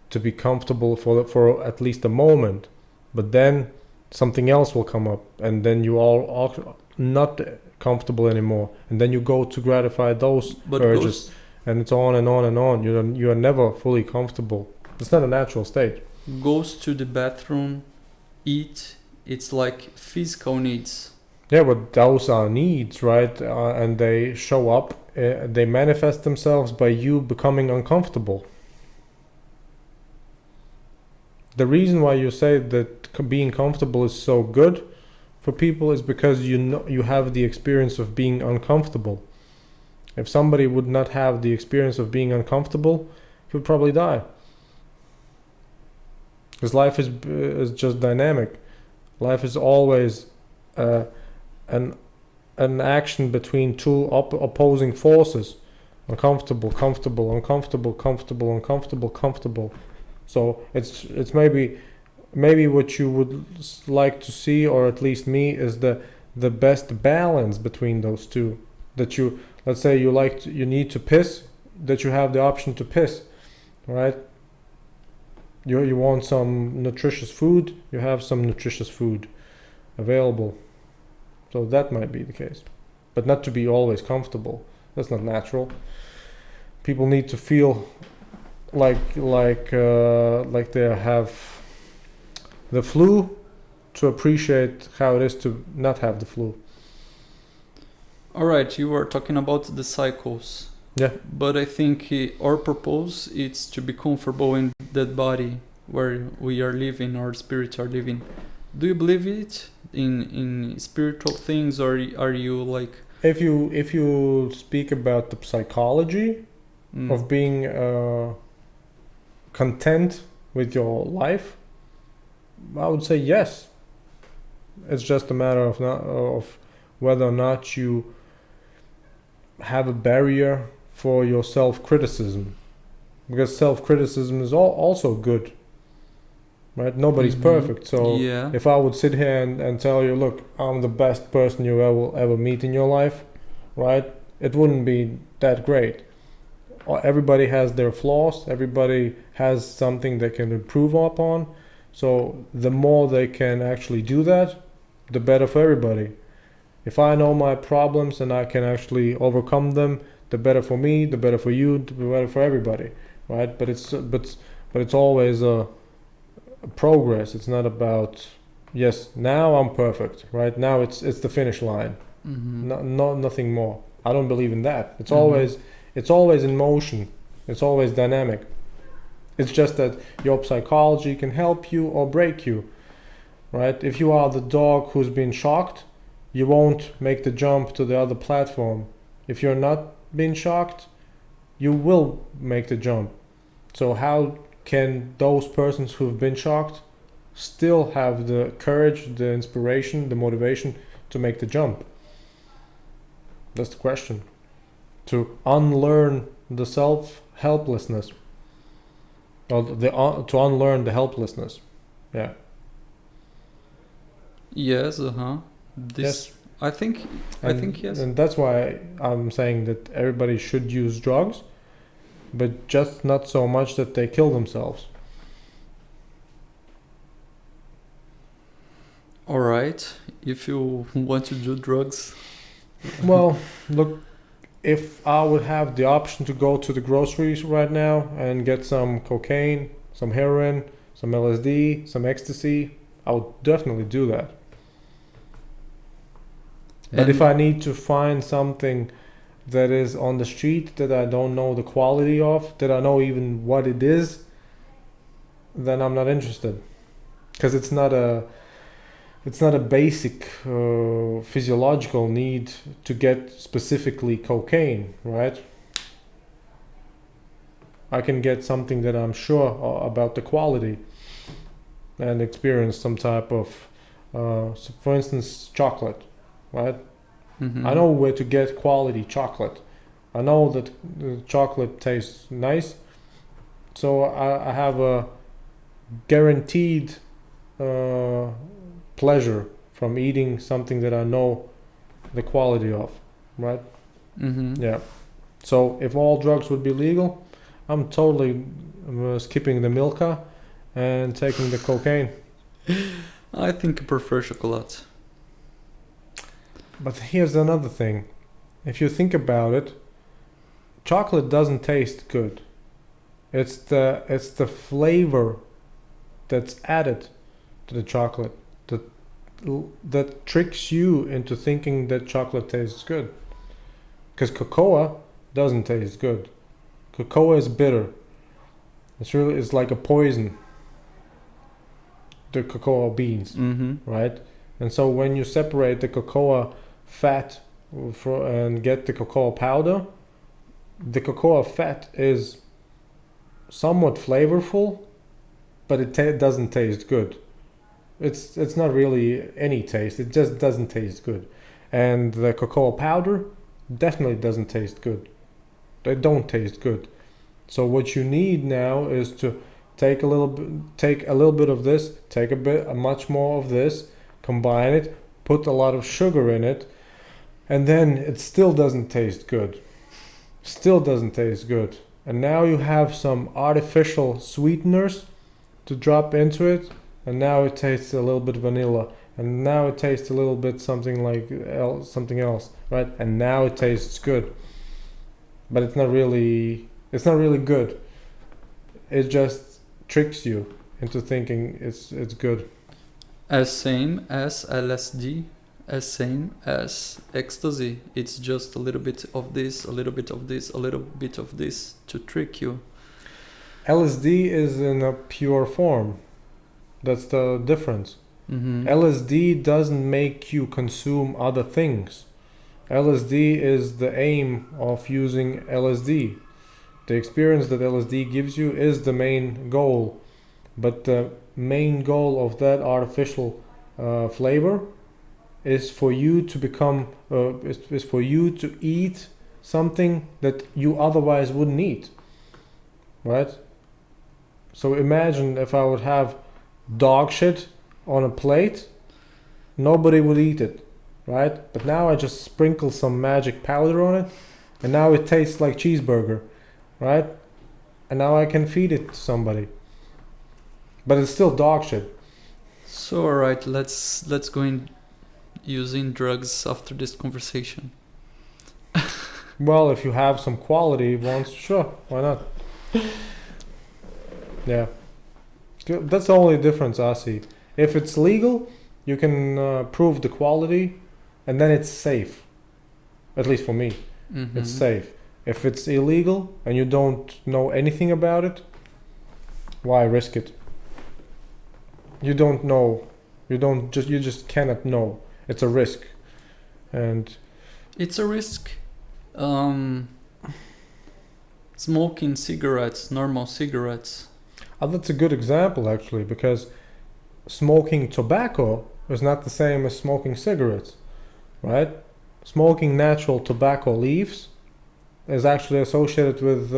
to be comfortable for at least a moment. But then something else will come up, and then you are not comfortable anymore, and then you go to gratify those urges, and it's on and on and on. You are never fully comfortable. It's not a natural state. Goes to the bathroom, eat. It's like physical needs. Yeah, but those are needs, right? And they show up. They manifest themselves by you becoming uncomfortable. The reason why you say that being comfortable is so good for people is because you have the experience of being uncomfortable. If somebody would not have the experience of being uncomfortable, he would probably die. Because life is just dynamic. Life is always an action between two opposing forces. Uncomfortable, comfortable, uncomfortable, comfortable, uncomfortable, comfortable. So it's maybe what you would like to see, or at least me, is the best balance between those two. That you, let's say you need to piss, that you have the option to piss, right? You want some nutritious food, you have some nutritious food available. So that might be the case, but not to be always comfortable. That's not natural. People need to feel like they have the flu, to appreciate how it is to not have the flu. All right, you were talking about the cycles. Yeah. But I think our purpose is to be comfortable in that body where we are living, our spirits are living. Do you believe it in spiritual things, or are you like? If you speak about the psychology of being content with your life, I would say yes. It's just a matter of whether or not you have a barrier for your self-criticism, because self-criticism is also good, right? Nobody's perfect, so Yeah. if I would sit here and tell you, look, I'm the best person you will ever meet in your life, right, it wouldn't be that great. Everybody has their flaws, everybody has something they can improve upon, so the more they can actually do that, the better for everybody. If I know my problems and I can actually overcome them, the better for me, the better for you, the better for everybody, right? But it's always a progress. It's not about, yes, now I'm perfect, right? Now it's the finish line. Nothing more. I don't believe in that. It's always in motion. It's always dynamic. It's just that your psychology can help you or break you, right? If you are the dog who's been shocked, you won't make the jump to the other platform. If you're not being shocked, you will make the jump. So how can those persons who've been shocked still have the courage, the inspiration, the motivation to make the jump? That's the question. To unlearn the self-helplessness. Or to unlearn the helplessness. Yeah. Yes, Yes. I think yes. And that's why I'm saying that everybody should use drugs, but just not so much that they kill themselves. All right, if you want to do drugs. Well, look, if I would have the option to go to the groceries right now and get some cocaine, some heroin, some LSD, some ecstasy, I would definitely do that. But if I need to find something that is on the street that I don't know the quality of, that I know even what it is, then I'm not interested. Because it's not a basic physiological need to get specifically cocaine, right? I can get something that I'm sure about the quality and experience some type of, for instance, chocolate. Right? I know where to get quality chocolate. I know that the chocolate tastes nice, so I have a guaranteed pleasure from eating something that I know the quality of, right? Yeah. So if all drugs would be legal, I'm totally skipping the Milka and taking the cocaine. I think I prefer chocolate. But here's another thing. If you think about it, chocolate doesn't taste good. It's the flavor that's added to the chocolate that tricks you into thinking that chocolate tastes good. Because cocoa doesn't taste good. Cocoa is bitter. It's like a poison. The cocoa beans, right? And so when you separate the cocoa fat and get the cocoa powder, the cocoa fat is somewhat flavorful, but it doesn't taste good. It's not really any taste. It just doesn't taste good. And the cocoa powder definitely doesn't taste good. They don't taste good. So what you need now is to take a little bit of this, take much more of this, combine it, put a lot of sugar in it, and then it still doesn't taste good. Still doesn't taste good. And now you have some artificial sweeteners to drop into it, and now it tastes a little bit vanilla, and now it tastes a little bit something else, right? And now it tastes good. But it's not really good. It just tricks you into thinking it's good. As same as LSD, as same as ecstasy. It's just a little bit of this, a little bit of this, a little bit of this to trick you. LSD is in a pure form. That's the difference. Mm-hmm. LSD doesn't make you consume other things. LSD is the aim of using LSD. The experience that LSD gives you is the main goal. But the main goal of that artificial flavor is for you to become is for you to eat something that you otherwise wouldn't eat, right? So imagine if I would have dog shit on a plate, nobody would eat it, right? But now I just sprinkle some magic powder on it, and now it tastes like cheeseburger, right? And now I can feed it to somebody. But it's still dog shit. So alright, let's go in using drugs after this conversation. Well, if you have some quality ones, sure, why not? Yeah. That's the only difference I see. If it's legal, you can prove the quality, and then it's safe. At least for me, Mm-hmm. it's safe. If it's illegal and you don't know anything about it, why risk it? You don't know. You just cannot know. It's a risk, and It's a risk. Smoking cigarettes, normal cigarettes. that's a good example actually, because smoking tobacco is not the same as smoking cigarettes, right? Smoking natural tobacco leaves is actually associated with,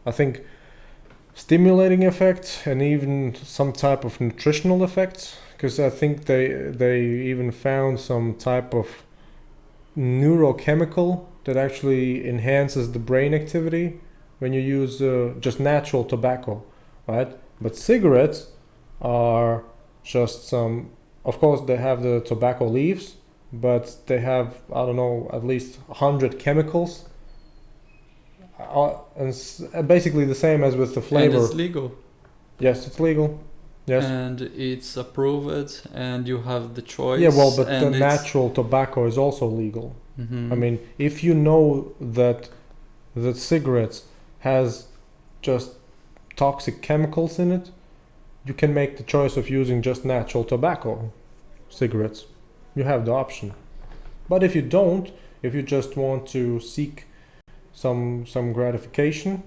I think, stimulating effects and even some type of nutritional effects. Because I think they even found some type of neurochemical that actually enhances the brain activity when you use just natural tobacco, right? But cigarettes are just some. Of course, they have the tobacco leaves, but they have, I don't know, at least 100 chemicals. And basically the same as with the flavor. And it's legal. Yes, it's legal. Yes. And it's approved, and you have the choice. Yeah, well, but the and natural tobacco is also legal. Mhm. I mean, if you know that cigarettes has just toxic chemicals in it, you can make the choice of using just natural tobacco cigarettes. You have the option. But if you don't, if you just want to seek some gratification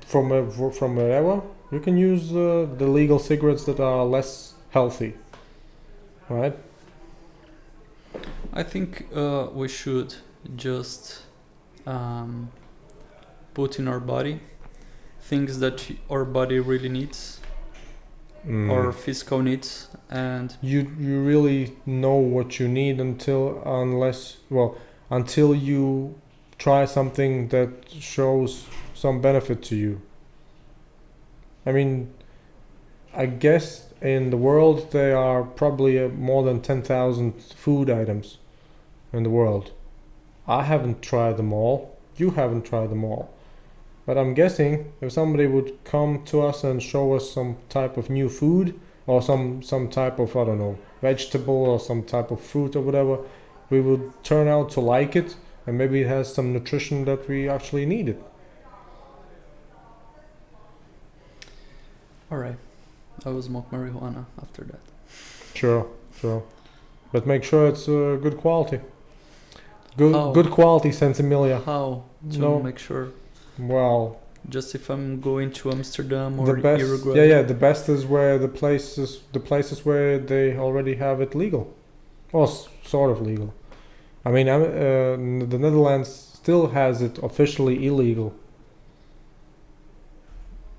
from wherever, you can use the legal cigarettes that are less healthy, right? I think we should just put in our body things that our body really needs, or physical needs, and you really know what you need until you try something that shows some benefit to you. I mean, I guess in the world there are probably more than 10,000 food items in the world. I haven't tried them all. You haven't tried them all. But I'm guessing if somebody would come to us and show us some type of new food, or some type of, I don't know, vegetable or some type of fruit or whatever, we would turn out to like it, and maybe it has some nutrition that we actually needed. alright, I will smoke marijuana after that. Sure. But make sure it's good quality. How? Good quality Sensimilia. How to No. make sure? Well, Just if I'm going to Amsterdam the or best, Uruguay. yeah, the best is where the places where they already have it legal, or sort of legal. I mean, the Netherlands still has it officially illegal.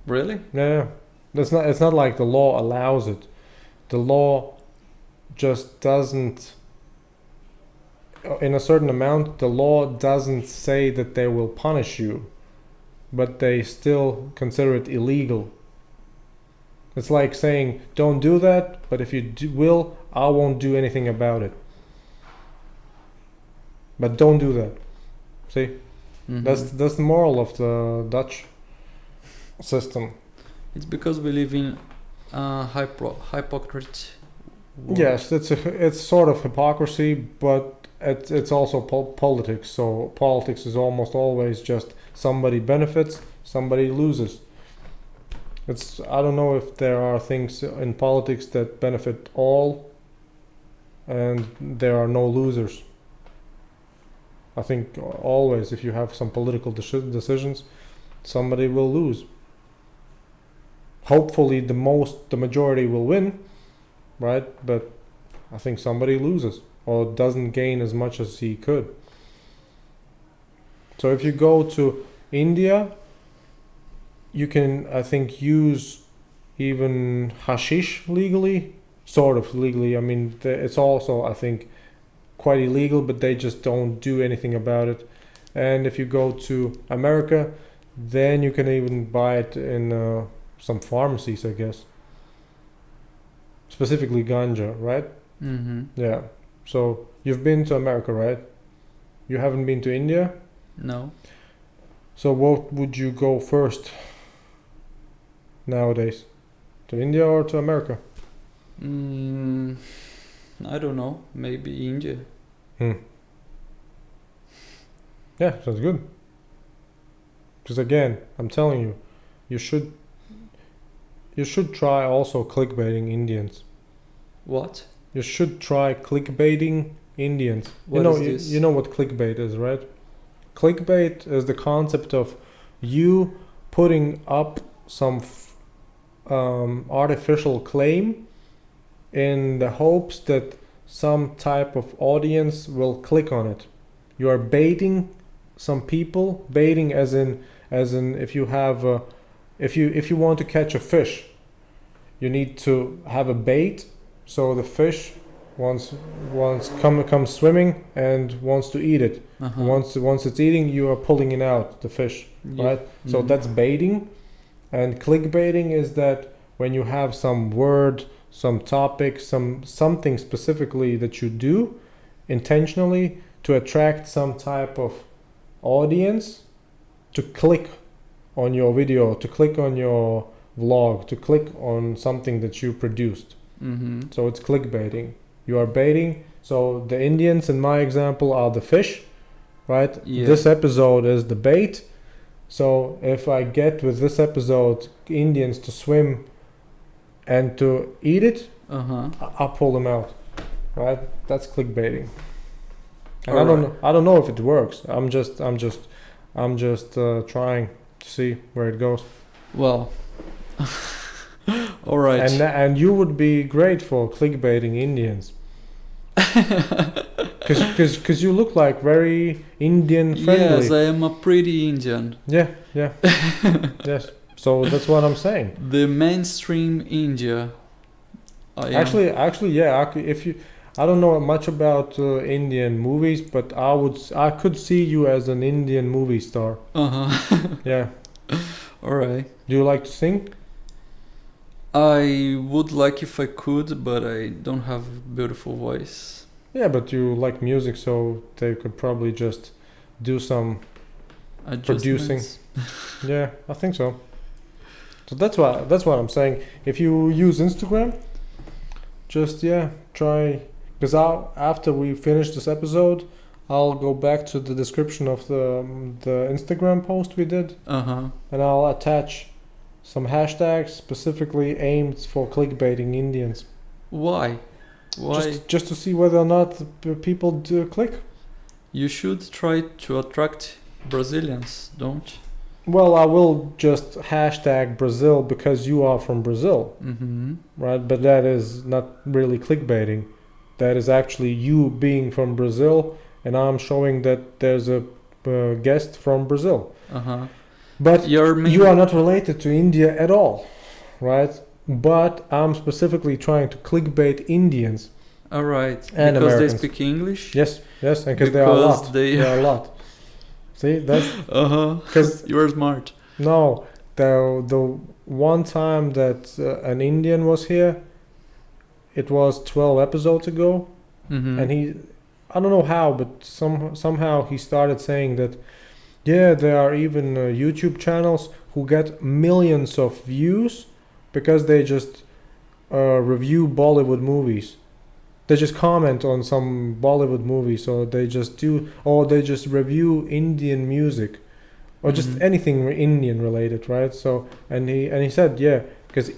Really? Yeah, that's not. It's not like the law allows it. The law just doesn't. In a certain amount, the law doesn't say that they will punish you, but they still consider it illegal. It's like saying, don't do that, but if you will, I won't do anything about it. But don't do that. See? Mhm. That's the moral of the Dutch system. It's because we live in a hypocrite Yes, it's sort of hypocrisy, but it's also politics. So politics is almost always just somebody benefits, somebody loses. It's I don't know if there are things in politics that benefit all, and there are no losers. I think always if you have some political decisions, somebody will lose. Hopefully, the majority will win, right? But I think somebody loses or doesn't gain as much as he could. So if you go to India, you can, I think, use even hashish legally, sort of legally. I mean, it's also, I think, quite illegal, but they just don't do anything about it. And if you go to America, then you can even buy it in some pharmacies, I guess. Specifically ganja, right? Mm-hmm. Yeah. So you've been to America, right? You haven't been to India? No. So what would you go first nowadays? To India or to America? I don't know. Maybe India. Yeah, sounds good. Because again, I'm telling you, you should try also clickbaiting Indians. What? You should try clickbaiting Indians. What is this? You know what clickbait is, right? Clickbait is the concept of you putting up some artificial claim in the hopes that some type of audience will click on it. You are baiting some people, baiting as in if you have if you want to catch a fish, you need to have a bait so the fish once comes swimming and wants to eat it. Uh-huh. Once it's eating, you are pulling it out, the fish, Yeah. right? So that's baiting. And clickbaiting is that when you have some word, some topic, something specifically that you do intentionally to attract some type of audience to click on your video, to click on your vlog, to click on something that you produced. Mm-hmm. So it's clickbaiting. You are baiting. So the Indians, in my example, are the fish, right? Yeah. This episode is the bait. So if I get with this episode Indians to swim and to eat it, Uh-huh. I'll pull them out, right? That's clickbaiting. And Alright. I don't know if it works. I'm just trying to see where it goes. Well. All right. And you would be great for clickbaiting Indians. Because you look like very Indian friendly. Yes, I am a pretty Indian. Yeah. Yes. So that's what I'm saying. The mainstream India. I am. Actually, yeah. I don't know much about Indian movies, but I could see you as an Indian movie star. Uh-huh. Yeah. All right. Do you like to sing? I would like if I could, but I don't have a beautiful voice. Yeah, but you like music, so they could probably just do some producing. Adjustments. Yeah, I think so. So that's what I'm saying. If you use Instagram, just try. Because after we finish this episode, I'll go back to the description of the Instagram post we did, Uh-huh. and I'll attach some hashtags specifically aimed for clickbaiting Indians. Why? Just to see whether or not the people do click. You should try to attract Brazilians, don't you? Well, I will just hashtag Brazil because you are from Brazil, Mm-hmm. right? But that is not really clickbaiting. That is actually you being from Brazil, and I'm showing that there's a guest from Brazil. Uh-huh. But Your main... you are not related to India at all, right? But I'm specifically trying to clickbait Indians. All right. And because Americans. they speak English? Yes, and because there are a lot. They There are a lot. See, that's Uh-huh. because You're smart. no, the one time that an Indian was here, it was 12 episodes ago, Mm-hmm. and I don't know how, but somehow he started saying that, yeah, there are even YouTube channels who get millions of views because they just review Bollywood movies. they just comment on some Bollywood movie, so they just do, or they just review Indian music, or just Mhm. anything Indian related, right? So and he said, yeah, because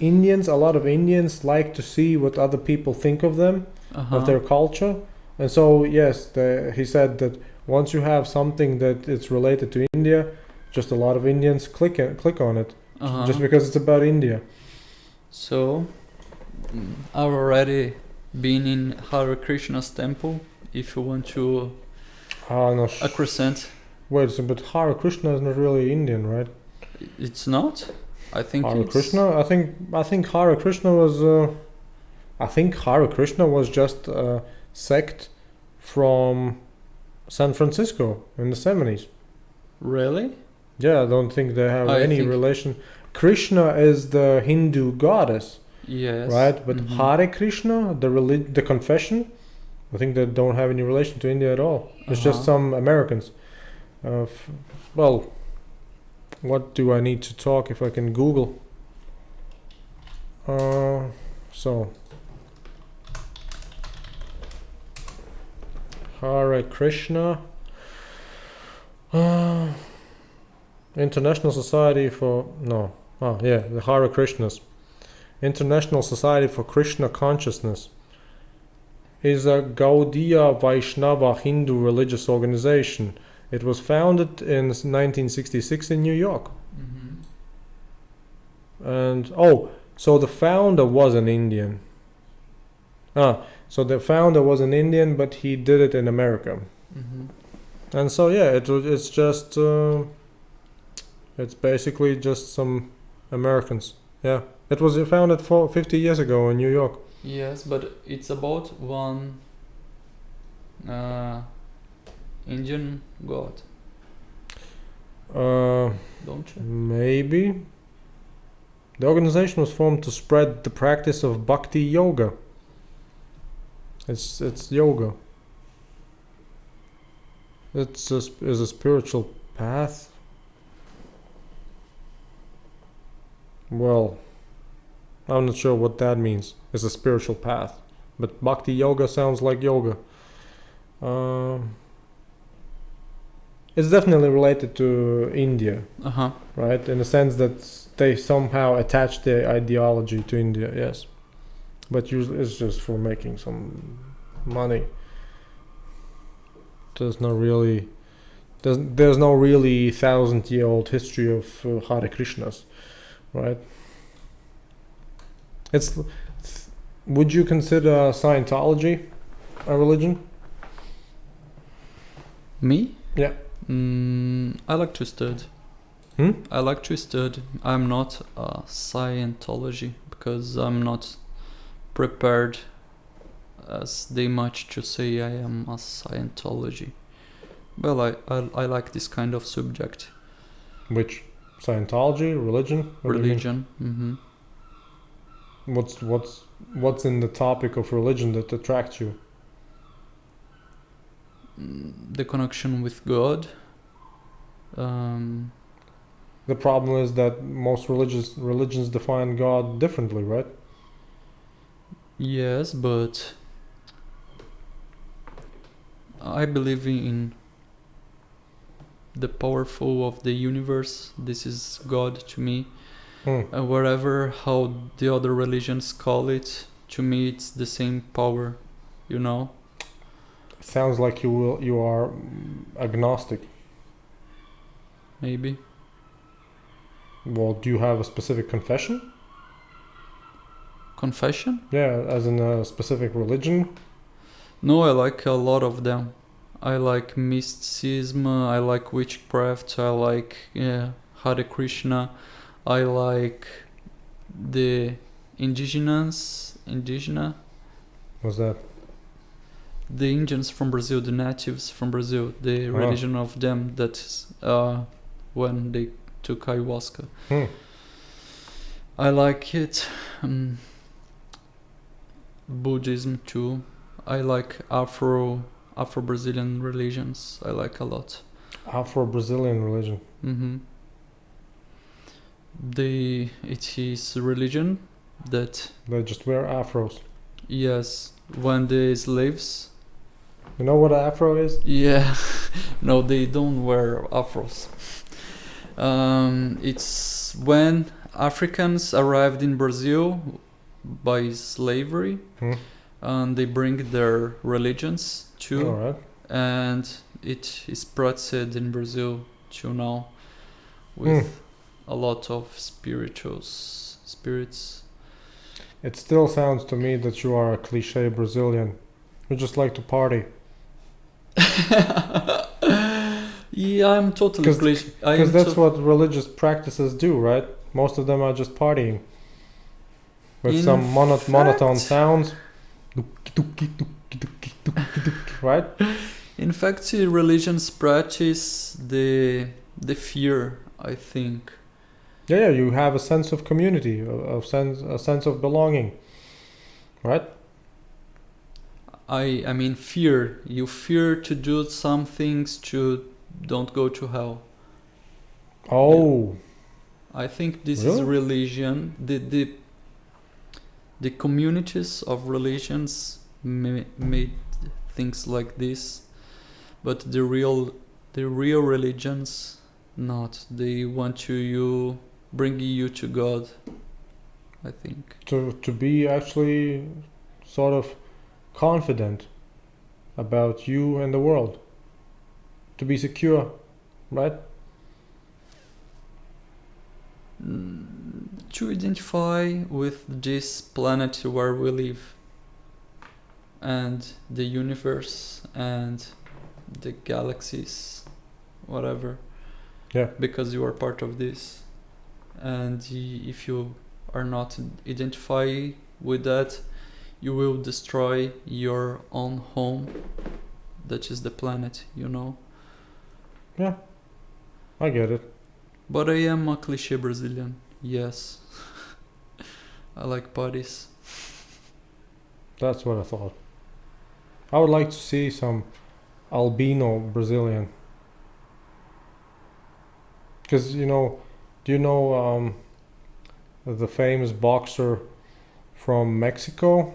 a lot of Indians like to see what other people think of them, of their culture, and so yes, he said that once you have something that it's related to India, just a lot of Indians click on it, just because it's about India. So, I've already been in Hare Krishna's temple. If you want to No, accrescent, wait, so, but Hare Krishna is not really Indian, right? it's not. I think Hare it's Krishna. I think Hare Krishna was. I think Hare Krishna was just a sect from San Francisco in the 70s. really. Yeah, I don't think they have I any think- relation. Krishna is the Hindu goddess, Yes. right? But Mhm. Hare Krishna, the confession, I think they don't have any relation to India at all. It's just some Americans. Well, what do I need to talk if I can Google? So Hare Krishna, International Society for the Hare Krishnas, International Society for Krishna Consciousness, is a Gaudiya Vaishnava Hindu religious organization. It was founded in 1966 in New York. Mhm. And so the founder was an Indian. So the founder was an Indian, but he did it in America. Mhm. And so yeah, it's just it's basically just some Americans. Yeah, it was founded 50 years ago in New York. Yes, but it's about one Indian god, don't you? Maybe the organization was formed to spread the practice of bhakti yoga. It's yoga. It's is a spiritual path. Well, I'm not sure what that means. It's a spiritual path, but bhakti yoga sounds like yoga. It's definitely related to India, right? In the sense that they somehow attach their ideology to India, yes. But usually it's just for making some money. There's no really 1,000-year-old history of Hare Krishnas, right? Would you consider Scientology a religion? Me? Yeah. I like to study. I like to study. I'm not a Scientology because I'm not prepared as they much to say I am a Scientology. Well, I like this kind of subject. Which Scientology, religion? What do you mean? Religion. Mm-hmm. What's in the topic of religion that attracts you? The connection with God. The problem is that most religions define God differently, right? Yes, but I believe in the powerful of the universe. This is God to me. Wherever how the other religions call it, to me it's the same power, you know. Sounds like you are agnostic. Maybe. Well, do you have a specific confession? Confession? Yeah, as in a specific religion? No, I like a lot of them. I like mysticism, I like witchcraft, I like Hare Krishna, I like the indígena. What's that? The Indians from Brazil, the natives from Brazil, the religion of them that when they took ayahuasca. I like it. Buddhism too. I like Afro-Brazilian religions. I like a lot. Afro-Brazilian religion. Mm-hmm. It is a religion that They just wear afros. yes, when the slaves. You know what an afro is? Yeah, no, they don't wear afros. It's when Africans arrived in Brazil by slavery, and they bring their religions too, All right. and it is practiced in Brazil till now with a lot of spirits. It still sounds to me that you are a cliche Brazilian. You just like to party. Yeah, I'm totally cliche. Because that's what religious practices do, right? Most of them are just partying. With In some monotone fact- sounds. Right? In fact, religions practice the fear, I think. Yeah, you have a sense of community, a sense of belonging. Right? I mean fear. You fear to do some things to don't go to hell. Oh. I think this Really? is religion. The communities of religions made things like this, but the real religions not. They want to bring you to God, I think. To be actually sort of confident about you and the world. To be secure, right? To identify with this planet where we live and the universe and the galaxies, whatever. Yeah. Because you are part of this, and if you are not identify with that, you will destroy your own home, that is the planet, you know. Yeah, I get it. But I am a cliche Brazilian, yes. I like parties. That's what I thought. I would like to see some albino Brazilian. Because, do you know the famous boxer from Mexico?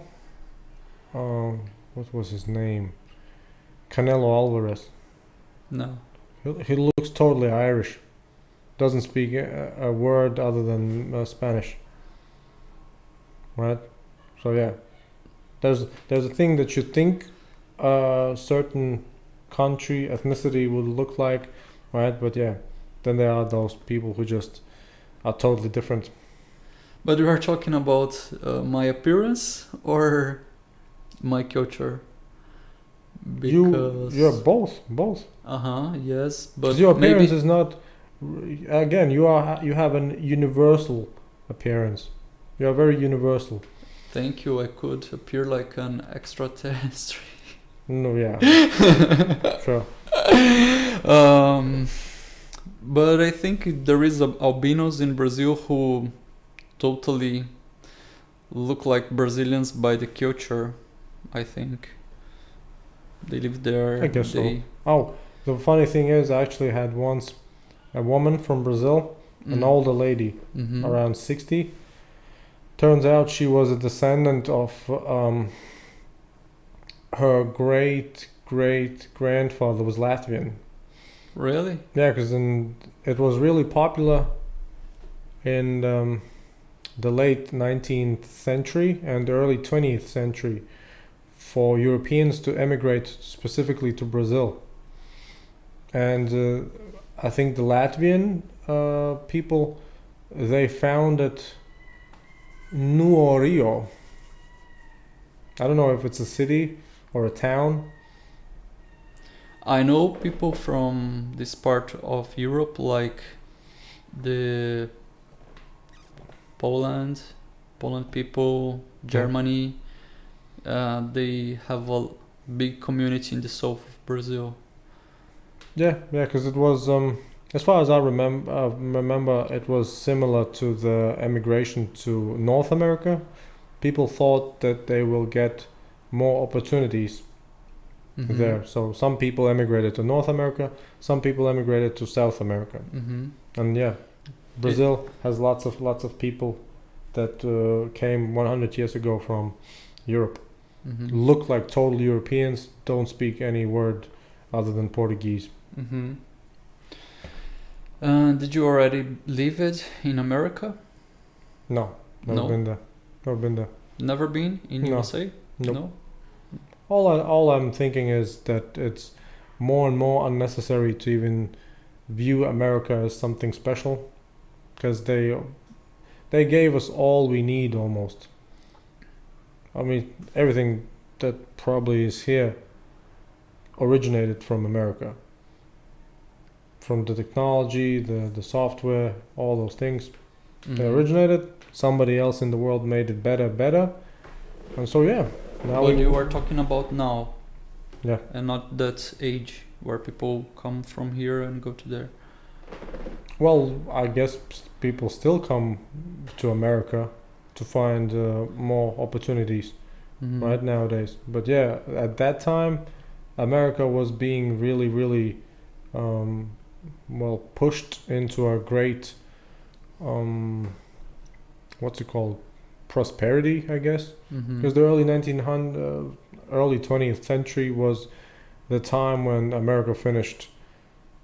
What was his name? Canelo Alvarez. No. He looks totally Irish. Doesn't speak a word other than Spanish. Right? So yeah, there's a thing that you think a certain country ethnicity would look like, right? But yeah, then there are those people who just are totally different. But we are talking about my appearance or my culture? Because You're both. yes, but 'Cause your appearance maybe is not. Again, you have an universal appearance. You are very universal. thank you. I could appear like an extraterrestrial. No, yeah, sure. But I think there is albinos in Brazil who totally look like Brazilians by the culture. I think they live there. I guess so. Oh, the funny thing is, I actually had once a woman from Brazil, an older lady, around 60. Turns out she was a descendant of her great grandfather was Latvian. Really? Yeah, because it was really popular in the late 19th century and the early 20th century for Europeans to emigrate specifically to Brazil. And I think the Latvian people, they founded Nuorio. I don't know if it's a city or a town. I know people from this part of Europe, like the Poland people, Germany. They have a big community in the south of Brazil. Yeah, because it was, as far as I remember, it was similar to the emigration to North America. People thought that they will get more opportunities there. So some people emigrated to North America, some people emigrated to South America. And yeah, Brazil has lots of people that came 100 years ago from Europe. look like total Europeans, don't speak any word other than Portuguese. Did you already live it in America? No, never been there. Never been there. Never been in No. USA? Nope. No. All I'm thinking is that it's more and more unnecessary to even view America as something special, because they gave us all we need almost. I mean, everything that probably is here originated from America. From the technology, the software, all those things. They originated. Somebody else in the world made it better. And so, yeah. Now But you are talking about now. Yeah. And not that age where people come from here and go to there. Well, I guess people still come to America to find more opportunities right nowadays. But yeah, at that time, America was being really, really pushed into a great what's it called, prosperity, I guess, because the early 20th century was the time when America finished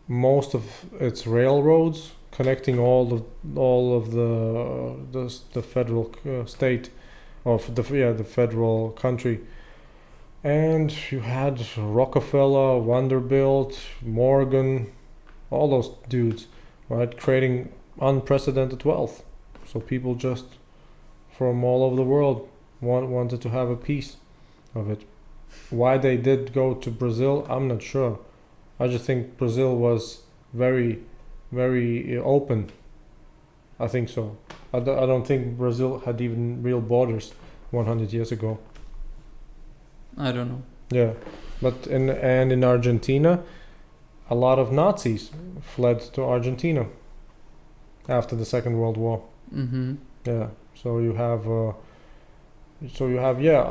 most of its railroads, connecting all of the federal state of the federal country. And you had Rockefeller, Vanderbilt, Morgan, all those dudes, right, creating unprecedented wealth. So people just from all over the world wanted to have a piece of it. Why they did go to Brazil, I'm not sure. I just think Brazil was very, very open. I think so. I don't think Brazil had even real borders 100 years ago. I don't know. Yeah, but in Argentina, a lot of Nazis fled to Argentina after the Second World War. Yeah, so you have a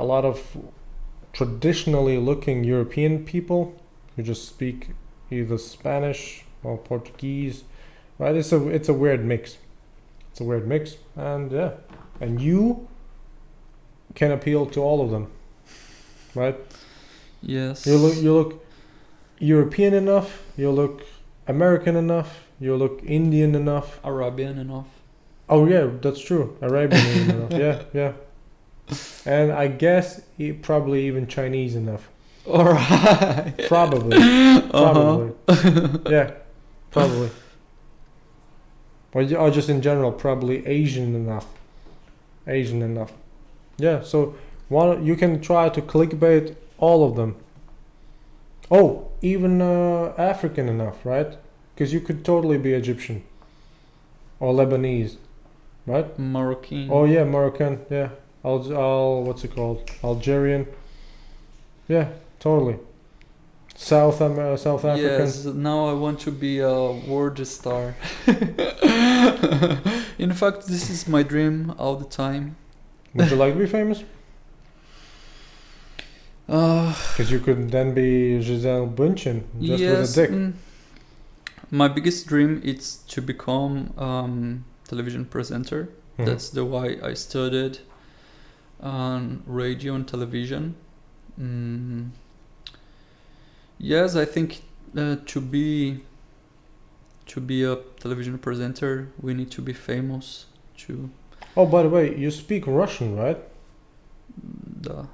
lot of traditionally looking European people who just speak either Spanish or Portuguese, right? It's a weird mix. It's a weird mix, and yeah, and you can appeal to all of them, right? Yes. You look European enough. You look American enough. You look Indian enough. Arabian enough. Oh yeah, that's true. Arabian enough. Yeah. And I guess probably even Chinese enough. All right. Probably. Yeah, probably. Or just in general, probably Asian enough. Yeah. So you can try to clickbait all of them. Oh, even African enough, right? Because you could totally be Egyptian or Lebanese, right? Moroccan. Oh yeah, Moroccan. Yeah. What's it called? Algerian. Yeah, totally. South African. Yes, now I want to be a world star. In fact, this is my dream all the time. Would you like to be famous? Because you could then be Giselle Bündchen, just with a dick. My biggest dream is to become television presenter. That's the why I studied on radio and television. Yes, I think to be a television presenter, we need to be famous. Oh, by the way, you speak Russian, right? Duh.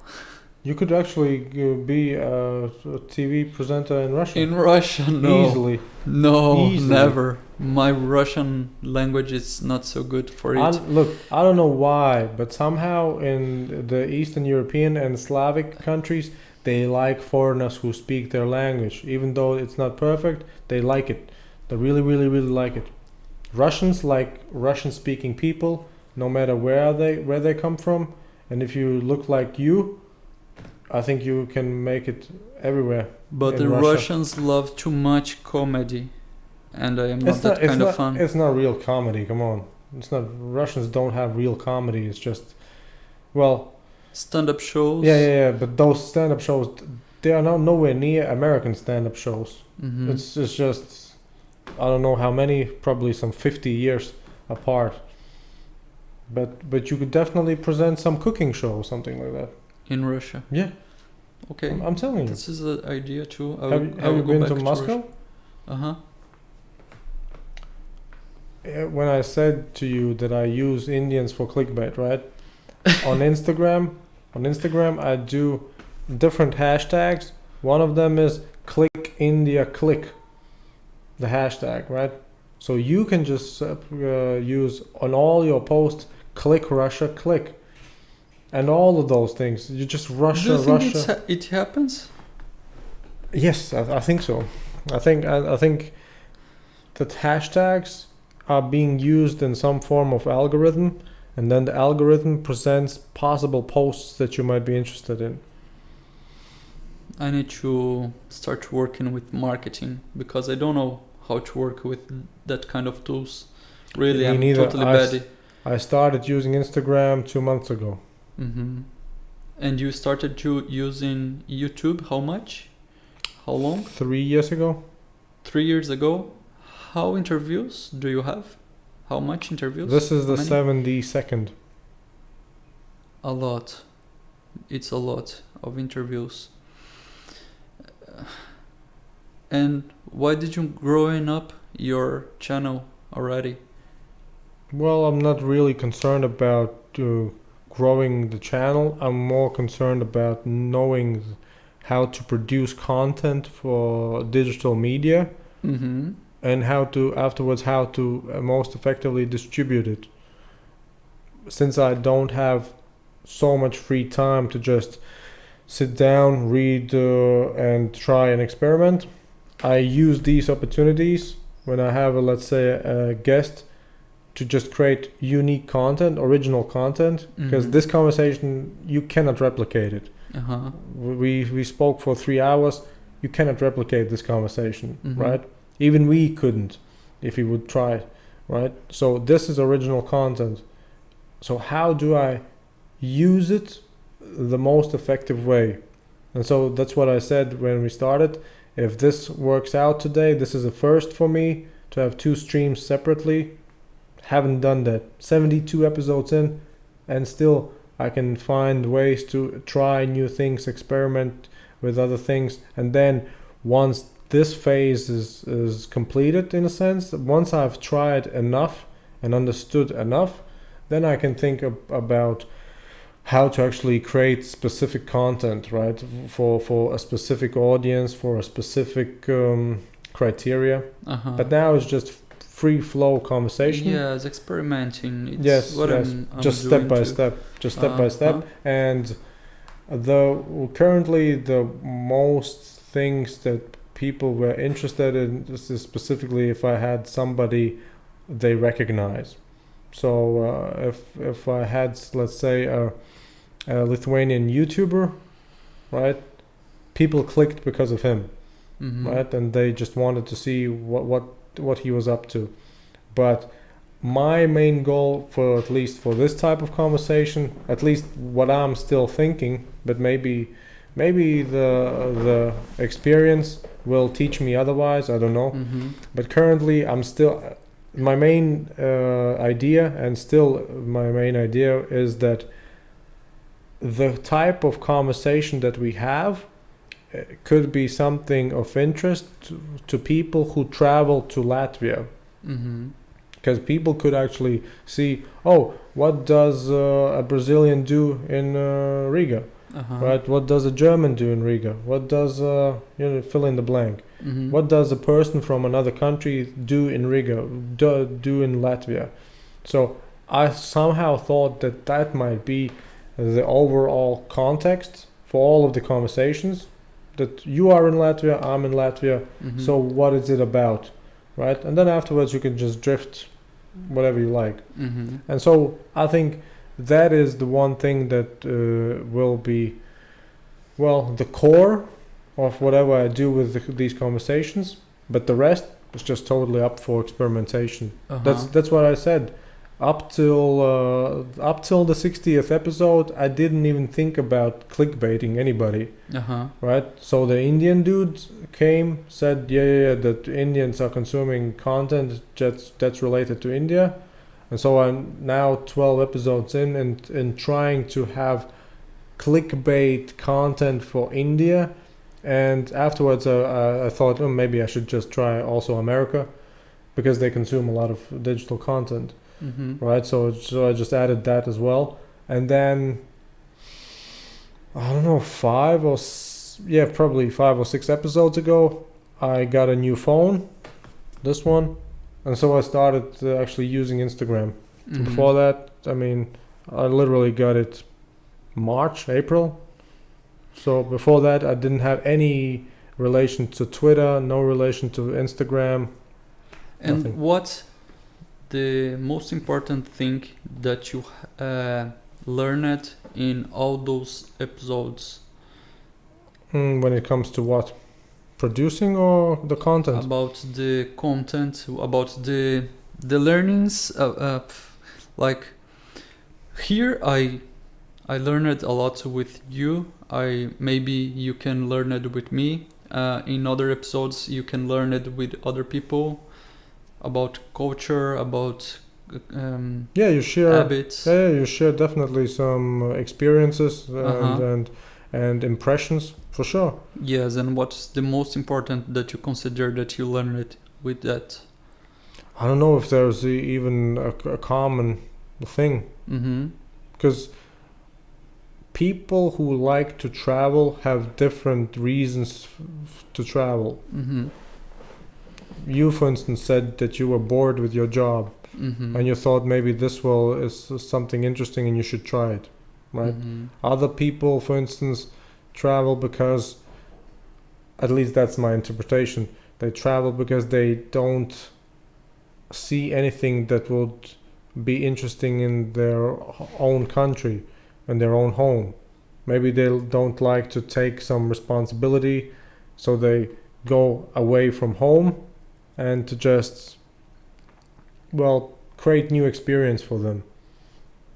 You could actually be a TV presenter in Russia. In Russia, no. Easily. No, never. My Russian language is not so good for it. Look, I don't know why, but somehow in the Eastern European and Slavic countries, they like foreigners who speak their language. Even though it's not perfect, they like it. They really, really, really like it. Russians like Russian-speaking people, no matter where they come from. And if you look like you, I think you can make it everywhere. But the Russia. Russians love too much comedy, and I am not that kind of fan. It's not real comedy. Come on, it's not. Russians don't have real comedy. It's just, stand-up shows. Yeah. But those stand-up shows, they are nowhere near American stand-up shows. It's just, I don't know how many, probably some 50 years apart. But you could definitely present some cooking show or something like that. in Russia. Yeah, Okay. I'm telling you. This is an idea too. Have you been to Moscow? Uh-huh. When I said to you that I use Indians for clickbait, right? on Instagram I do different hashtags. One of them is click India click, the hashtag, right? So you can just use on all your posts click Russia click, and all of those things. You just Russia Do you think Russia. it happens? Yes, I think so. I think that hashtags are being used in some form of algorithm, and then the algorithm presents possible posts that you might be interested in. I need to start working with marketing because I don't know how to work with that kind of tools. Really, Me I'm neither. totally bad. I started using Instagram 2 months ago. Mm-hmm. And you started to using YouTube. How much? How long? 3 years ago. 3 years ago. How interviews do you have? How much interviews? This is How the many? 72nd. A lot. It's a lot of interviews. And why did you growing up your channel already? Well, I'm not really concerned about growing the channel. I'm more concerned about knowing how to produce content for digital media, Mm-hmm. and how to most effectively distribute it. Since I don't have so much free time to just sit down, read, and try and experiment, I use these opportunities when I have let's say a guest to just create unique content, original content, because Mhm. this conversation you cannot replicate it. Uh-huh. We spoke for 3 hours. You cannot replicate this conversation, Mhm. right? Even we couldn't if we would try, right? So this is original content. So how do I use it the most effective way? And so that's what I said when we started. If this works out today, this is a first for me to have 2 streams separately. Haven't done that. 72 episodes in, and still I can find ways to try new things, experiment with other things, and then once this phase is completed, in a sense, once I've tried enough and understood enough, then I can think about how to actually create specific content, right, for a specific audience, for a specific criteria. Uh-huh. But now it's just free flow conversation. Yeah, it's experimenting. It's Yes, what yes. I'm Just doing step by too. step, just step by step. Uh-huh. And currently the most things that people were interested in, this is specifically if I had somebody they recognize. So if I had, let's say, a Lithuanian YouTuber, right, people clicked because of him, Mhm. right, and they just wanted to see what he was up to. But my main goal, for at least for this type of conversation, at least what I'm still thinking, but maybe the experience will teach me otherwise, I don't know. Mhm. But currently I'm still, my main idea is that the type of conversation that we have could be something of interest to people who travel to Latvia. Mhm. Because people could actually see, oh, what does a Brazilian do in Riga, Uh-huh. right? What does a German do in Riga? What does fill in the blank? Mhm. What does a person from another country do in Riga, do in Latvia? So I somehow thought that might be the overall context for all of the conversations. That you are in Latvia, I'm in Latvia. Mhm. So what is it about, right? And then afterwards you can just drift whatever you like. Mhm. And so I think that is the one thing that will be, well, the core of whatever I do with these conversations. But the rest is just totally up for experimentation. Uh-huh. That's what I said. Up till the 60th episode, I didn't even think about clickbaiting anybody. Uh-huh. Right, so the Indian dude came, said, yeah, that Indians are consuming content that's related to India, and so I'm now 12 episodes in and trying to have clickbait content for India, and afterwards I thought, oh, maybe I should just try also America, because they consume a lot of digital content, right? So I just added that as well, and then I don't know, probably 5 or 6 episodes ago, I got a new phone, this one, and so I started actually using Instagram. Before that, I mean, I literally got it March, April. So before that, I didn't have any relation to Twitter, no relation to Instagram. And nothing. what's the most important thing that you learned in all those episodes? When it comes to what? Producing or the content? About the content, about the learnings. Like here, I learned a lot with you. Maybe you can learn it with me. In other episodes, you can learn it with other people about culture, about You share habits. you share definitely some experiences and impressions for sure. Yes, and what's the most important that you consider that you learned with that? I don't know if there's even a common thing, because people who like to travel have different reasons to travel. You, for instance, said that you were bored with your job, and you thought maybe this is something interesting and you should try it, right? Other people, for instance, travel because, at least that's my interpretation, they travel because they don't see anything that would be interesting in their own country and their own home. Maybe they don't like to take some responsibility, so they go away from home and to just, create new experience for them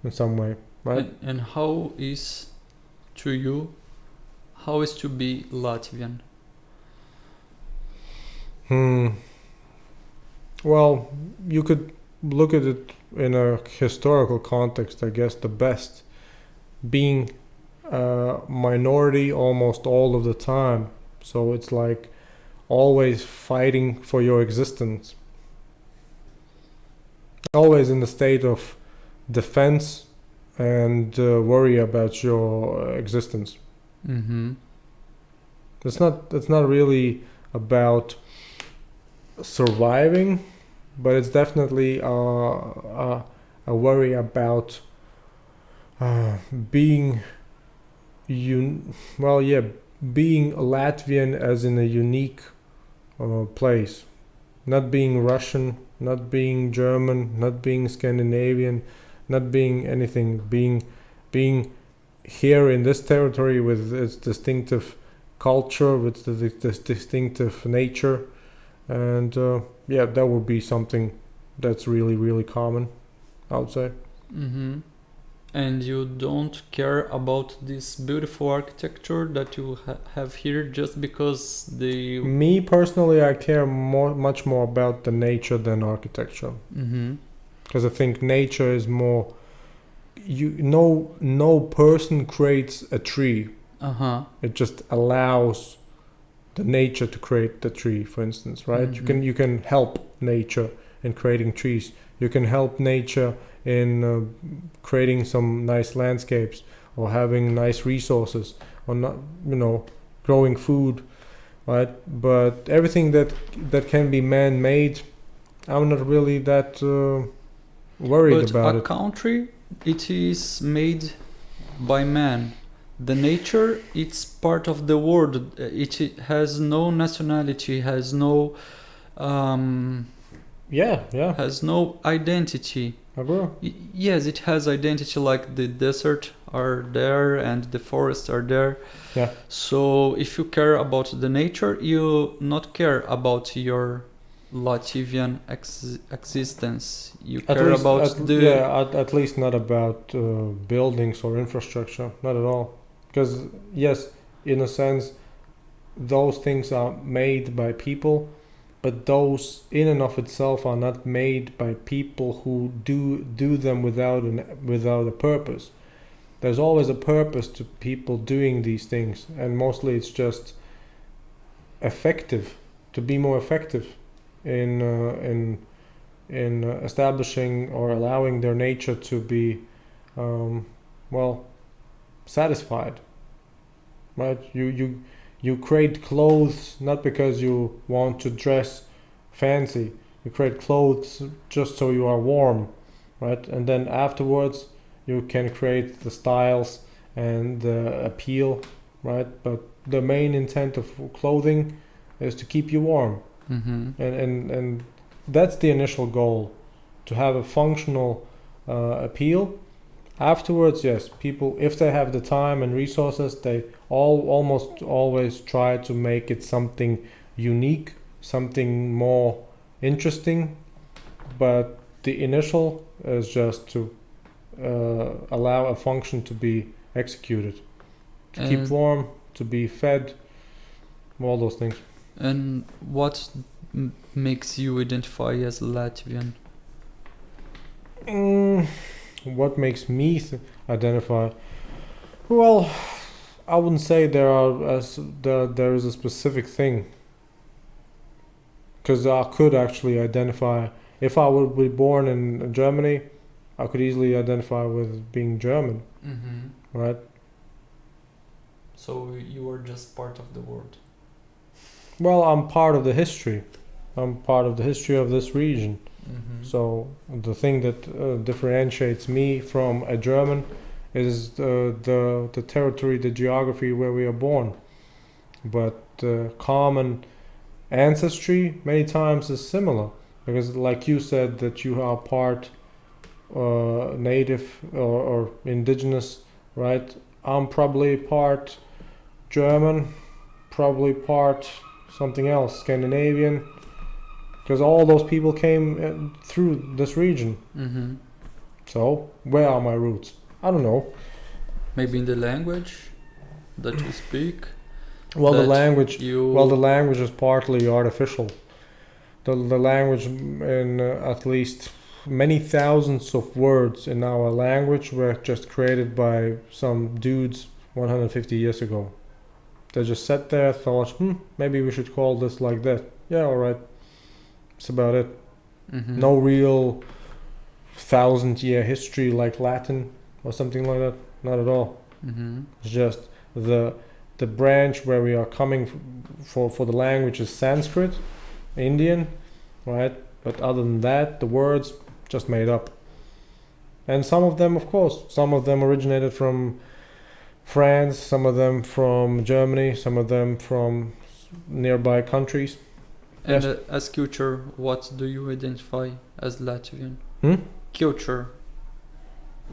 in some way, right? And how is to be Latvian? Well, you could look at it in a historical context, I guess. The best being a minority almost all of the time, so it's like always fighting for your existence, always in the state of defense and worry about your existence. It's not really about surviving, but it's definitely a worry about being being Latvian as in a unique place, not being Russian, not being German, not being Scandinavian, not being anything, being here in this territory with its distinctive culture, with this distinctive nature, and that would be something that's really, really common, I would say. And you don't care about this beautiful architecture that you have here just because they... Me personally, I care much more about the nature than architecture. Because I think nature is more... No person creates a tree. It just allows the nature to create the tree, for instance, right? You can help nature in creating trees. You can help nature in creating some nice landscapes, or having nice resources, or not, growing food, right? But everything that can be man-made, I'm not really that worried about it. But a country, it is made by man. The nature, it's part of the world. It has no nationality, has no has no identity. Yes, it has identity, like the desert are there and the forests are there. So if you care about the nature, you not care about your Latvian existence. You care at least not about buildings or infrastructure, not at all. Because yes, in a sense, those things are made by people, but those in and of itself are not made by people who do them without a purpose. there's always a purpose to people doing these things, and mostly it's just effective, to be more effective in establishing or allowing their nature to be satisfied, right? You create clothes not because you want to dress fancy. You create clothes just so you are warm, right? And then afterwards you can create the styles and the appeal, right? But the main intent of clothing is to keep you warm. And that's the initial goal, to have a functional appeal. Afterwards, yes, people, if they have the time and resources, they almost always try to make it something unique, something more interesting. But the initial is just to allow a function to be executed, to keep warm, to be fed, all those things. And what makes you identify as Latvian? What makes me identify? Well, I wouldn't say there is a specific thing, because I could actually identify, if I would be born in Germany, I could easily identify with being German, right? So you are just part of the world. Well, I'm part of the history. I'm part of the history of this region. So the thing that differentiates me from a German is the territory, the geography where we are born. But common ancestry many times is similar, because like you said that you are part native or indigenous, right? I'm probably part German, probably part something else, Scandinavian, because all those people came through this region. So where are my roots? I don't know. Maybe in the language that you speak. Well, the language is partly artificial. The language, in at least many thousands of words in our language were just created by some dudes 150 years ago. They just sat there, thought, maybe we should call this like that. Yeah, all right. That's about it. No real 1,000-year history like Latin or something like that. Not at all. It's just the branch where we are coming for the language is Sanskrit, Indian, right? But other than that, the words just made up. And some of them, of course, some of them originated from France, some of them from Germany, some of them from nearby countries. And as culture, what do you identify as Latvian? Culture.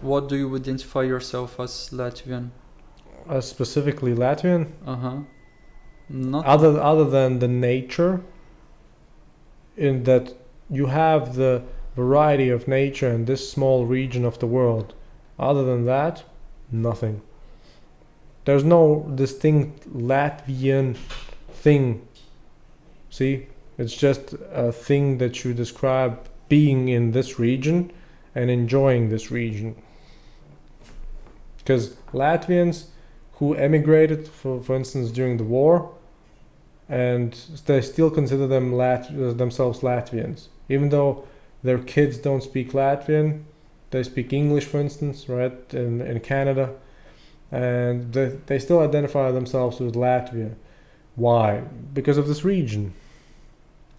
What do you identify yourself as Latvian? Specifically Latvian? Not other than the nature, in that you have the variety of nature in this small region of the world. Other than that, nothing. There's no distinct Latvian thing. See? It's just a thing that you describe being in this region and enjoying this region. Because Latvians who emigrated, for instance, during the war, and they still consider themselves Latvians. Even though their kids don't speak Latvian, they speak English, for instance, right, in Canada. And they still identify themselves with Latvia. Why? Because of this region.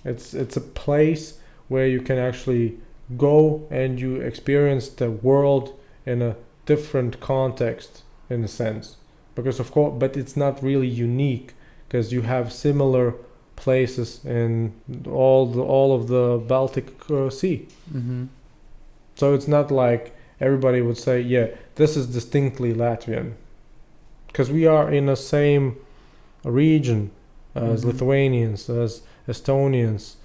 It's a place where you can actually go and you experience the world in a different context, in a sense. Because of course, but it's not really unique, because you have similar places in all of the Baltic Sea. So it's not like everybody would say, yeah, this is distinctly Latvian, because we are in the same region as Lithuanians, as Estonians,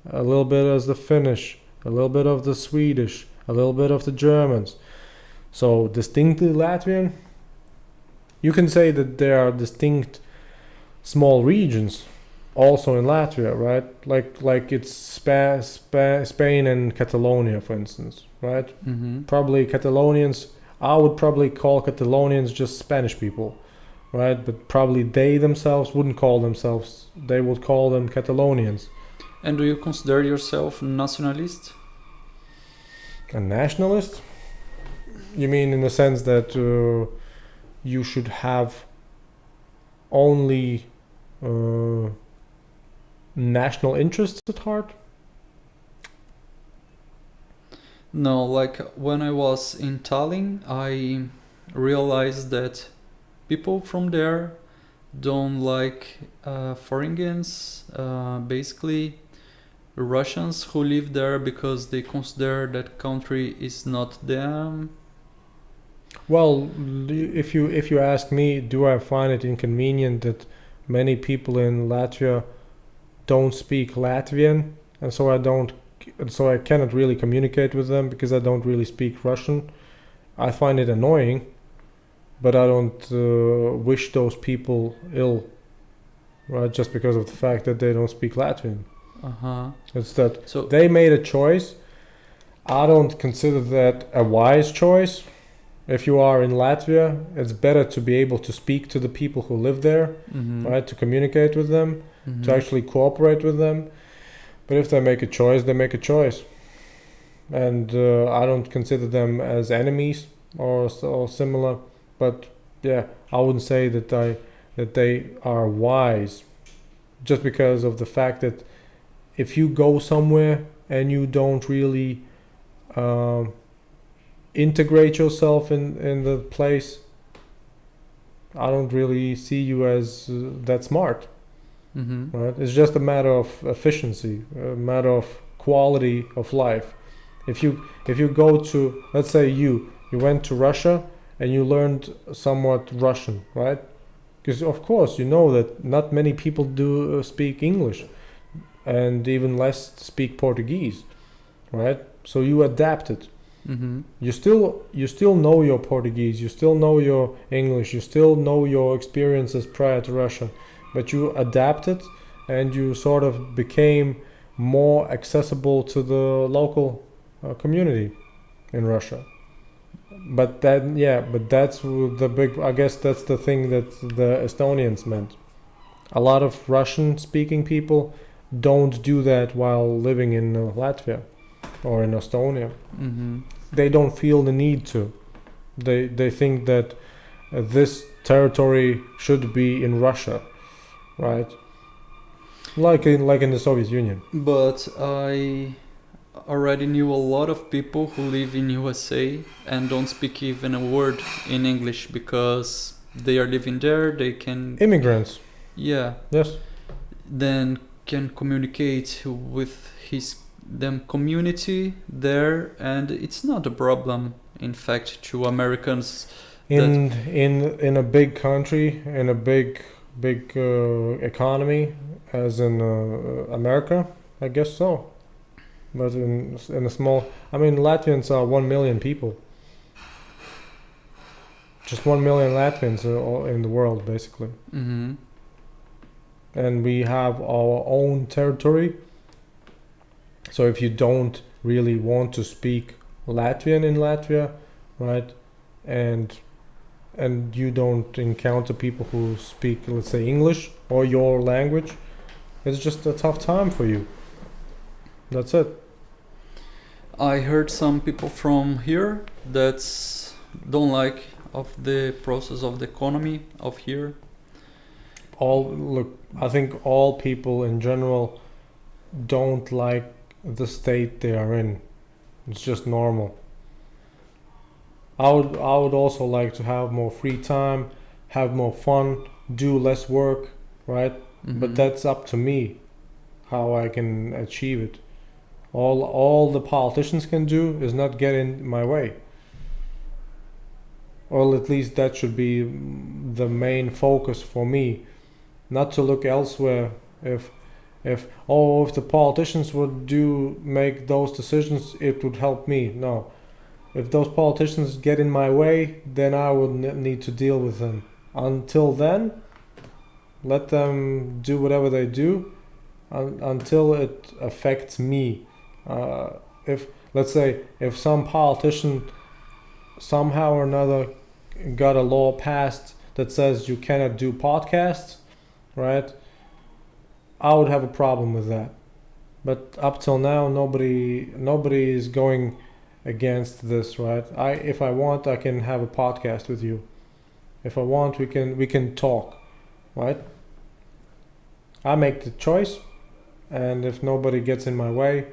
a little bit as the Finnish, a little bit of the Swedish, a little bit of the Germans. So distinctly Latvian, you can say that there are distinct small regions also in Latvia, right? Like it's Spain and Catalonia, for instance, right? Probably Catalonians I would probably call Catalonians just Spanish people, right? But probably they themselves wouldn't call themselves. They would call them Catalonians. And do you consider yourself nationalist? A nationalist? You mean in the sense that you should have only national interests at heart? No, like when I was in Tallinn, I realized that people from there don't like foreigners, basically Russians who live there because they consider that country is not them. Well, if you ask me, do I find it inconvenient that many people in Latvia don't speak Latvian, and so I cannot really communicate with them because I don't really speak Russian? I find it annoying, but I don't wish those people ill, right? Just because of the fact that they don't speak Latvian. It's that So they made a choice. I don't consider that a wise choice. If you are in Latvia, it's better to be able to speak to the people who live there, right? To communicate with them, to actually cooperate with them. But if they make a choice, they make a choice. And I don't consider them as enemies or similar. But yeah, I wouldn't say that they are wise, just because of the fact that if you go somewhere and you don't really integrate yourself in the place, I don't really see you as that smart. Right? It's just a matter of efficiency, a matter of quality of life. If you go to, let's say you went to Russia and you learned somewhat Russian, right? Because of course you know that not many people do speak English, and even less speak Portuguese, right? So you adapted. You still know your Portuguese, you still know your English, you still know your experiences prior to Russia, but you adapted and you sort of became more accessible to the local community in Russia. But that's the big. I guess that's the thing that the Estonians meant. A lot of Russian-speaking people don't do that while living in Latvia or in Estonia. They don't feel the need to. They think that this territory should be in Russia, right? Like in the Soviet Union. But I already knew a lot of people who live in USA and don't speak even a word in English because they are living there. They can Immigrants. Yeah. Yes. Then can communicate with them community there, and it's not a problem. In fact, to Americans. In a big country, in a big economy, as in America, I guess so. But in a small, I mean, Latvians are 1 million people. Just 1 million Latvians in the world, basically. And we have our own territory. So if you don't really want to speak Latvian in Latvia, right, and you don't encounter people who speak, let's say, English or your language, it's just a tough time for you. That's it. I heard some people from here that don't like of the process of the economy of here. I think all people in general don't like the state they are in. It's just normal. I would also like to have more free time, have more fun, do less work, right? But that's up to me how I can achieve it. All the politicians can do is not get in my way. Or at least that should be the main focus for me. Not to look elsewhere. If the politicians would make those decisions, it would help me. No. If those politicians get in my way, then I would need to deal with them. Until then, let them do whatever they do until it affects me. If, let's say, if some politician somehow or another got a law passed that says you cannot do podcasts, right? I would have a problem with that. But up till now, nobody is going against this, right? If I want, I can have a podcast with you. If I want, we can talk, right? I make the choice, and if nobody gets in my way,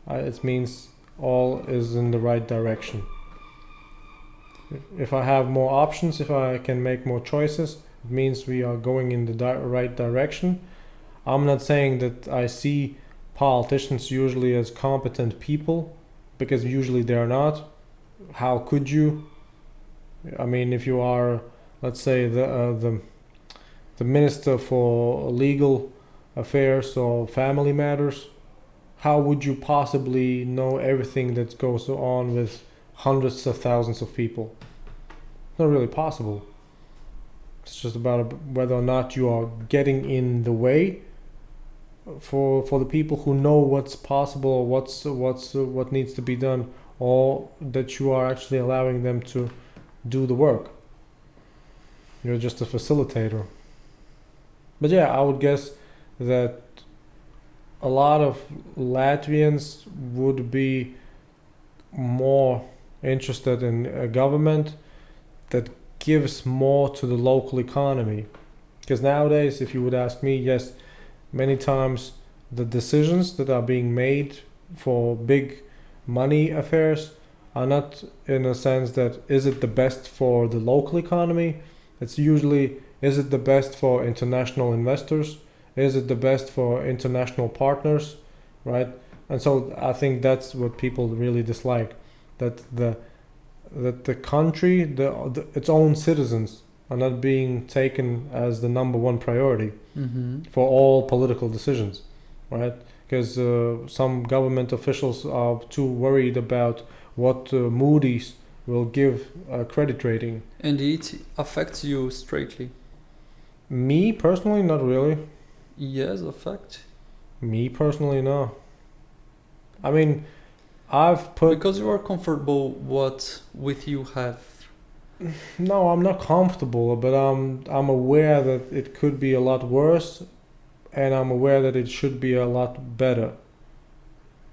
it means all is in the right direction. If I have more options, if I can make more choices, it means we are going in the right direction. I'm not saying that I see politicians usually as competent people, because usually they're not. How could you? I mean, if you are, let's say, the minister for legal affairs or family matters, how would you possibly know everything that goes on with hundreds of thousands of people? Not really possible. It's just about whether or not you are getting in the way for the people who know what's possible or what needs to be done, or that you are actually allowing them to do the work. You're just a facilitator. But yeah, I would guess that a lot of Latvians would be more interested in a government that gives more to the local economy. Because nowadays, if you would ask me, yes, many times the decisions that are being made for big money affairs are not in a sense that is it the best for the local economy. It's usually, is it the best for international investors? Is it the best for international partners, right? And so I think that's what people really dislike, that the country, its own citizens are not being taken as the number one priority for all political decisions, right? Because some government officials are too worried about what Moody's will give a credit rating. And it affects you straightly? Me personally, not really. Yes, affect. Me personally, no. I mean, I've put... Because you are comfortable with you have. No, I'm not comfortable, but I'm aware that it could be a lot worse, and I'm aware that it should be a lot better.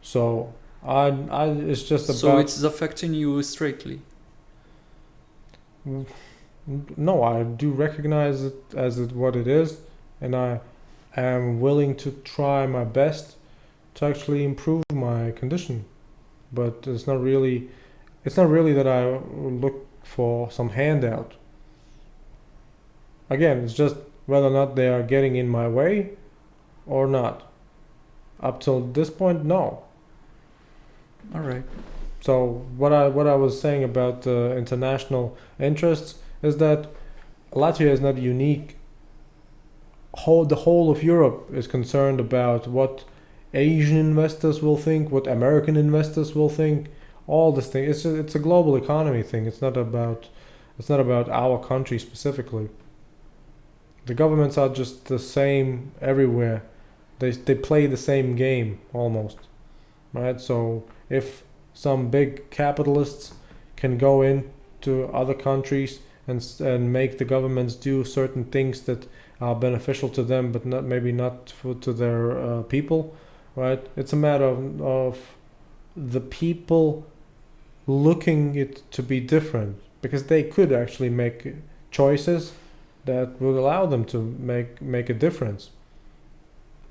So I it's just about... So it's affecting you straightly? No, I do recognize it as what it is, and I am willing to try my best to actually improve my condition. But it's not really that I look for some handout. Again, it's just whether or not they are getting in my way or not. Up till this point, no. All right. So what I was saying about international interests is that Latvia is not unique. The whole of Europe is concerned about what Asian investors will think, what American investors will think. All this thing, it's a global economy thing. It's not about our country specifically. The governments are just the same everywhere. They play the same game almost, right? So if some big capitalists can go into other countries and make the governments do certain things that are beneficial to them, but not to their people, right? It's a matter of the people looking it to be different, because they could actually make choices that would allow them to make a difference.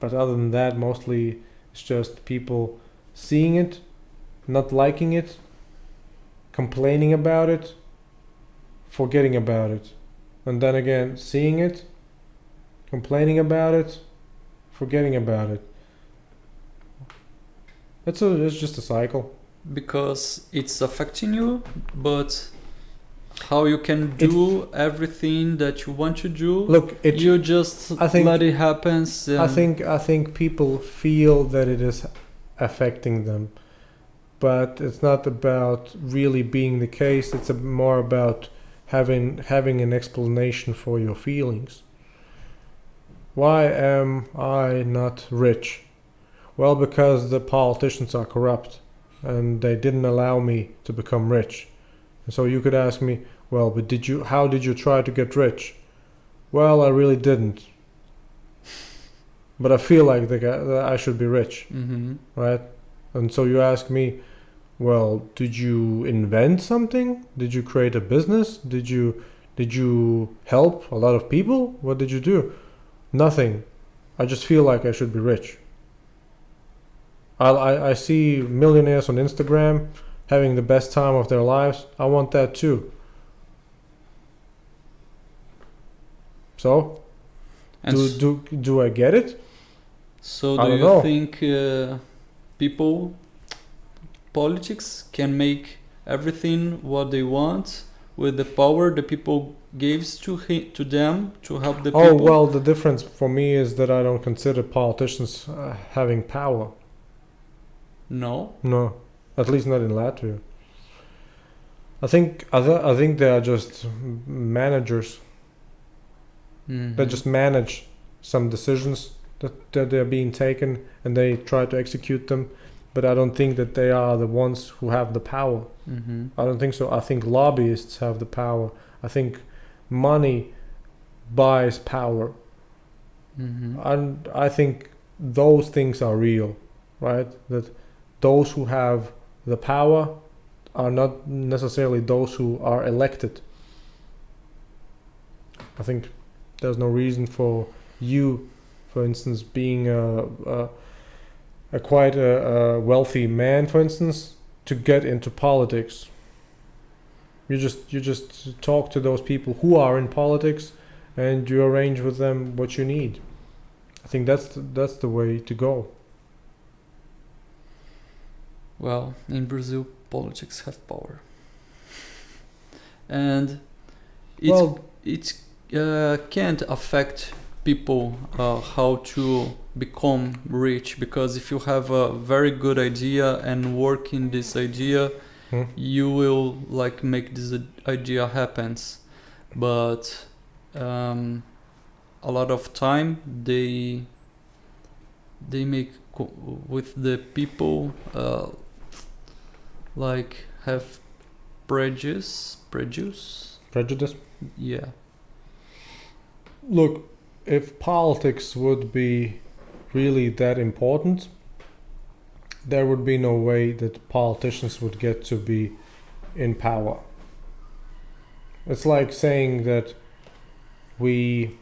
But other than that, mostly it's just people seeing it, not liking it, complaining about it, forgetting about it, and then again seeing it, complaining about it, forgetting about it. It's just a cycle. Because it's affecting you, but how you can do everything that you want to do? Look, you just let it happen. I think people feel that it is affecting them, but it's not about really being the case. It's more about having an explanation for your feelings. Why am I not rich? Well, because the politicians are corrupt and they didn't allow me to become rich. So you could ask me, well, but how did you try to get rich? Well, I really didn't. But I feel like that I should be rich, right? And so you ask me, well, did you invent something? Did you create a business? Did you help a lot of people? What did you do? Nothing. I just feel like I should be rich. I see millionaires on Instagram having the best time of their lives. I want that too. So, And do I get it? so I do don't you know. think politics can make everything what they want with the power the people gives to them to help the Oh, people? well, the difference for me is that I don't consider politicians having power. No. No, at least not in Latvia. I think they are just managers. They just manage some decisions that they're being taken, and they try to execute them. But I don't think that they are the ones who have the power. I don't think so. I think lobbyists have the power. I think money buys power. And I think those things are real, right? That those who have the power are not necessarily those who are elected. I think there's no reason for you, for instance, being a quite a wealthy man, for instance, to get into politics. You just talk to those people who are in politics, and you arrange with them what you need. I think that's the way to go. Well, in Brazil, politics have power, and it can't affect people how to become rich, because if you have a very good idea and work in this idea, you will like make this idea happens. But a lot of time they make with the people like have prejudice. Yeah. Look, if politics would be really that important, there would be no way that politicians would get to be in power. It's like saying that we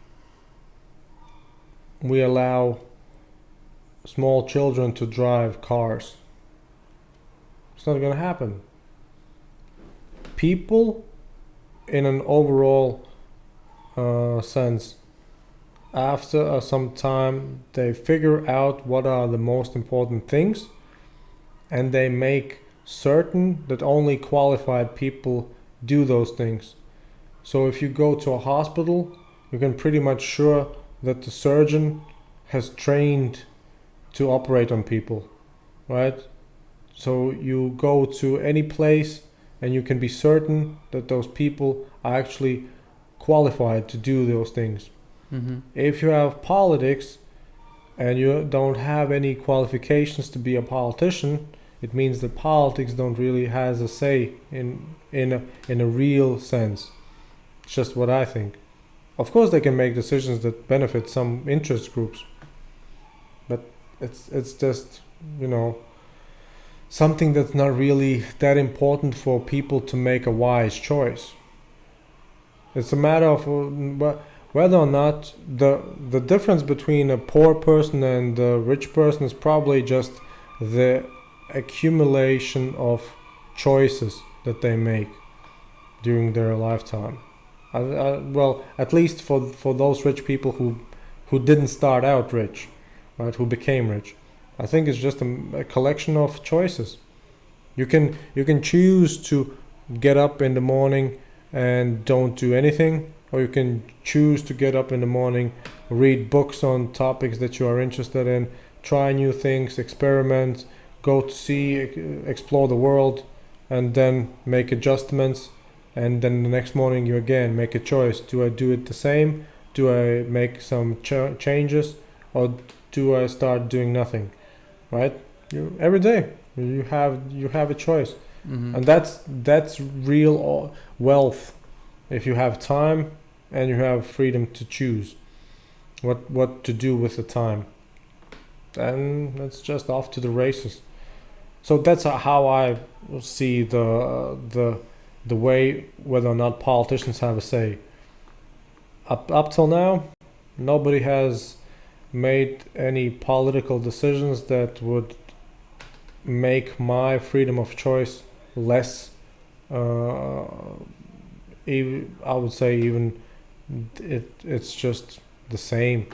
allow small children to drive cars. It's not going to happen. People, in an overall sense, after some time, they figure out what are the most important things, and they make certain that only qualified people do those things. So if you go to a hospital, you can pretty much sure that the surgeon has trained to operate on people, right? So you go to any place and you can be certain that those people are actually qualified to do those things. If you have politics and you don't have any qualifications to be a politician, it means that politics don't really has a say in a real sense. It's just what I think. Of course they can make decisions that benefit some interest groups, but it's just, something that's not really that important for people to make a wise choice. It's a matter of whether or not the difference between a poor person and a rich person is probably just the accumulation of choices that they make during their lifetime. Well, at least for those rich people who didn't start out rich, right? Who became rich. I think it's just a collection of choices. You can choose to get up in the morning and don't do anything, or you can choose to get up in the morning, read books on topics that you are interested in, try new things, experiment, go to see, explore the world, and then make adjustments. And then the next morning you again make a choice. Do I do it the same? Do I make some changes? Or do I start doing nothing? Right? Every day you have a choice. Mm-hmm. and that's real wealth. If you have time and you have freedom to choose what to do with the time, then it's just off to the races. So that's how I see the way whether or not politicians have a say. Up till now, nobody has made any political decisions that would make my freedom of choice less. I would say even it's just the same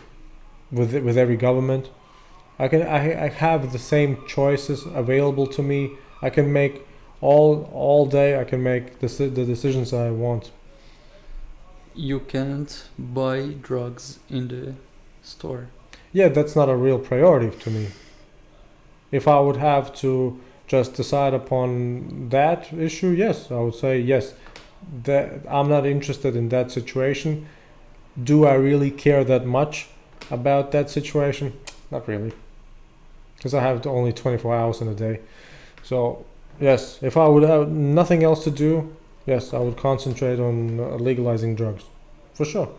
with every government. I have the same choices available to me. I can make all day. I can make the decisions I want. You can't buy drugs in the store. Yeah, that's not a real priority to me. If I would have to just decide upon that issue, yes, I would say yes. That I'm not interested in that situation. Do I really care that much about that situation? Not really, because I have only 24 hours in a day. So yes, if I would have nothing else to do, yes, I would concentrate on legalizing drugs, for sure.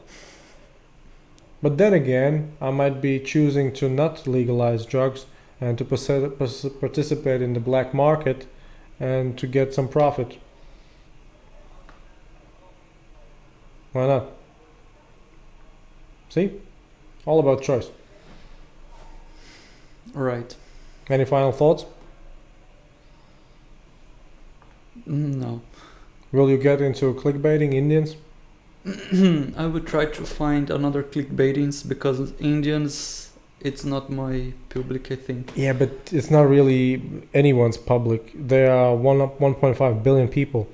But then again, I might be choosing to not legalize drugs and to participate in the black market and to get some profit. Why not? See? All about choice. Right. Any final thoughts? No. Will you get into clickbaiting Indians? I would try to find another clickbaitings because Indians, it's not my public, I think. Yeah, but it's not really anyone's public. There are 1.5 billion people.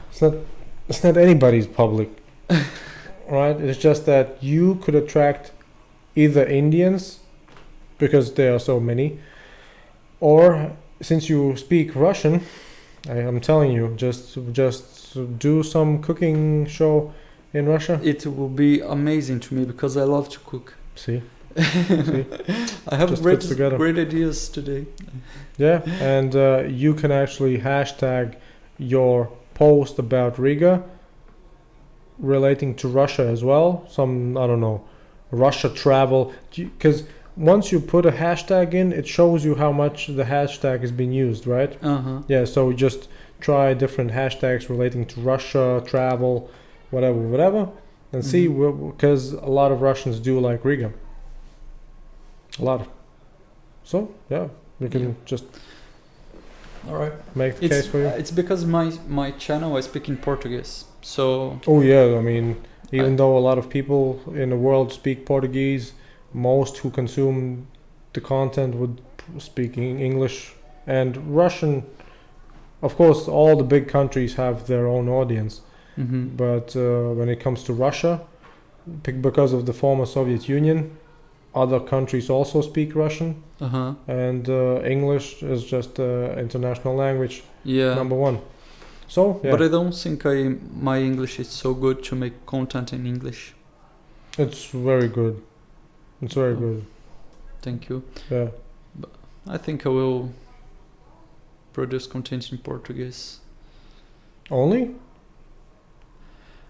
It's not anybody's public. Right? It's just that you could attract either Indians because there are so many, or since you speak Russian, I'm telling you, just do some cooking show in Russia. It will be amazing to me because I love to cook. See? See? I have Just fits together. great ideas today. Yeah, and you can actually hashtag your post about Riga relating to Russia as well. Some, I don't know, Russia travel. Because once you put a hashtag in, it shows you how much the hashtag has been used, right? Uh-huh. Yeah, so just try different hashtags relating to Russia, travel, whatever, and see, because a lot of Russians do like Riga. A lot. So, yeah, we can just All right. make the case for you. It's because my channel I speak in Portuguese. So Oh, yeah, I mean, even though a lot of people in the world speak Portuguese, most who consume the content would speak English and Russian. Of course, all the big countries have their own audience, but when it comes to Russia, because of the former Soviet Union, other countries also speak Russian, and English is just international language number one. So, yeah. But I don't think my English is so good to make content in English. It's very good. It's very good. Thank you. Yeah. I think I will produce content in Portuguese. Only?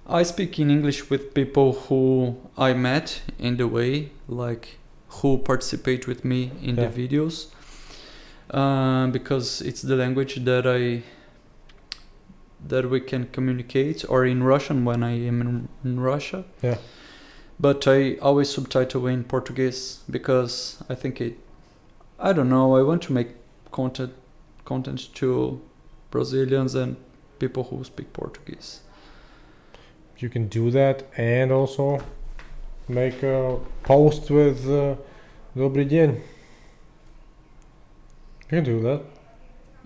I speak in English with people who I met in the way, like who participate with me in the videos, because it's the language that we can communicate, or in Russian when I am in Russia. Yeah. But I always subtitle in Portuguese because I think I don't know, I want to make content to Brazilians and people who speak Portuguese. You can do that and also make a post with Dobry день. You can do that.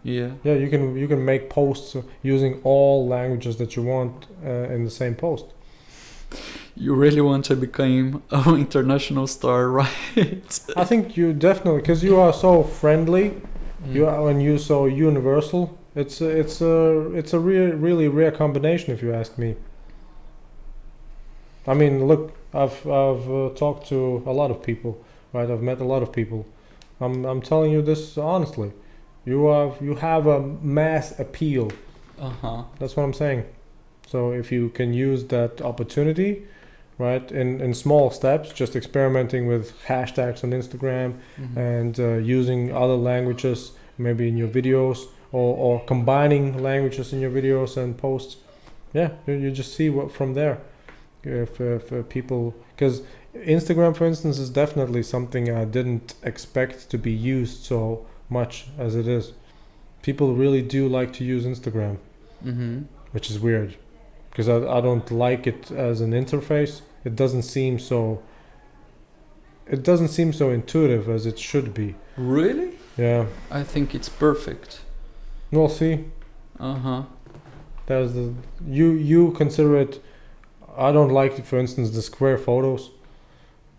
Yeah. Yeah, you can make posts using all languages that you want in the same post. You really want to become an international star, right? I think you definitely, because you are so friendly, you are, and you're so universal. It's a really rare combination, if you ask me. I mean, look, I've talked to a lot of people, right? I've met a lot of people. I'm telling you this honestly. You have a mass appeal. Uh-huh. That's what I'm saying. So if you can use that opportunity, right, in small steps, just experimenting with hashtags on Instagram Mhm. and using other languages maybe in your videos, or combining languages in your videos and posts, yeah, you just see what from there. If people, because Instagram, for instance, is definitely something I didn't expect to be used so much as it is. People really do like to use Instagram, Mm-hmm. which is weird because I don't like it as an interface. It doesn't seem so. It doesn't seem so intuitive as it should be. Really? Yeah. I think it's perfect. We'll see. Uh-huh. There's the you consider it. I don't like, for instance, the square photos.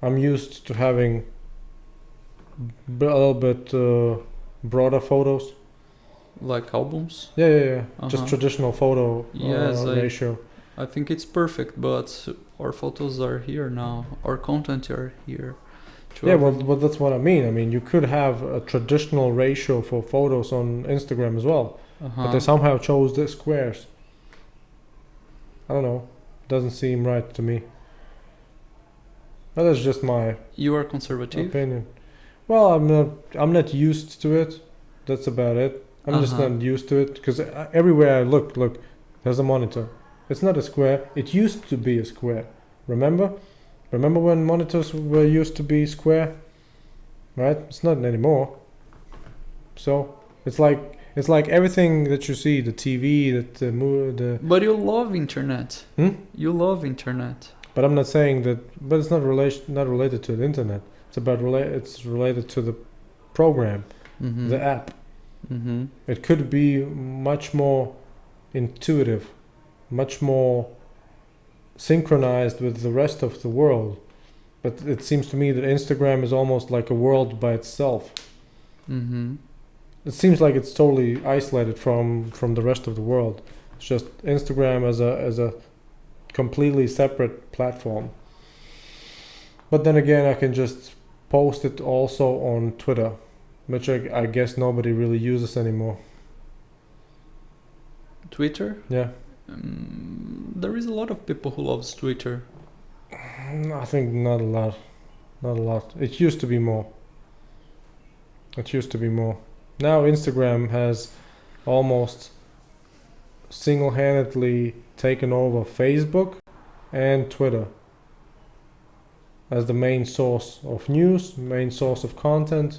I'm used to having a little bit broader photos. Like albums? Yeah. Uh-huh. Just traditional photo Yes, ratio. I think it's perfect, but our photos are here now. Our content are here. Yeah, well, that's what I mean. I mean, you could have a traditional ratio for photos on Instagram as well, but they somehow chose the squares. I don't know. Doesn't seem right to me. But that's just my You are conservative? opinion. Well, I'm not used to it. That's about it. I'm just Uh-huh. not used to it because everywhere I look, there's a monitor. It's not a square. It used to be a square. Remember? Remember when monitors were used to be square? Right? It's not anymore. So it's like everything that you see, the TV, the. But you love internet. Hmm? You love internet. But I'm not saying that. But it's not related to the internet. It's It's related to the program, Mm-hmm. the app. Mm-hmm. It could be much more intuitive, much more synchronized with the rest of the world. But it seems to me that Instagram is almost like a world by itself. Mm-hmm. It seems like it's totally isolated from the rest of the world. It's just Instagram as a completely separate platform. But then again, I can just post it also on Twitter, which I guess nobody really uses anymore. Twitter? Yeah. There is a lot of people who loves Twitter. I think not a lot. Not a lot. It used to be more. Now Instagram has almost single-handedly taken over Facebook and Twitter as the main source of news, main source of content.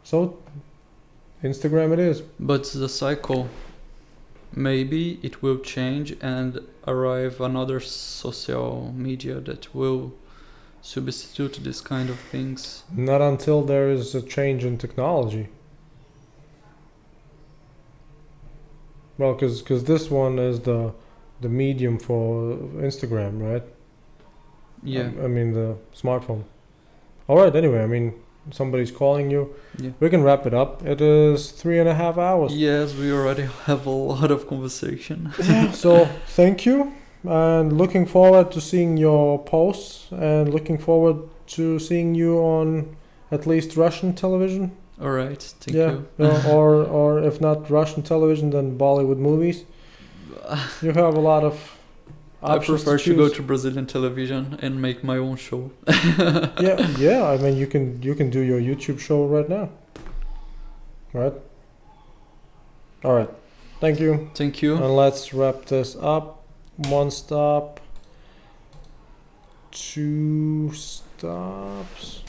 So Instagram it is. But the cycle, maybe it will change and arrive another social media that will substitute this kind of things. Not until there is a change in technology. Well, because this one is the medium for Instagram, right? Yeah. I mean the smartphone. All right. Anyway, I mean somebody's calling you. Yeah. We can wrap it up. It is 3.5 hours. Yes, we already have a lot of conversation. So thank you, and looking forward to seeing your posts, and looking forward to seeing you on at least Russian television. All right, thank you. Or if not Russian television, then Bollywood movies. You have a lot of I options prefer to go choose. to Brazilian television and make my own show. Yeah. I mean, you can do your YouTube show right now. Right. All right. Thank you. Thank you. And let's wrap this up. 1 stop. 2 stops.